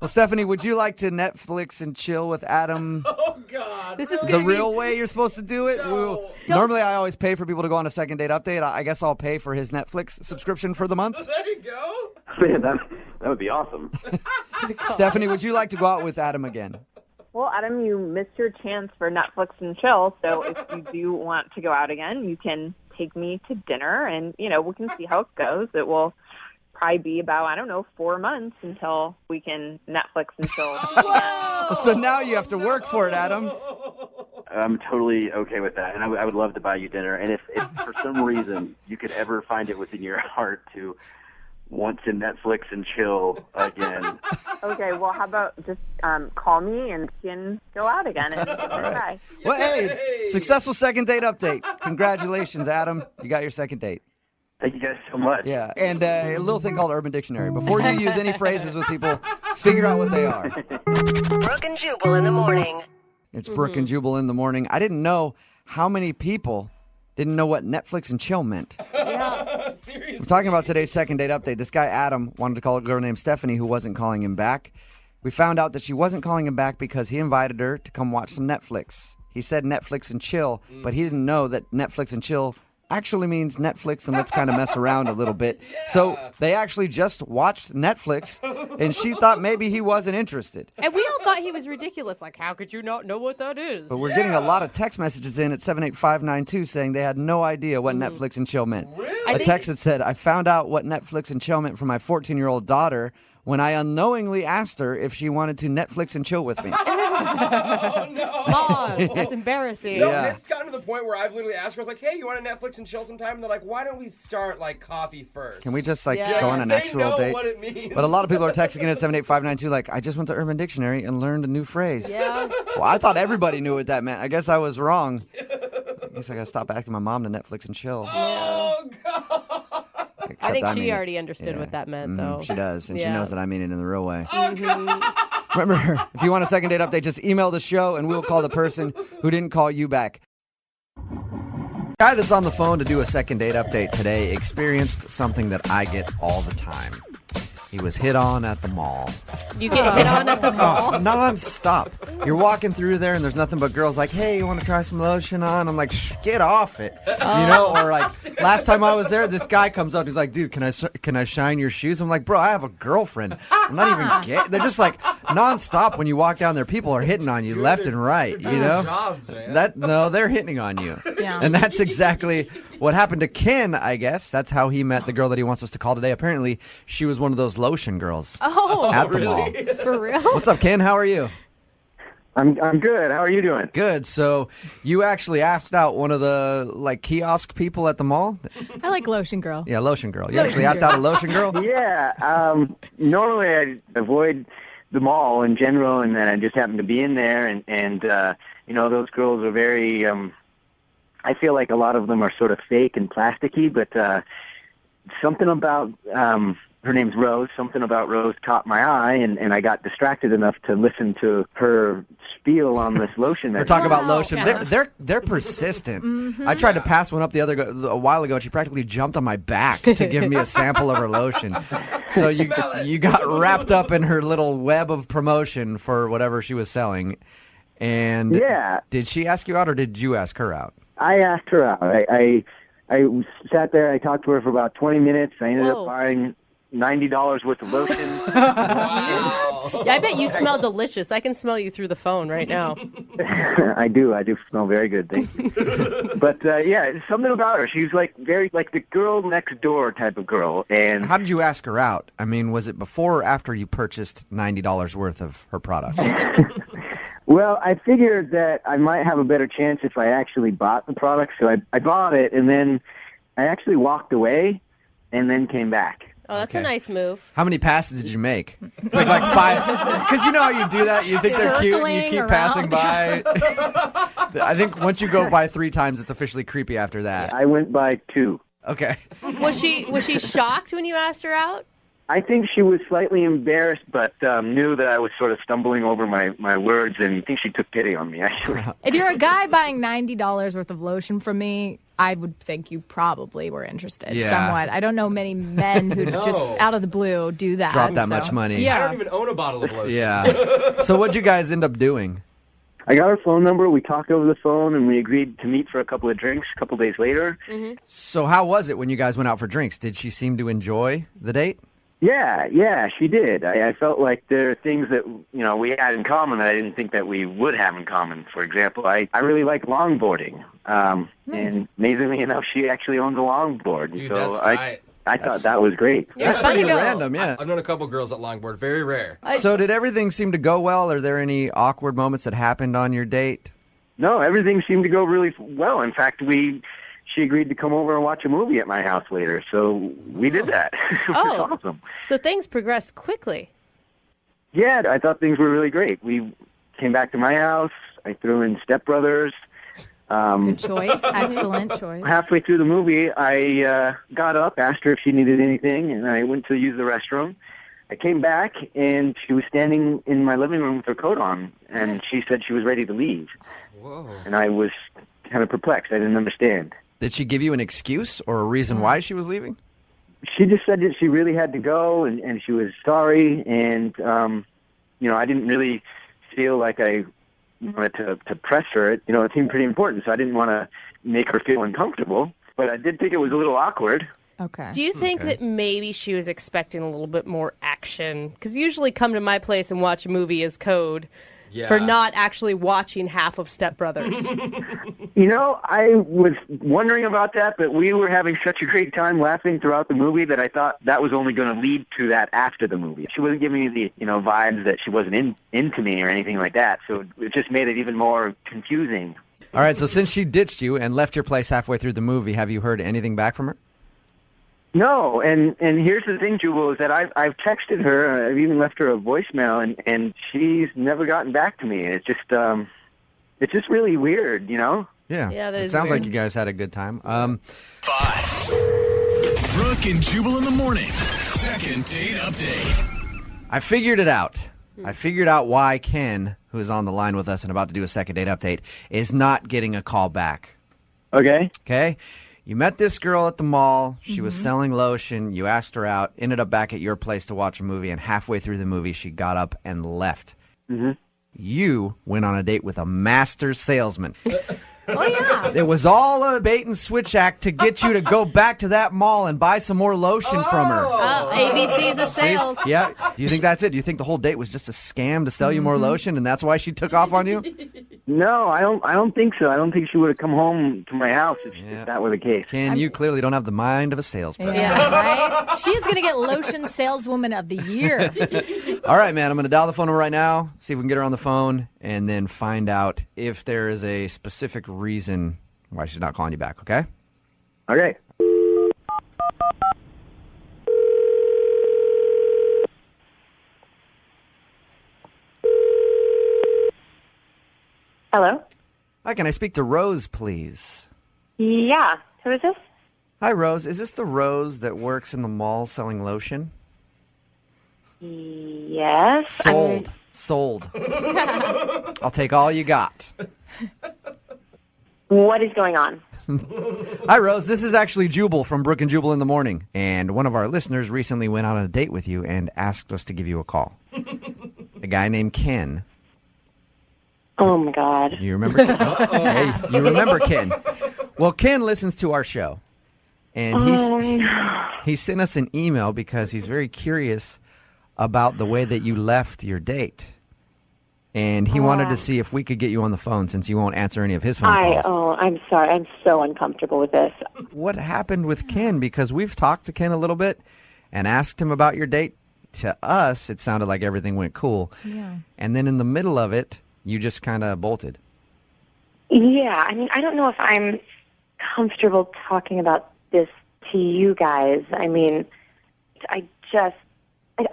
Well, Stephanie, would you like to Netflix and chill with Adam? Oh God! This is The real way you're supposed to do it? No. Normally, I always pay for people to go on a second date update. I guess I'll pay for his Netflix subscription for the month. There you go. Man, that would be awesome. Stephanie, would you like to go out with Adam again? Well, Adam, you missed your chance for Netflix and chill, so if you do want to go out again, you can take me to dinner, and, we can see how it goes. It will probably be about, 4 months until we can Netflix and chill. So now you have to work for it, Adam. I'm totally okay with that, and I would love to buy you dinner. And if for some reason you could ever find it within your heart to want to Netflix and chill again. Okay, well, how about just call me and we can go out again and try. Well, hey, successful second date update. Congratulations, Adam. You got your second date. Thank you guys so much. Yeah, and a little thing called Urban Dictionary. Before you use any phrases with people, figure out what they are. Brooke and Jubal in the morning. It's Brooke and Jubal in the morning. I didn't know how many people didn't know what Netflix and chill meant. Yeah, seriously. We're talking about today's second date update. This guy, Adam, wanted to call a girl named Stephanie who wasn't calling him back. We found out that she wasn't calling him back because he invited her to come watch some Netflix. He said Netflix and chill, but he didn't know that Netflix and chill actually means Netflix and let's kind of mess around a little bit. Yeah. So they actually just watched Netflix, and she thought maybe he wasn't interested. And we all thought he was ridiculous. Like, how could you not know what that is? But we're getting a lot of text messages in at 78592 saying they had no idea what Netflix and chill meant. Really? A text that said, I found out what Netflix and chill meant for my 14-year-old daughter when I unknowingly asked her if she wanted to Netflix and chill with me. Oh, no. Mom, that's embarrassing. No, Yeah. it's gotten to the point where I've literally asked her, I was like, hey, you want to Netflix and chill sometime? And they're like, why don't we start, coffee first? Can we just, go on an they actual know date? what it means. But a lot of people are texting in at 78592 like, I just went to Urban Dictionary and learned a new phrase. Yeah. Well, I thought everybody knew what that meant. I guess I was wrong. I guess I got to stop asking my mom to Netflix and chill. Oh, God. I think mean she it. already understood what that meant, though. She does, and she Yeah. knows that I mean it in the real way. Oh, God. Remember, if you want a second date update, just email the show, and we'll call the person who didn't call you back. The guy that's on the phone to do a second date update today experienced something that I get all the time. He was hit on at the mall. You get hit on at the mall? Non-stop. You're walking through there, and there's nothing but girls like, hey, you want to try some lotion on? I'm like, get off it. You know? Or last time I was there, this guy comes up. He's like, dude, can I shine your shoes? I'm like, bro, I have a girlfriend. I'm not even gay. They're just non-stop when you walk down there. People are hitting on you left and right, you know? Jobs, man. No, they're hitting on you. Yeah. And that's exactly what happened to Ken, I guess. That's how he met the girl that he wants us to call today. Apparently, she was one of those lotion girls at the mall. For real? What's up, Ken? How are you? I'm good. How are you doing? Good. So you actually asked out one of the kiosk people at the mall? I like Lotion Girl. Yeah, lotion girl. You actually asked out a lotion girl? Yeah. Normally I avoid the mall in general, and then I just happen to be in there, and those girls are very. I feel like a lot of them are sort of fake and plasticky, but something about her name's Rose. Something about Rose caught my eye, and I got distracted enough to listen to her spiel on this lotion. We're talking about lotion. Yeah. They're persistent. I tried to pass one up a while ago, and she practically jumped on my back to give me a sample of her lotion. So you got wrapped up in her little web of promotion for whatever she was selling. And did she ask you out, or did you ask her out? I asked her out. I sat there. I talked to her for about 20 minutes. I ended up buying $90 worth of lotion. Wow. Yeah, I bet you smell delicious. I can smell you through the phone right now. I do smell very good, thank you. But something about her. She's very the girl next door type of girl. And how did you ask her out? I mean, was it before or after you purchased $90 worth of her product? Well, I figured that I might have a better chance if I actually bought the product. So I bought it, and then I actually walked away and then came back. Oh, that's Okay. a nice move. How many passes did you make? Like 5? Because you know how you do that. You think they're cute and you keep Circling passing around. by. I think once you go by 3 times, it's officially creepy after that. I went by 2. Okay. Was she shocked when you asked her out? I think she was slightly embarrassed, but knew that I was sort of stumbling over my words, and I think she took pity on me, actually. If you're a guy buying $90 worth of lotion from me, I would think you probably were interested somewhat. I don't know many men who just out of the blue do that. Drop that much money. Yeah. I don't even own a bottle of lotion. Yeah. So what'd you guys end up doing? I got her phone number, we talked over the phone, and we agreed to meet for a couple of drinks a couple days later. Mm-hmm. So how was it when you guys went out for drinks? Did she seem to enjoy the date? Yeah, she did. I felt like there are things that, we had in common that I didn't think that we would have in common. For example, I really like longboarding. And amazingly enough, she actually owns a longboard. Dude, so that's tight. I thought that was great. That's pretty random, yeah. I've known a couple girls that longboard. Very rare. So did everything seem to go well? Are there any awkward moments that happened on your date? No, everything seemed to go really well. In fact, she agreed to come over and watch a movie at my house later, so we did that. It was awesome. So things progressed quickly. Yeah, I thought things were really great. We came back to my house. I threw in Step Brothers. Good choice. Excellent choice. Halfway through the movie, I got up, asked her if she needed anything, and I went to use the restroom. I came back, and she was standing in my living room with her coat on, and she said she was ready to leave. Whoa. And I was kind of perplexed. I didn't understand. Did she give you an excuse or a reason why she was leaving? She just said that she really had to go, and she was sorry, and, I didn't really feel like I wanted to press her. It seemed pretty important, so I didn't want to make her feel uncomfortable, but I did think it was a little awkward. Okay. Do you think that maybe she was expecting a little bit more action? Because usually come to my place and watch a movie is code for not actually watching half of Step Brothers. I was wondering about that, but we were having such a great time laughing throughout the movie that I thought that was only going to lead to that after the movie. She wasn't giving me the, vibes that she wasn't into me or anything like that, so it just made it even more confusing. All right, so since she ditched you and left your place halfway through the movie, have you heard anything back from her? No, and here's the thing, Jubal, is that I've texted her, I've even left her a voicemail, and she's never gotten back to me. It's just really weird, Yeah. Yeah, that it is sounds weird. like you guys had a good time. 5. Brooke and Jubal in the mornings. Second date update. I figured it out. I figured out why Ken, who is on the line with us and about to do a second date update, is not getting a call back. Okay. Okay? You met this girl at the mall. She was selling lotion. You asked her out, ended up back at your place to watch a movie, and halfway through the movie, she got up and left. Mm-hmm. You went on a date with a master salesman. Oh, yeah. It was all a bait and switch act to get you to go back to that mall and buy some more lotion from her. ABC's of sales. Yeah. Do you think that's it? Do you think the whole date was just a scam to sell you more lotion, and that's why she took off on you? No, I don't think so. I don't think she would have come home to my house if that were the case. Ken, you clearly don't have the mind of a salesperson. Yeah, right? She is going to get Lotion Saleswoman of the Year. All right, man, I'm going to dial the phone number right now, see if we can get her on the phone, and then find out if there is a specific reason why she's not calling you back, okay? Okay. Hello? Hi, can I speak to Rose, please? Yeah. Who is this? Hi, Rose. Is this the Rose that works in the mall selling lotion? Yes. Sold. I'll take all you got. What is going on? Hi, Rose. This is actually Jubal from Brooke and Jubal in the morning. And one of our listeners recently went on a date with you and asked us to give you a call. A guy named Ken. Oh, my God. You remember Ken? Hey, you remember Ken. Well, Ken listens to our show. And he sent us an email because he's very curious about the way that you left your date. And he wanted to see if we could get you on the phone since you won't answer any of his phone calls. I'm sorry. I'm so uncomfortable with this. What happened with Ken? Because we've talked to Ken a little bit and asked him about your date. To us, it sounded like everything went cool. Yeah. And then in the middle of it, you just kind of bolted. Yeah. I mean, I don't know if I'm comfortable talking about this to you guys. I mean, I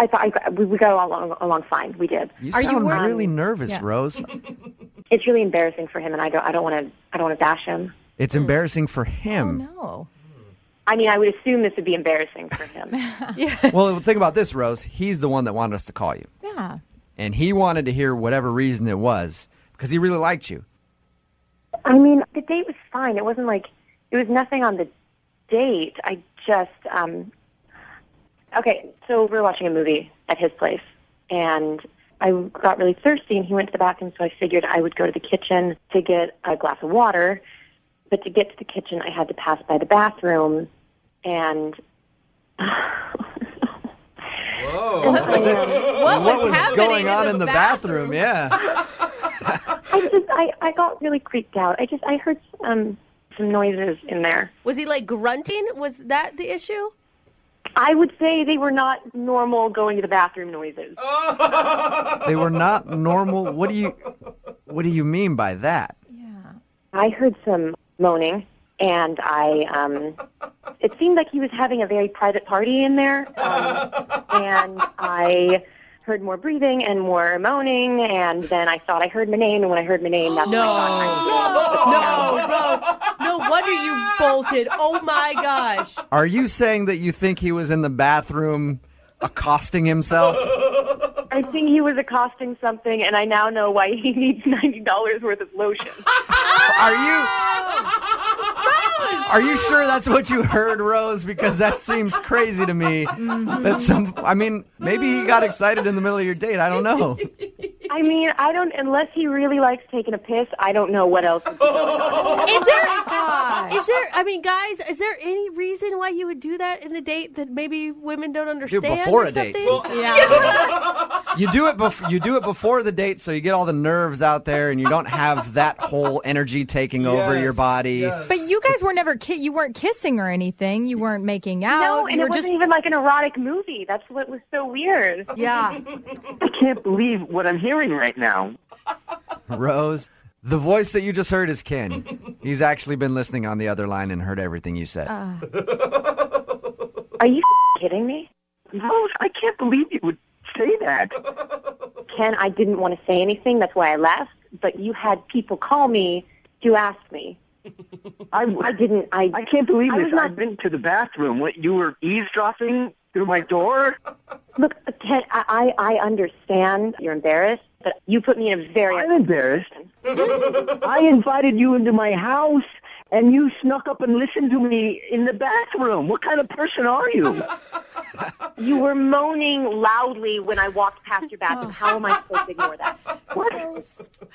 thought we got along fine. We did. You sound really nervous, Yeah. Rose. It's really embarrassing for him, and I don't want to bash him. It's embarrassing for him. No. I mean, I would assume this would be embarrassing for him. Well, think about this, Rose. He's the one that wanted us to call you. Yeah. And he wanted to hear whatever reason it was because he really liked you. I mean, the date was fine. It wasn't like it was nothing on the date. I just okay. So we were watching a movie at his place, and I got really thirsty, and he went to the bathroom. So I figured I would go to the kitchen to get a glass of water. But to get to the kitchen, I had to pass by the bathroom, and Whoa. What was going on in the bathroom? Yeah. I got really creeped out. I heard some noises in there. Was he like grunting? Was that the issue? I would say they were not normal going to the bathroom noises. They were not normal. What do you mean by that? I heard some moaning, and it seemed like he was having a very private party in there, and I heard more breathing and more moaning, and then I thought I heard my name, and when I heard my name, that's when I thought No wonder you bolted. Oh my gosh. Are you saying that you think he was in the bathroom accosting himself? I think he was accosting something, and I now know why he needs $90 worth of lotion. Are you sure that's what you heard, Rose? Because that seems crazy to me. That maybe he got excited in the middle of your date. I don't know. I mean, unless he really likes taking a piss, I don't know what else is going on. Guys, is there any reason why you would do that in a date that maybe women don't understand? before or a date. something? You do it before the date, so you get all the nerves out there, and you don't have that whole energy taking over your body. But you guys were never you weren't kissing or anything. You weren't making out. No, and you it were wasn't even like an erotic movie. That's what was so weird. Yeah. I can't believe what I'm hearing right now. Rose, the voice that you just heard is Ken. He's actually been listening on the other line and heard everything you said. Are you kidding me? Rose, I can't believe you would say that. Ken, I didn't want to say anything. That's why I left. But you had people call me to ask me. I can't believe this. Not... I've been to the bathroom. What, you were eavesdropping through my door? Look, Ken, I understand you're embarrassed, but you put me in a very... I'm embarrassed. I invited you into my house, and you snuck up and listened to me in the bathroom. What kind of person are you? You were moaning loudly when I walked past your bathroom. How am I supposed to ignore that? What?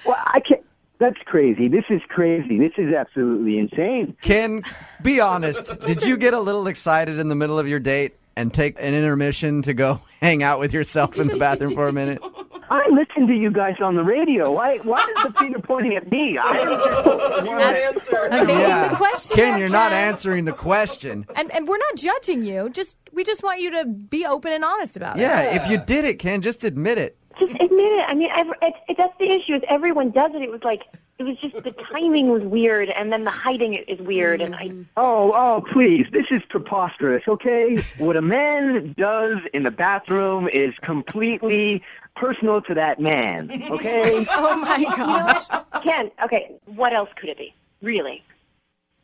Well, I can't... That's crazy. This is crazy. This is absolutely insane. Ken, be honest. Did you get a little excited in the middle of your date and take an intermission to go hang out with yourself in the bathroom for a minute? I listen to you guys on the radio. Why is the finger pointing at me? That's evading the question. Ken, you're not answering the question. And we're not judging you. We just want you to be open and honest about it. Yeah, if you did it, Ken, just admit it. Just admit it. I mean, that's the issue. Is everyone does it. It was just the timing was weird, and then the hiding is weird. And Oh, please. This is preposterous, okay? What a man does in the bathroom is completely personal to that man, okay? Oh, my gosh. Ken, okay, what else could it be? Really?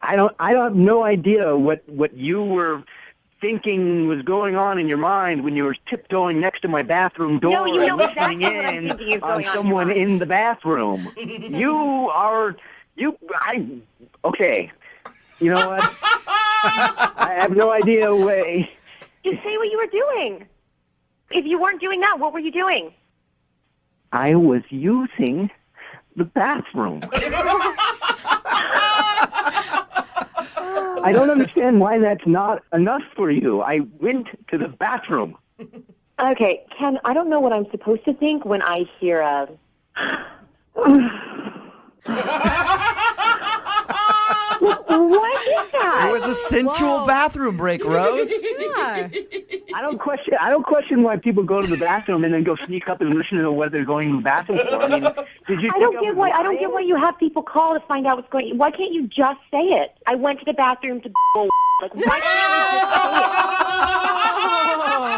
I have no idea what you were thinking was going on in your mind when you were tiptoeing next to my bathroom door No, you know and listening exactly what I'm thinking is in going on on someone in the bathroom. Okay. You know what? I have no idea what... Just say what you were doing. If you weren't doing that, what were you doing? I was using the bathroom. I don't understand why that's not enough for you. I went to the bathroom. Okay, Ken, I don't know what I'm supposed to think when I hear a... What is that? It was a sensual bathroom break, Rose. Yeah. I don't question why people go to the bathroom and then go sneak up and listen to what they're going to the bathroom for. I mean, did you? I don't get why you have people call to find out what's going on. Why can't you just say it? I went to the bathroom to like why can't you just say it?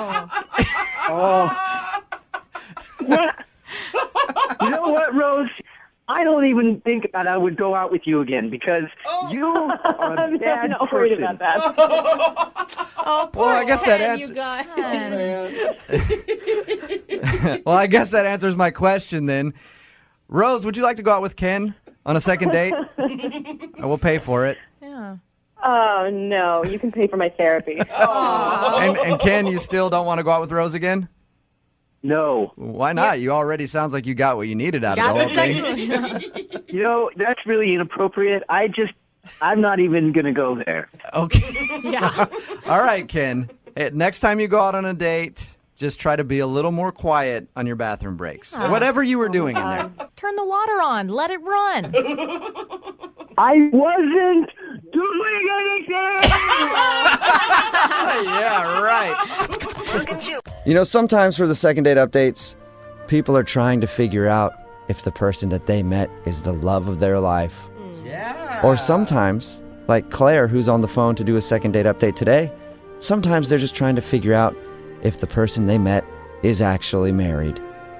You know what, Rose? I don't even think that I would go out with you again because you are a bad not person. worried about that. Oh, poor Well, I guess that Ken, answer- you guys. Well, I guess that answers my question then. Rose, would you like to go out with Ken on a second date? I will pay for it. Yeah. Oh, no. You can pay for my therapy. And Ken, you still don't want to go out with Rose again? No. Why not? You already sounds like you got what you needed out of the whole thing. You know, that's really inappropriate. I'm not even going to go there. Okay. Yeah. All right, Ken. Hey, next time you go out on a date, just try to be a little more quiet on your bathroom breaks. Yeah. Whatever you were doing in there. Turn the water on. Let it run. I wasn't doing anything! Yeah, right. Brooke and Jubal. You know, sometimes for the second date updates, people are trying to figure out if the person that they met is the love of their life. Yeah. Or sometimes, like Claire, who's on the phone to do a second date update today, sometimes they're just trying to figure out if the person they met is actually married.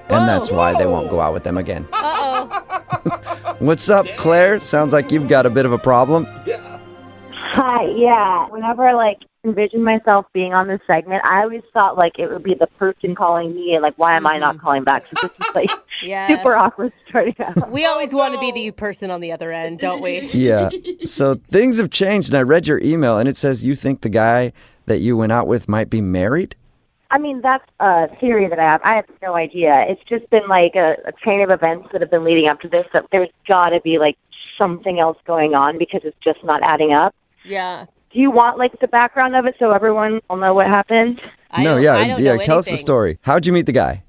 And that's why they won't go out with them again. Uh-oh. What's up, Claire? Sounds like you've got a bit of a problem. Hi, yeah. Whenever I envision myself being on this segment, I always thought it would be the person calling me and why am I not calling back? So this is Yeah. super awkward starting out. We always want to be the person on the other end, don't we? Yeah. So things have changed, and I read your email, and it says you think the guy that you went out with might be married? I mean, that's a theory that I have. I have no idea. It's just been a chain of events that have been leading up to this. That there's got to be something else going on because it's just not adding up. Yeah. Do you want the background of it so everyone will know what happened? I don't know Tell us the anything. story. How'd you meet the guy?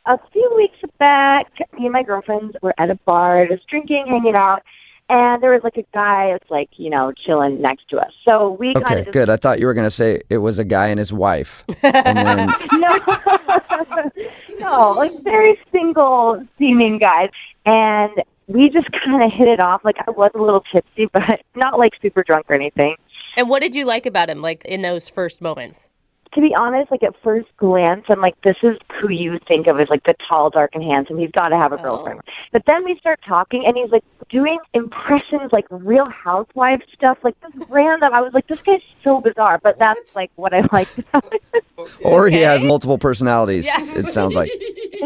A few weeks back, me and my girlfriends were at a bar, just drinking, hanging out, and there was a guy that's chilling next to us. So we kind Okay, of just good. I thought you were going to say it was a guy and his wife. And then, no, very single seeming guys. And we just kind of hit it off. I was a little tipsy, but not super drunk or anything. And what did you like about him, in those first moments? To be honest, at first glance, I'm this is who you think of as the tall, dark, and handsome. He's got to have a girlfriend. But then we start talking, and he's doing impressions, Real Housewives stuff, this random. I was this guy's so bizarre, but that's what I liked about it. or he has multiple personalities, it sounds like.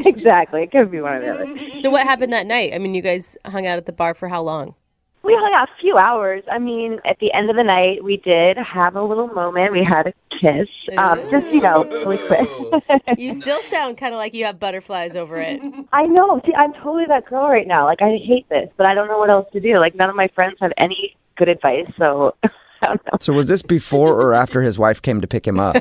Exactly. It could be one or the other. So what happened that night? I mean, you guys hung out at the bar for how long? We hung out a few hours. I mean, at the end of the night, we did have a little moment. We had a kiss. Just, really quick. You still sound kind of like you have butterflies over it. I know. See, I'm totally that girl right now. I hate this, but I don't know what else to do. None of my friends have any good advice, so I don't know. So was this before or after his wife came to pick him up?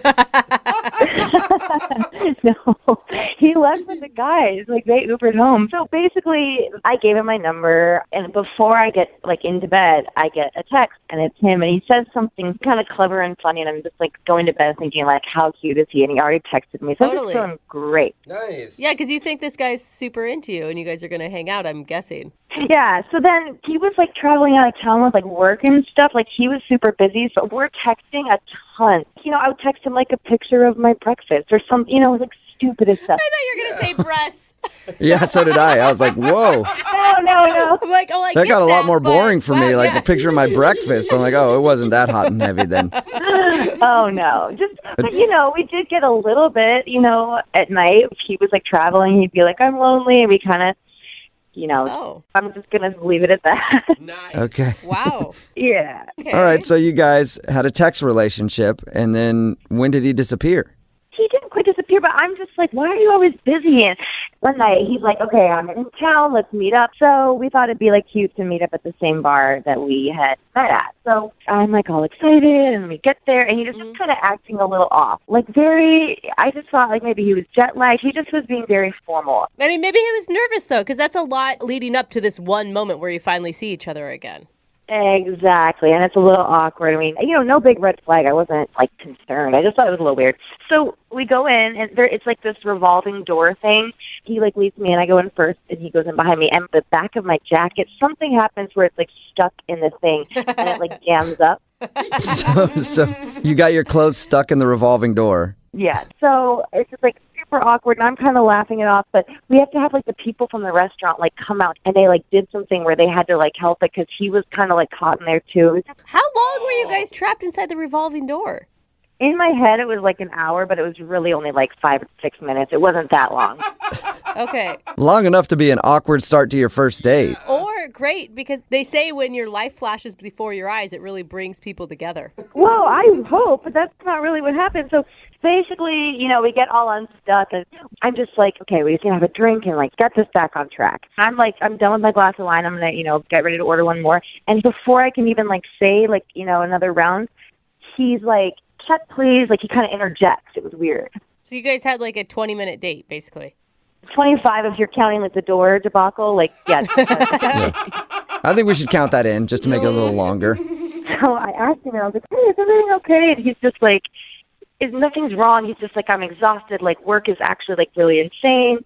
No, he left with the guys. They Ubered home. So basically, I gave him my number, and before I get into bed, I get a text, and it's him, and he says something kind of clever and funny, and I'm just going to bed thinking how cute is he? And he already texted me, so I'm Totally. just feeling great. Nice. Yeah, because you think this guy's super into you, and you guys are going to hang out, I'm guessing. Yeah, so then he was traveling out of town with work and stuff. He was super busy, so we're texting a ton. I would text him a picture of my breakfast or some, stupidest stuff. I thought you were going to say breasts. Yeah, so did I. I was like, whoa. No. I'm I That get got a lot more but- boring for me, wow, the picture of my breakfast. I'm like, oh, it wasn't that hot and heavy then. Oh, no. But, we did get a little bit, at night. If he was traveling, he'd be I'm lonely, and we kind of, I'm just going to leave it at that. Nice. Okay. Wow. Yeah. Okay. All right, so you guys had a text relationship, and then when did he disappear? He didn't quite disappear, but I'm just why are you always busy? And one night he's okay, I'm in town, let's meet up. So we thought it'd be cute to meet up at the same bar that we had met at. So I'm all excited, and we get there, and he was just kind of acting a little off. I just thought maybe he was jet lagged. He just was being very formal. I mean, maybe he was nervous, though, because that's a lot leading up to this one moment where you finally see each other again. Exactly, and it's a little awkward. I mean, no big red flag. I wasn't concerned. I just thought it was a little weird. So we go in, and it's this revolving door thing. He leads me, and I go in first, and he goes in behind me. And the back of my jacket, something happens where it's stuck in the thing, and it jams up. So you got your clothes stuck in the revolving door. Yeah, so it's just super awkward, and I'm kind of laughing it off. But we have to have like the people from the restaurant like come out, and they like did something where they had to like help it because he was kind of like caught in there too. How long were you guys trapped inside the revolving door? In my head, it was like an hour, but it was really only like 5 or 6 minutes. It wasn't that long. Okay. Long enough to be an awkward start to your first date. Or great, because they say when your life flashes before your eyes, it really brings people together. Well, I hope, but that's not really what happened. So basically, we get all unstuck, and I'm just like, okay, we just gonna have a drink and like get this back on track. I'm done with my glass of wine. I'm gonna, get ready to order one more. And before I can even like say like, another round, he's like, check please. Like he kind of interjects. It was weird. So you guys had like a 20-minute date, basically. 25 if you're counting like the door debacle. Like, yeah. I think we should count that in just to make it a little longer. So I asked him, and I was like, hey, is everything okay? And he's just like, nothing's wrong. He's just like, I'm exhausted. Like, work is actually like really insane.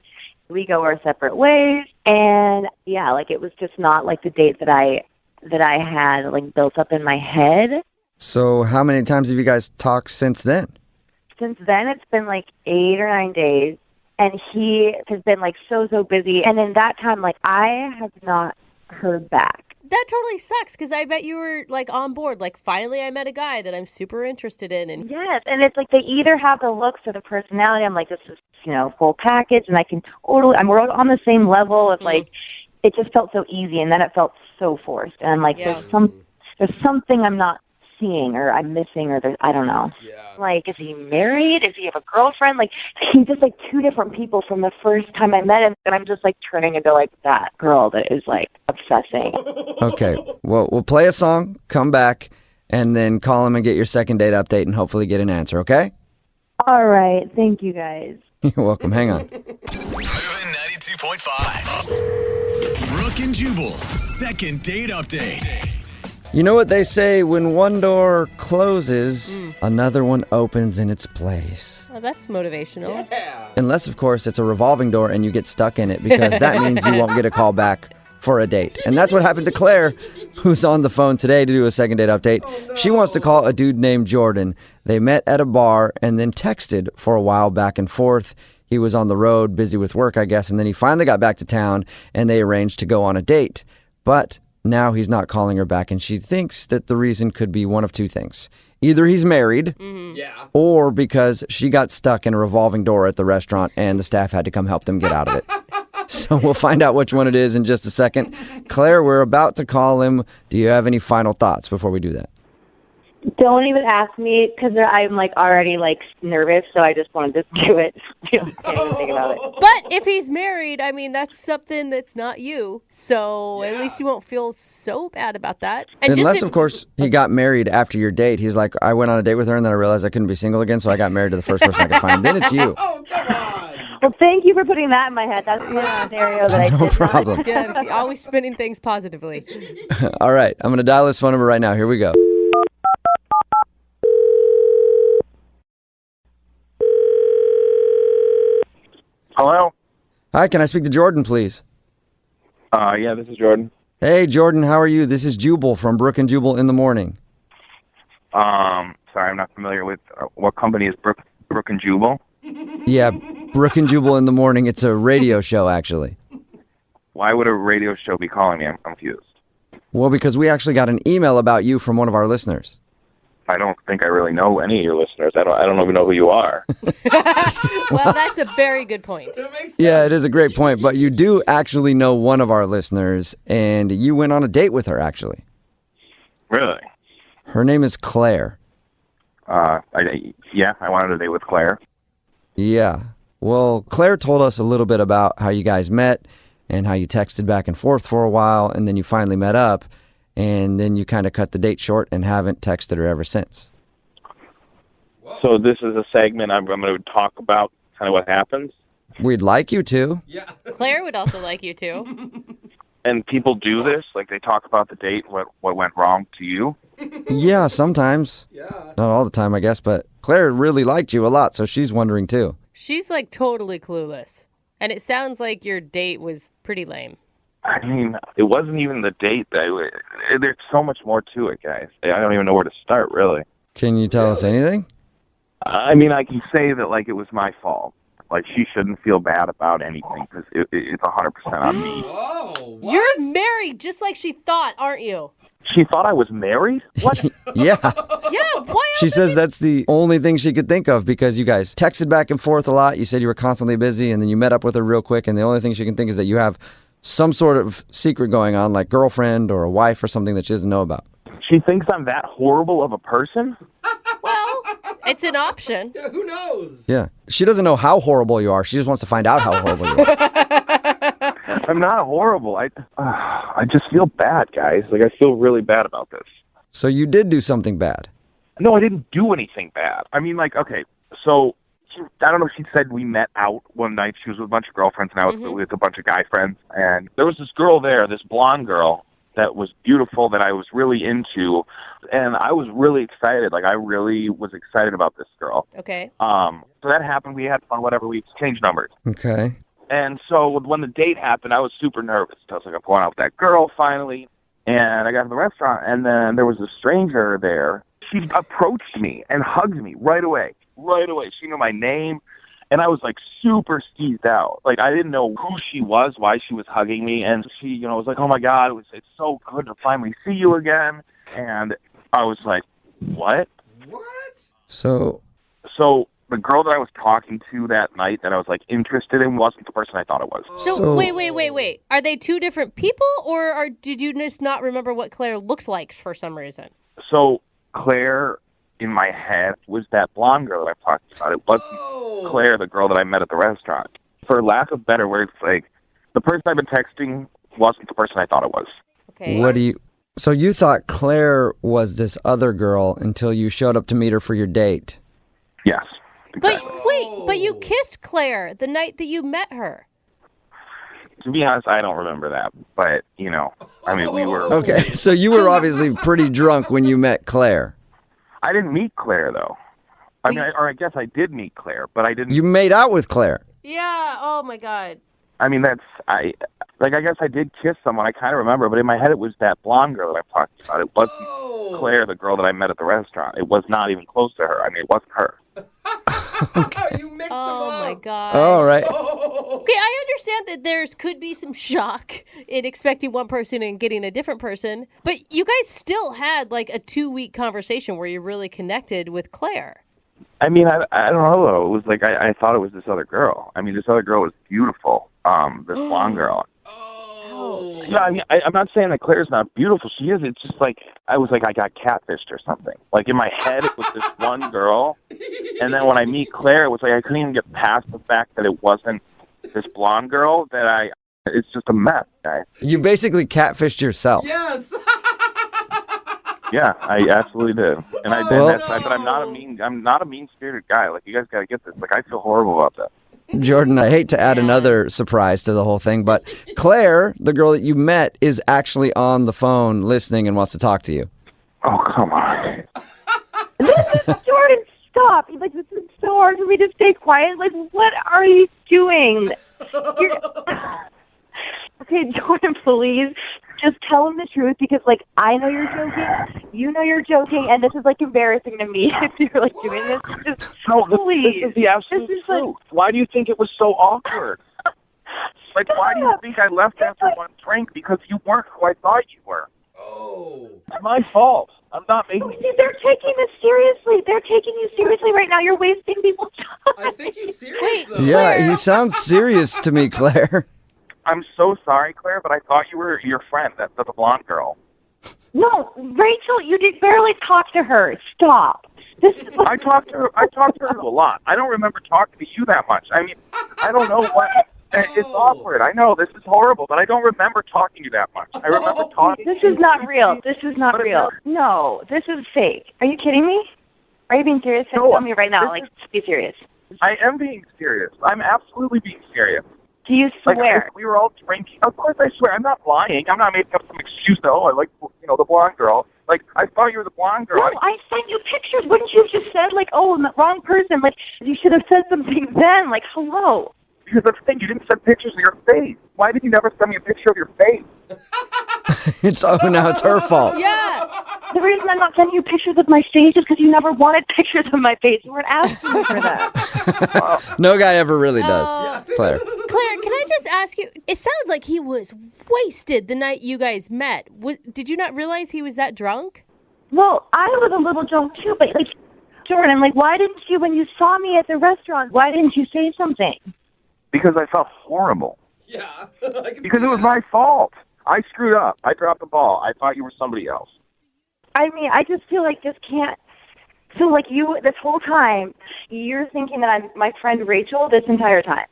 We go our separate ways. And yeah, like it was just not like the date that I had like built up in my head. So how many times have you guys talked since then? Since then, it's been like 8 or 9 days. And he has been like so busy. And in that time, like I have not heard back. That totally sucks because I bet you were like on board. Like finally I met a guy that I'm super interested in. And yes, and it's like they either have the looks or the personality. I'm like, this is, full package, and I can totally, we're on the same level of like, it just felt so easy, and then it felt so forced. And I'm like, there's something I'm not seeing or I'm missing or I don't know. Yeah. Like, is he married? Does he have a girlfriend? Like, he's just like two different people from the first time I met him, and I'm just like turning into like that girl that is like obsessing. Okay, well, we'll play a song, come back, and then call him and get your second date update and hopefully get an answer, okay? All right, thank you guys. You're welcome, hang on. Moving 92.5. Brooke and Jubal's second date update. You know what they say, when one door closes, another one opens in its place. Oh, that's motivational. Yeah. Unless, of course, it's a revolving door and you get stuck in it, because that means you won't get a call back for a date. And that's what happened to Claire, who's on the phone today to do a second date update. Oh, no. She wants to call a dude named Jordan. They met at a bar and then texted for a while back and forth. He was on the road, busy with work, I guess, and then he finally got back to town and they arranged to go on a date. But now he's not calling her back, and she thinks that the reason could be one of two things. Either he's married, or because she got stuck in a revolving door at the restaurant and the staff had to come help them get out of it. So we'll find out which one it is in just a second. Claire, we're about to call him. Do you have any final thoughts before we do that? Don't even ask me, because I'm like already like nervous, so I just wanted to do it. I can't even think about it. But if he's married, I mean, that's something that's not you. So at least you won't feel so bad about that. And unless, of course, he got married after your date. He's like, I went on a date with her and then I realized I couldn't be single again, so I got married to the first person I could find. Then it's you. Oh, come on. Well, thank you for putting that in my head. That's the scenario that I did. No problem. Yeah, always spinning things positively. All right, I'm going to dial his phone number right now. Here we go. Hello? Hi, can I speak to Jordan, please? Yeah, this is Jordan. Hey, Jordan, how are you? This is Jubal from Brooke and Jubal in the Morning. Sorry, I'm not familiar with what company is Brooke and Jubal. Yeah, Brooke and Jubal in the Morning. It's a radio show, actually. Why would a radio show be calling me? I'm confused. Well, because we actually got an email about you from one of our listeners. I don't think I really know any of your listeners. I don't even know who you are. Well, that's a very good point. Yeah, it is a great point, but you do actually know one of our listeners, and you went on a date with her, actually. Really? Her name is Claire. I wanted a date with Claire. Yeah. Well, Claire told us a little bit about how you guys met and how you texted back and forth for a while, and then you finally met up. And then you kind of cut the date short and haven't texted her ever since. So this is a segment I'm going to talk about kind of what happens? We'd like you to. Yeah. Claire would also like you to. And people do this? Like they talk about the date, what went wrong to you? Yeah, sometimes. Yeah. Not all the time, I guess, but Claire really liked you a lot, so she's wondering too. She's like totally clueless. And it sounds like your date was pretty lame. I mean, it wasn't even the date. There's so much more to it, guys. I don't even know where to start, really. Can you tell us anything? I mean, I can say that, like, it was my fault. Like, she shouldn't feel bad about anything because it's 100% on me. Whoa, what? You're married just like she thought, aren't you? She thought I was married? What? Yeah. Yeah, why She says that's the only thing she could think of because you guys texted back and forth a lot. You said you were constantly busy, and then you met up with her real quick, and the only thing she can think is that you have some sort of secret going on, like girlfriend or a wife or something that she doesn't know about. She thinks I'm that horrible of a person? Well, it's an option. Yeah, who knows? Yeah. She doesn't know how horrible you are. She just wants to find out how horrible you are. I'm not horrible. I just feel bad, guys. Like, I feel really bad about this. So you did do something bad? No, I didn't do anything bad. I mean, like, okay, so I don't know. She said we met out one night. She was with a bunch of girlfriends, and I was with a bunch of guy friends. And there was this girl there, this blonde girl, that was beautiful, that I was really into. And I was really excited. Like, I really was excited about this girl. Okay. So that happened. We had fun, whatever. We exchanged numbers. Okay. And so when the date happened, I was super nervous. I was like, I'm going out with that girl finally. And I got to the restaurant, and then there was a stranger there. She approached me and hugged me right away. Right away. She knew my name. And I was like super skeezed out. Like, I didn't know who she was, why she was hugging me. And she, you know, was like, oh my God, it's so good to finally see you again. And I was like, what? What? So the girl that I was talking to that night that I was like interested in wasn't the person I thought it was. So wait. Are they two different people, or did you just not remember what Claire looked like for some reason? So Claire, in my head, was that blonde girl that I talked about. It wasn't Claire, the girl that I met at the restaurant. For lack of better words, like, the person I've been texting wasn't the person I thought it was. Okay. So you thought Claire was this other girl until you showed up to meet her for your date? Yes. But wait, but you kissed Claire the night that you met her. To be honest, I don't remember that. But, you know, I mean, we were... Okay, so you were obviously pretty drunk when you met Claire. I didn't meet Claire, though. I guess I did meet Claire, but I didn't... You made out with Claire. Yeah, oh my God. I mean, I guess I did kiss someone. I kind of remember, but in my head it was that blonde girl that I talked about. It wasn't Claire, the girl that I met at the restaurant. It was not even close to her. I mean, it wasn't her. You mixed them Oh up. my God. All right. Okay, I understand that there's could be some shock in expecting one person and getting a different person, but you guys still had like a 2-week conversation where you really connected with Claire. I mean, I don't know, though. It was like I thought it was this other girl. I mean, this other girl was beautiful, this blonde girl. Yeah, I mean, I'm not saying that Claire's not beautiful. She is. It's just like, I was like, I got catfished or something. Like, in my head, it was this one girl. And then when I meet Claire, it was like I couldn't even get past the fact that it wasn't this blonde girl. It's just a mess, guys. You basically catfished yourself. Yes. Yeah, I absolutely did. And I did that time, but I'm not a mean-spirited guy. Like, you guys got to get this. Like, I feel horrible about that. Jordan, I hate to add another surprise to the whole thing, but Claire, the girl that you met, is actually on the phone listening and wants to talk to you. Oh, come on. Jordan, stop. Like, this is so hard for me to stay quiet. Like, what are you doing? Okay, Jordan, please. Just tell him the truth because, like, I know you're joking, you know you're joking, and this is, like, embarrassing to me if you're, like, doing this. Just, please. This is the absolute truth. Why do you think it was so awkward? Like, why do you think I left after one drink? Because you weren't who I thought you were. Oh. It's my fault. I'm not making... They're taking this seriously. They're taking you seriously right now. You're wasting people's time. I think he's serious, though. Yeah, he sounds serious to me, Claire. I'm so sorry, Claire, but I thought you were your friend, the blonde girl. No, Rachel, you did barely talk to her. Stop. I talked to her a lot. I don't remember talking to you that much. I mean, I don't know what... It's awkward. I know, this is horrible, but I don't remember talking to you that much. I remember talking This is not real. This is not real. No, this is fake. Are you kidding me? Are you being serious? No, tell me right now. Like, be serious. I am being serious. I'm absolutely being serious. Do you swear? Like, we were all drinking. Of course I swear. I'm not lying. I'm not making up some excuse that, I like, the blonde girl. Like, I thought you were the blonde girl. No, I sent you pictures. Wouldn't you have just said, like, oh, I'm the wrong person? Like, you should have said something then. Like, hello. Because that's the thing. You didn't send pictures of your face. Why did you never send me a picture of your face? Now it's her fault. Yeah. The reason I'm not sending you pictures of my face is because you never wanted pictures of my face. You weren't asking me for that. No guy ever really does. Claire. Claire, can I just ask you? It sounds like he was wasted the night you guys met. Did you not realize he was that drunk? Well, I was a little drunk too, but like, Jordan, like, why didn't you, when you saw me at the restaurant, why didn't you say something? Because I felt horrible. Yeah. Because it was my fault. I screwed up. I dropped the ball. I thought you were somebody else. I mean, I just feel like this can't. So, like, you, this whole time, you're thinking that I'm my friend Rachel this entire time.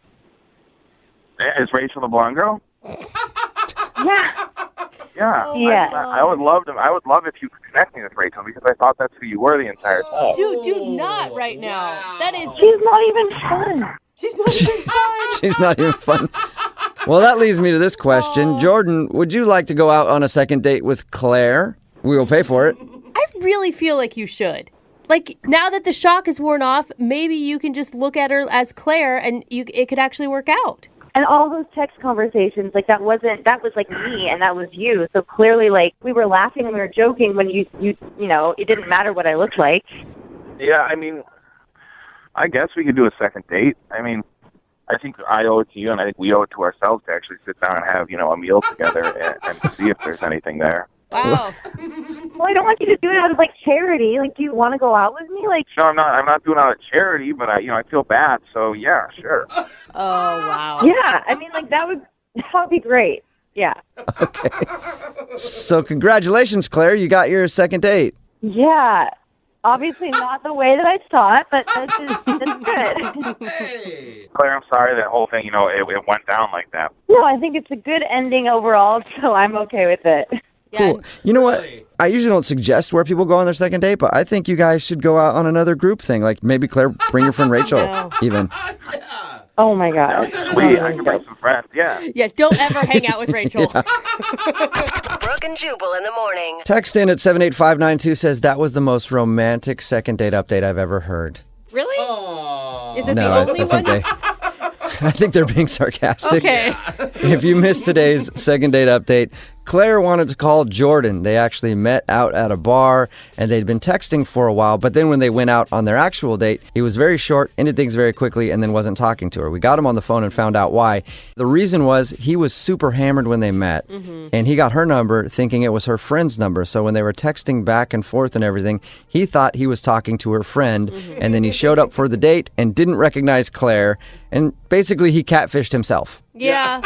Is Rachel the blonde girl? Yeah. Yeah. Yeah. I would love to. I would love if you could connect me with Rachel because I thought that's who you were the entire time. Dude, do not right now. That is. She's not even fun. She's not even fun. She's not even fun. Well, that leads me to this question. Jordan, would you like to go out on a second date with Claire? We will pay for it. I really feel like you should. Like, now that the shock is worn off, maybe you can just look at her as Claire and it could actually work out. And all those text conversations, like, that was like me and that was you. So clearly, like, we were laughing and we were joking when you know, it didn't matter what I looked like. Yeah, I mean, I guess we could do a second date. I mean, I think I owe it to you, and I think we owe it to ourselves to actually sit down and have, you know, a meal together and see if there's anything there. Wow. Well, I don't want you to do it out of, like, charity. Like, do you want to go out with me? Like, No, I'm not doing it out of charity, but I feel bad, so yeah, sure. Oh, wow. yeah, I mean, like, that would be great. Yeah. Okay. So congratulations, Claire. You got your second date. Yeah. Obviously not the way that I saw it, but that's good. Claire, I'm sorry that whole thing, you know, it went down like that. No, I think it's a good ending overall, so I'm okay with it. Cool. You know what? I usually don't suggest where people go on their second date, but I think you guys should go out on another group thing. Like maybe Claire, bring your friend Rachel, even. Oh my God. Sweet, I can bring some friends, yeah. Yeah, don't ever hang out with Rachel. Brooke and Jubal in the morning. Text in at 78592 says that was the most romantic second date update I've ever heard. Really? Is it No, the I only think one? I think they're being sarcastic. Okay. If you missed today's second date update, Claire wanted to call Jordan. They actually met out at a bar and they'd been texting for a while, but then when they went out on their actual date, he was very short, ended things very quickly, and then wasn't talking to her. We got him on the phone and found out why. The reason was he was super hammered when they met, and he got her number thinking it was her friend's number. So when they were texting back and forth and everything, he thought he was talking to her friend, and then he showed up for the date and didn't recognize Claire, and basically he catfished himself. Yeah.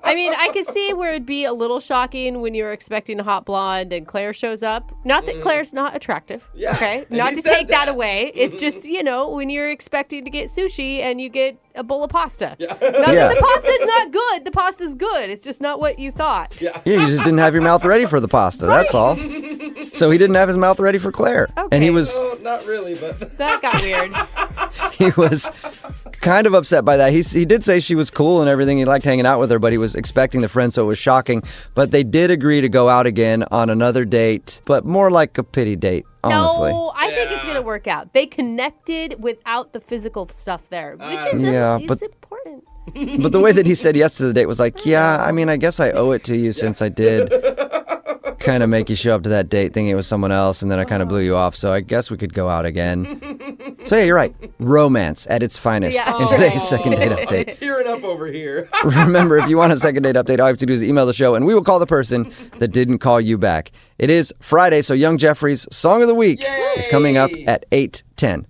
I mean, I could see where it'd be a little shocking when you're expecting a hot blonde and Claire shows up. Not that Claire's not attractive, okay? Not to take that away. It's just, you know, when you're expecting to get sushi and you get a bowl of pasta. Not that the pasta's not good. The pasta's good. It's just not what you thought. Yeah, you just didn't have your mouth ready for the pasta, that's all. So he didn't have his mouth ready for Claire. And he was... Oh, not really, but... That got weird. He was kind of upset by that. He did say she was cool and everything. He liked hanging out with her, but he was expecting the friend, so it was shocking. But they did agree to go out again on another date, but more like a pity date, honestly. No, I think it's going to work out. They connected without the physical stuff there, which is it's important. But the way that he said yes to the date was like, yeah, I mean, I guess I owe it to you since I did kind of make you show up to that date thinking it was someone else, and then I kind of blew you off, so I guess we could go out again. So yeah, you're right. Romance at its finest in today's second date update. Tearing up over here. Remember, if you want a second date update, all you have to do is email the show, and we will call the person that didn't call you back. It is Friday, so Young Jeffrey's Song of the Week is coming up at 8:10.